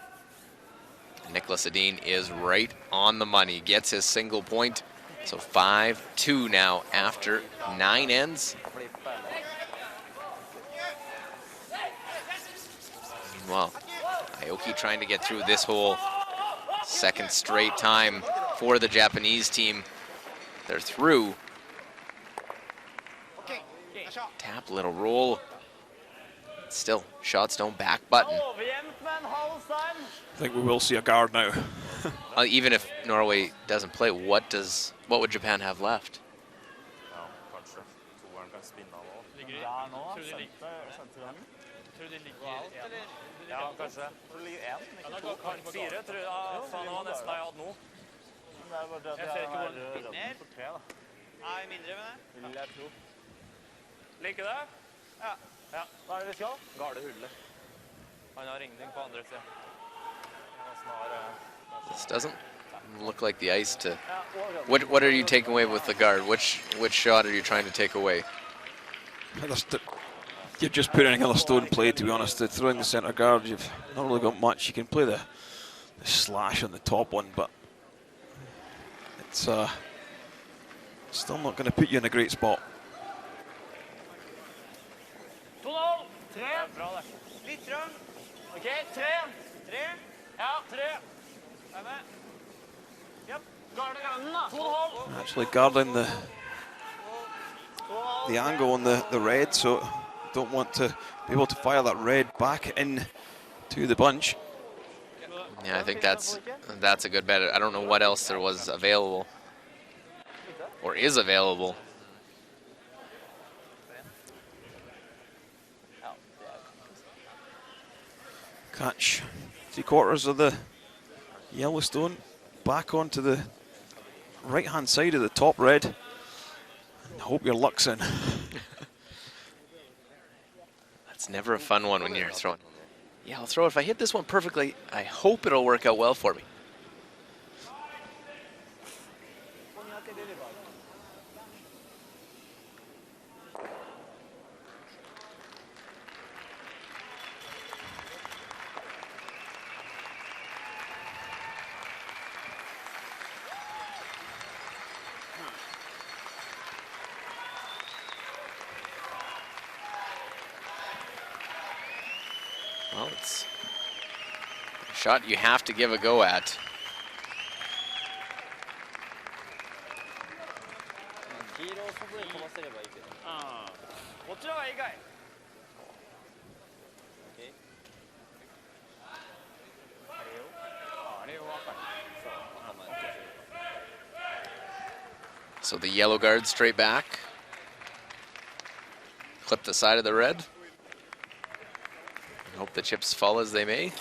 Nicholas Sedin is right on the money, gets his single point. So 5-2 now after 9 ends. Meanwhile, Aoki trying to get through this hole. Second straight time for the Japanese team. They're through. Tap, little roll. Still, shots don't back button. I think we will see a guard now. Even if Norway doesn't play, what would Japan have left? Ja, kanskje. Toeren kan spinne av også. Der nå, senter den. Tror de ligger alt, eller? Ja, kanskje. Det ligger en, ikke to. 4, tror jeg. Ja, faen, det var nesten jeg hadde nå. Men det er bare det at Jeg ser ikke hvor den rødden ligger. for 3, da. Nei, mindre med det. Vil jeg tro. Liker det? Ja. Ja. Hva er det vi skal? Garde hullet. Han har ringning på andre siden. This doesn't look like the ice to... What are you taking away with the guard? Which shot are you trying to take away? You're just putting another stone play, to be honest. Throwing the centre guard, you've not really got much. You can play the slash on the top one, but it's still not going to put you in a great spot. 2-0. 3. Bra det. Litt trang. Ok, 3. 3. Ja, 3. Er med. Japp. Garde grannen da. 2,5. Actually guarding the angle on the red, so don't want to be able to fire that red back in to the bunch. Yeah, I think that's a good bet. I don't know what else there was available or is available. Catch 3/4 of the yellow stone back onto the right hand side of the top red, and hope your luck's in. That's never a fun one when you're throwing. Yeah, I'll throw it. If I hit this one perfectly, I hope it'll work out well for me. Well, it's a shot you have to give a go at. So the yellow guard straight back. Clip the side of the red. And hope the chips fall as they may.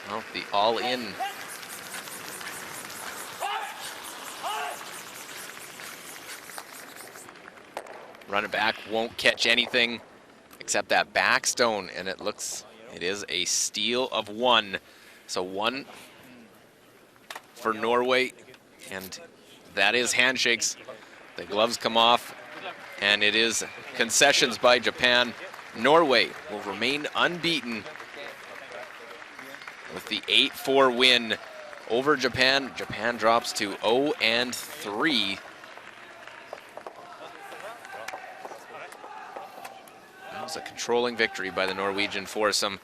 Well, the all-in. Run it back, won't catch anything except that back stone, and it is a steal of 1. So 1 for Norway, and that is handshakes. The gloves come off, and it is concessions by Japan. Norway will remain unbeaten with the 8-4 win over Japan. Japan drops to 0-3. That was a controlling victory by the Norwegian foursome.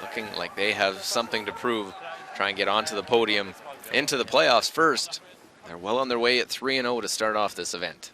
Looking like they have something to prove. Try and get onto the podium, into the playoffs first. They're well on their way at 3-0 to start off this event.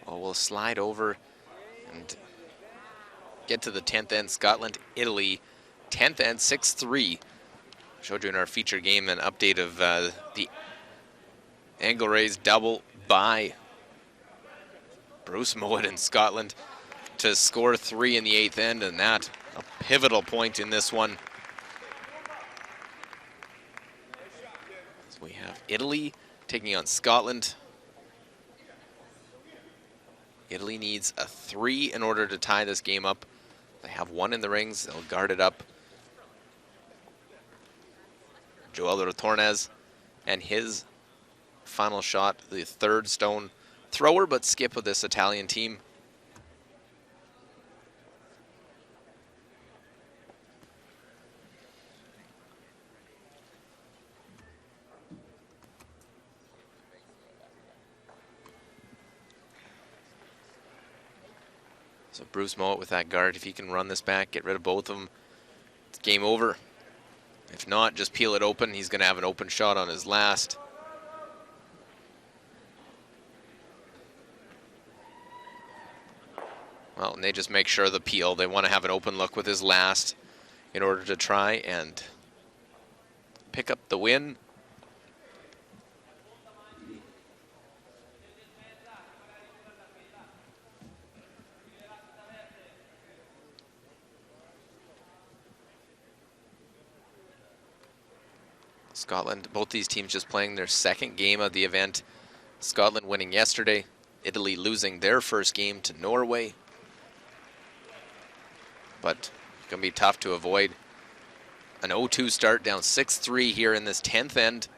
Well, we'll slide over and get to the 10th end. Scotland, Italy, 10th end, 6-3. Showed you in our feature game an update of the angle raise double by Bruce Mowat in Scotland to score 3 in the 8th end, and that a pivotal point in this one. So we have Italy taking on Scotland. Italy needs a 3 in order to tie this game up. They have 1 in the rings, they'll guard it up. Joel Rotornez and his final shot, the 3rd stone thrower, but skip of this Italian team. So Bruce Mowat with that guard, if he can run this back, get rid of both of them, it's game over. If not, just peel it open. He's going to have an open shot on his last. Well, and they just make sure the peel. They want to have an open look with his last in order to try and pick up the win. Scotland, both these teams just playing their second game of the event. Scotland winning yesterday, Italy losing their first game to Norway. But it's going to be tough to avoid an 0-2 start, down 6-3 here in this 10th end.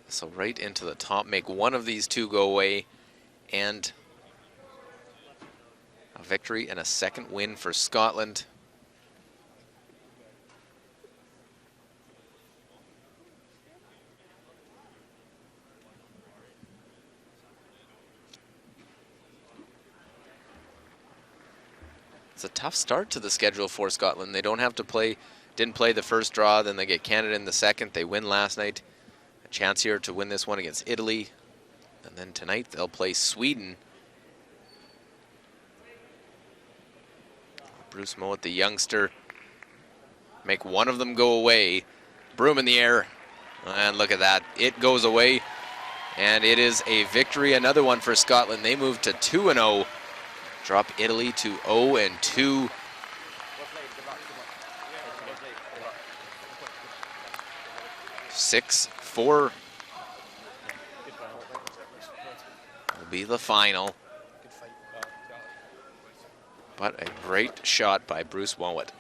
So right into the top, make one of these two go away, and a victory and a second win for Scotland. It's a tough start to the schedule for Scotland. They don't have to play, didn't play the first draw, then they get Canada in the second. They win last night. A chance here to win this one against Italy. And then tonight they'll play Sweden. Bruce Mowat, the youngster, make one of them go away. Broom in the air, and look at that. It goes away, and it is a victory. Another one for Scotland. They move to 2-0. Drop Italy to 0-2. Four will be the final. But a great shot by Bruce Mowat.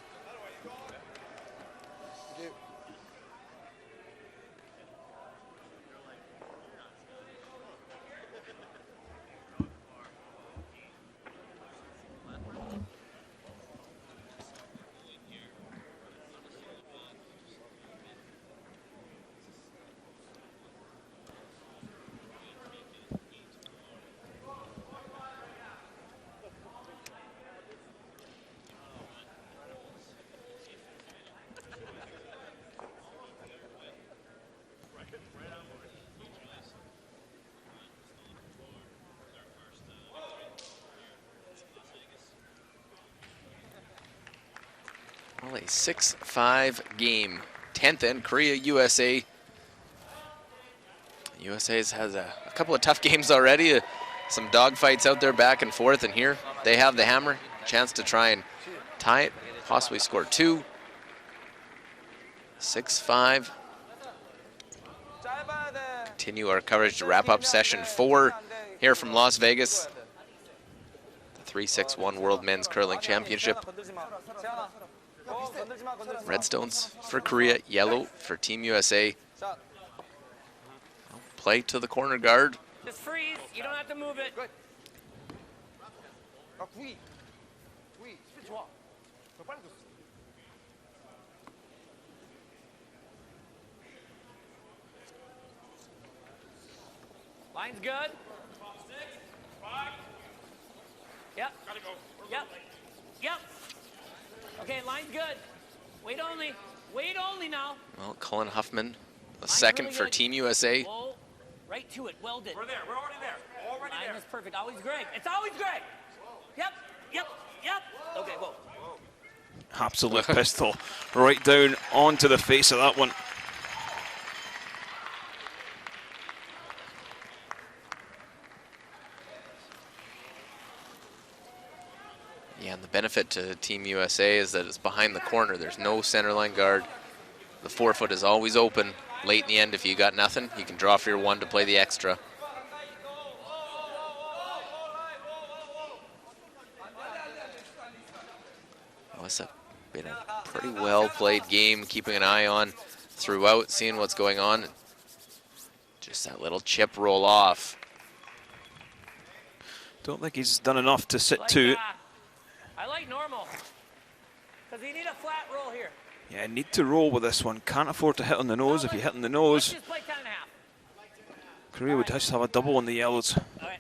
Well, a 6-5 game. 10th end, Korea, USA. USA's has a couple of tough games already. Some dogfights out there back and forth, and here they have the hammer. Chance to try and tie it, possibly score two. 6-5. Continue our coverage to wrap up session 4 here from Las Vegas. The 3-6-1 World Men's Curling Championship. Redstones for Korea, yellow for Team USA. Play to the corner guard. Just freeze. You don't have to move it. Line's good. Yep. Yep. Yep. Okay, line's good. Wait only. Wait only now. Well, Colin Huffman, a second really for good. Team USA. Whoa. Right to it. Well done. We're there. We're already there. Already Line there. is perfect. Always Greg. It's always Greg. Yep. Yep. Yep. Okay, whoa. Absolute pistol right down onto the face of that one. Yeah, and the benefit to Team USA is that it's behind the corner. There's no center line guard. The forefoot is always open. Late in the end, if you got nothing, you can draw for your one to play the extra. Well, it's been a pretty well played game, keeping an eye on throughout, seeing what's going on. Just that little chip roll off. Don't think he's done enough to sit two. I like normal. Because you need a flat roll here. Yeah, need to roll with this one. Can't afford to hit on the nose. If you hit on the Let's nose, just play 10 and a half. Korea would just have a double on the yellows. All right.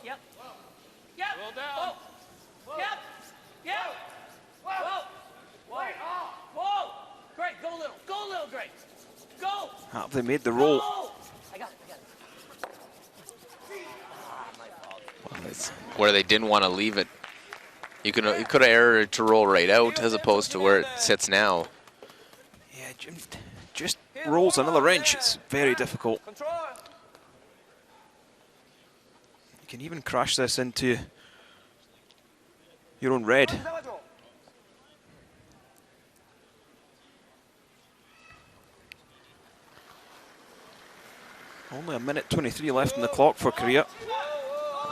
Yep. Yep. Roll down. Whoa. Yep. Yep. Whoa. Whoa. Whoa. Great. Go little. Go little, Great. Go. Have they made the roll? Go. I got it. Well, it's where they didn't want to leave it. You could have erred to roll right out as opposed to where it sits now. Yeah, just rolls another inch. It's very difficult. Control. You can even crash this into your own red. Only a minute 23 left in the clock for Korea.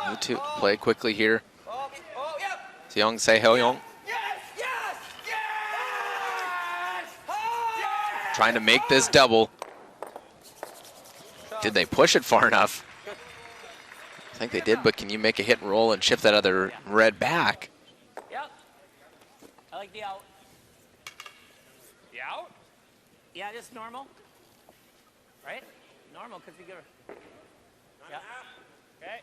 Need to play quickly here. Seong Se-Hyung trying to make this double. Did they push it far enough? I think they did, but can you make a hit and roll and shift that other red back? Yep. I like the out. The out? Yeah, just normal. Right? Normal, because we get her. Yeah. Okay.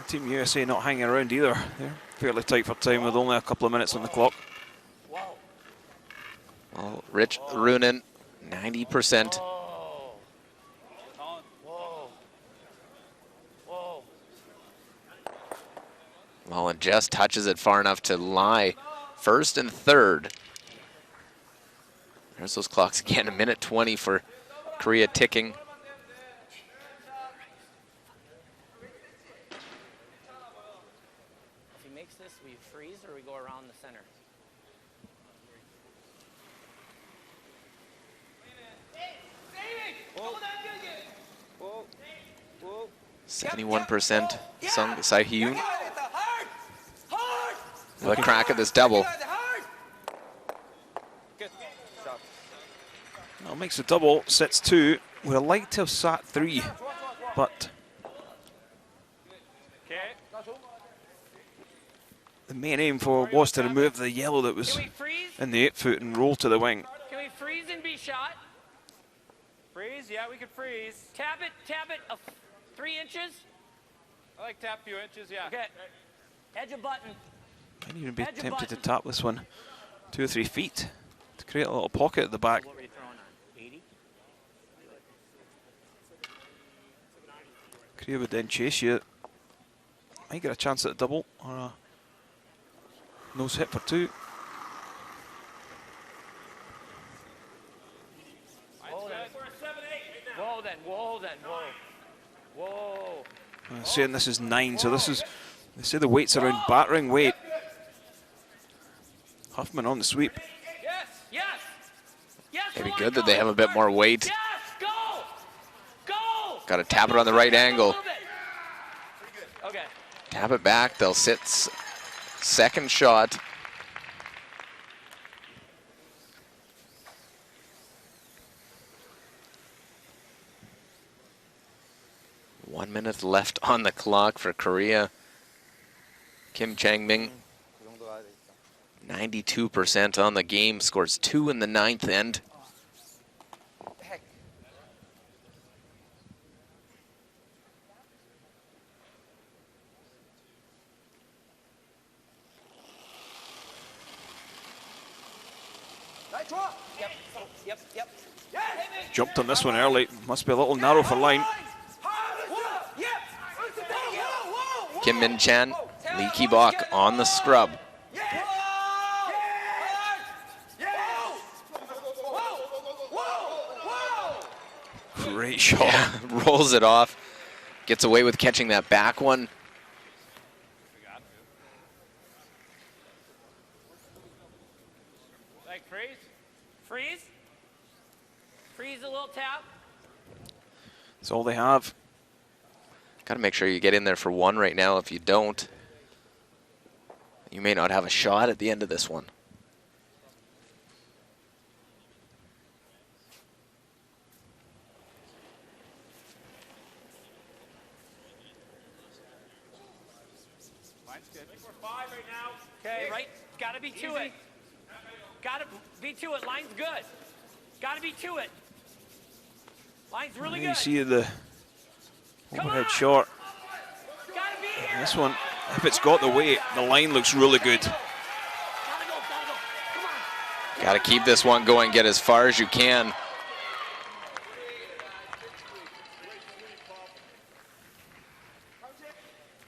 Team USA not hanging around either. They're fairly tight for time with only a couple of minutes on the clock. Whoa. Well, Rich Runin, 90%. Whoa. Whoa. Whoa. Mullen just touches it far enough to lie first and third. There's those clocks again, a minute 20 for Korea ticking. If he makes this, we freeze or we go around the center? 71% Sung Se-Hyun. What a crack at this double. Well, makes a double, sets 2. Would have liked to have sat 3, but the main aim was to remove the yellow that was Can we freeze? in the 8-foot and roll to the wing. Can we freeze and be shot? Freeze? Yeah, we could freeze. Tap it 3 inches. I like tap a few inches, yeah. Okay. Edge a button. Might even be Edge a tempted to button. tap this one 2 or 3 feet to create a little pocket at the back. What were you throwing on? 80? Korea would then chase you. Might get a chance at a double or a nose hit for 2. Whoa then, whoa then, whoa. Whoa. Saying this is 9, so this is, they say the weight's around battering weight. Huffman on the sweep. Yes, yes. Yes. Maybe come good on, that they go. have a bit more weight. Yes, go. Go. Got to tap it on the right angle. Okay. Tap it back, they'll sit second shot. One minute left on the clock for Korea. Kim Chang-Ming, 92% on the game, scores 2 in the 9th end. Jumped on this one early. Must be a little narrow for line. Kim Min Chan, Lee Ki-bok on the scrub. Great shot. Yeah, rolls it off. Gets away with catching that back one. Like freeze? Freeze? Freeze a little tap. That's all they have. Got to make sure you get in there for 1 right now. If you don't, you may not have a shot at the end of this one. Okay, right? Gotta be to it. Gotta be to it. Line's good. Gotta be to it. Line's really You good. see the Overhead short. And this one, if it's got the weight, the line looks really good. Got to keep this one going, get as far as you can.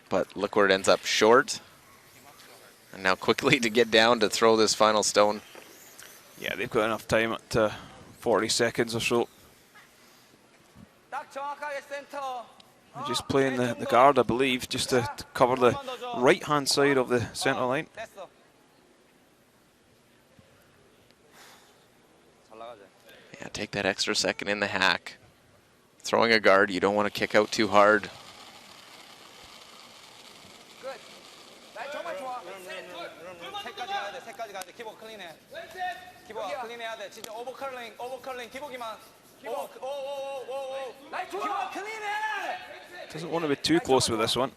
But look where it ends up, short. And now quickly to get down to throw this final stone. Yeah, they've got enough time at 40 seconds or so. They're just playing the guard, I believe, just to cover the right-hand side of the centre line. Yeah, take that extra second in the hack. Throwing a guard, you don't want to kick out too hard. Doesn't want to be too close with this one.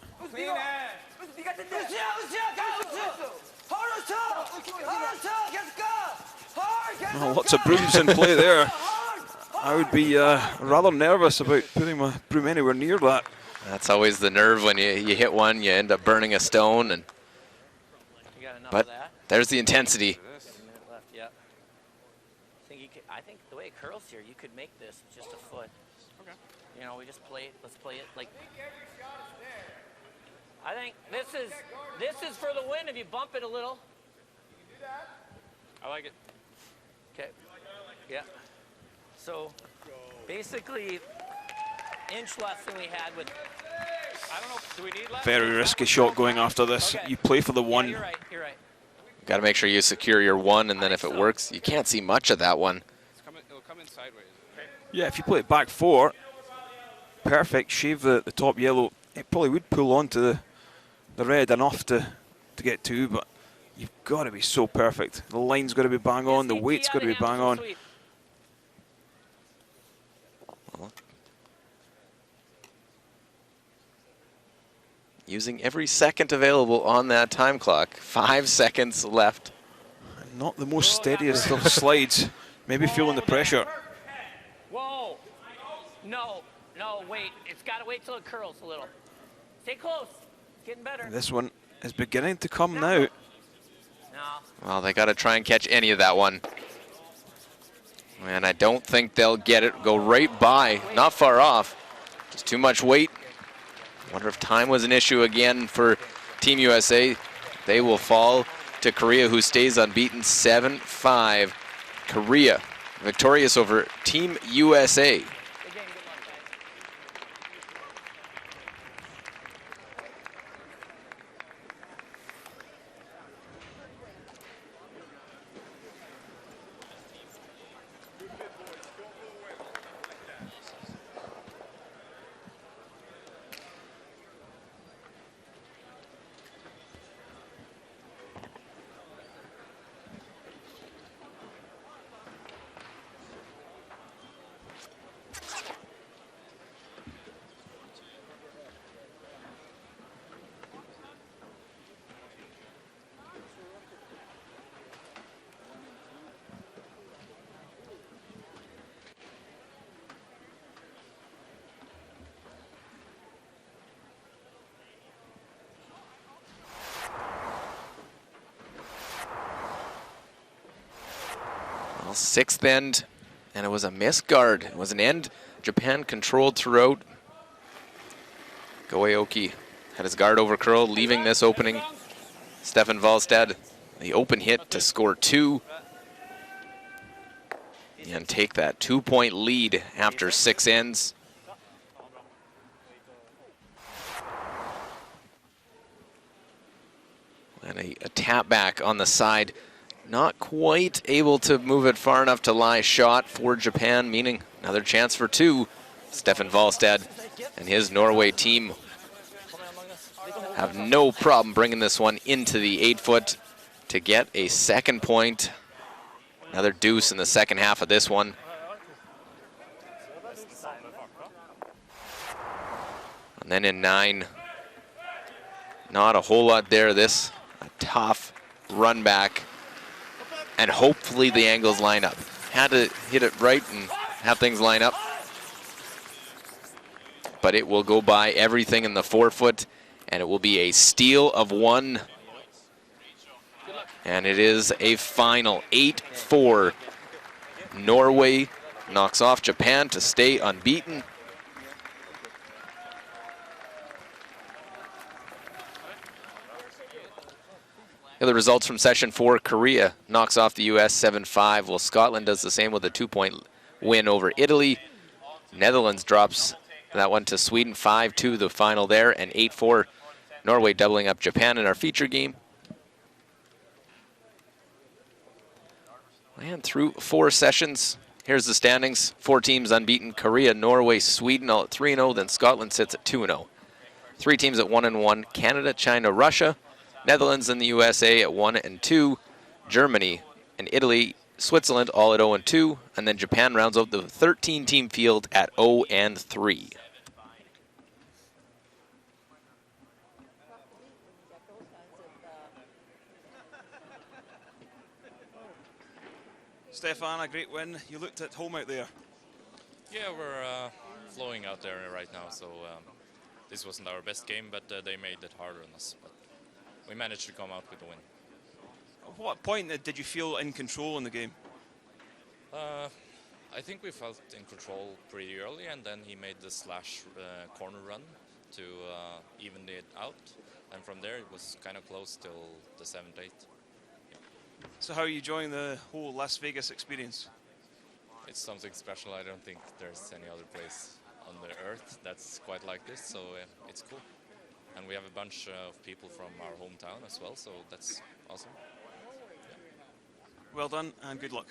Oh, lots of brooms in play there. I would be rather nervous about putting my broom anywhere near that. That's always the nerve when you hit one, you end up burning a stone. And but there's the intensity. I think the way it curls here, you could make this just a foot. Okay. You know, we just play it. Let's play it like. I think this is for the win if you bump it a little. I like it. Okay. Yeah. So basically, inch less than we had with. I don't know. Do we need less? Very risky shot going after this. Okay. You play for the one. Yeah, you're right. You're right. Got to make sure you secure your one, and then if it works, you can't see much of that one. It'll come in sideways. Yeah, if you play it back four, perfect. Shave the top yellow. It probably would pull onto the red enough to get two, but you've got to be so perfect. The line's got to be bang on. The weight's got to be bang on. Using every second available on that time clock. 5 seconds left. Not the most steadiest of slides. Maybe feeling the pressure. Whoa. No, wait. It's got to wait till it curls a little. Stay close. It's getting better. This one is beginning to come now. No. Well, they got to try and catch any of that one. And I don't think they'll get it. Go right by. Not far off. Just too much weight. Wonder if time was an issue again for Team USA. They will fall to Korea, who stays unbeaten 7-5. Korea victorious over Team USA. Well, sixth end, and it was a missed guard. It was an end Japan controlled throughout. Goeoki had his guard over curl, leaving this opening. Stefan Wallstad, the open hit to score 2. And take that 2-point lead after 6 ends. And a tap back on the side. Not quite able to move it far enough to lie shot for Japan, meaning another chance for 2. Stefan Wallstad and his Norway team have no problem bringing this one into the 8-foot to get a 2nd point. Another deuce in the second half of this one. And then in 9, not a whole lot there. This a tough run back. And hopefully the angles line up. Had to hit it right and have things line up. but it will go by everything in the forefoot, and it will be a steal of 1. And it is a final 8-4. Norway knocks off Japan to stay unbeaten. The results from session 4, Korea knocks off the US 7-5, while Scotland does the same with a 2-point win over Italy. Netherlands drops that one to Sweden 5-2, the final there, and 8-4. Norway doubling up Japan in our feature game. And through 4 sessions, here's the standings. 4 teams unbeaten: Korea, Norway, Sweden all at 3-0, then Scotland sits at 2-0. 3 teams at 1-1, Canada, China, Russia, Netherlands and the USA at 1-2, Germany and Italy, Switzerland all at 0-2, and then Japan rounds out the 13-team field at 0-3. Stefan, a great win. You looked at home out there. Yeah, we're flowing out there right now, so this wasn't our best game, but they made it harder on us. But we managed to come out with a win. At what point did you feel in control in the game? I think we felt in control pretty early, and then he made the slash corner run to even it out. And from there, it was kind of close till the 7th, 8th. So how are you enjoying the whole Las Vegas experience? It's something special. I don't think there's any other place on the earth that's quite like this, so it's cool. And we have a bunch of people from our hometown as well, so that's awesome. Yeah. Well done, and good luck.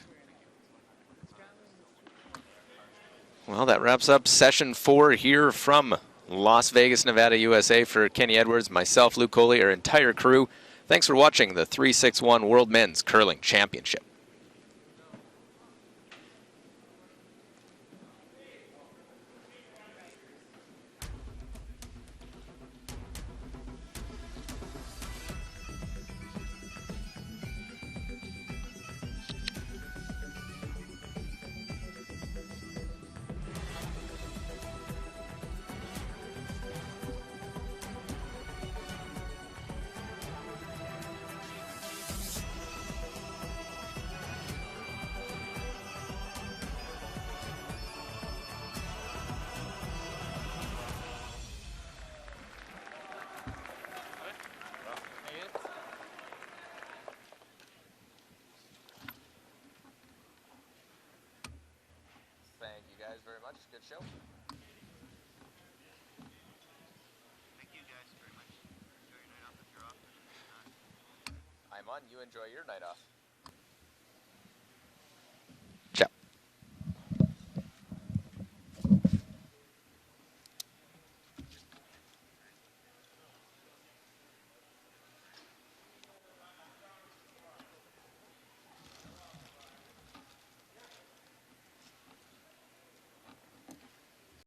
Well, that wraps up session 4 here from Las Vegas, Nevada, USA. For Kenny Edwards, myself, Luke Coley, our entire crew, thanks for watching the 361 World Men's Curling Championship. Thank you guys very much. Good show. Thank you guys very much. Enjoy your night off if you're off. I'm on. You enjoy your night off.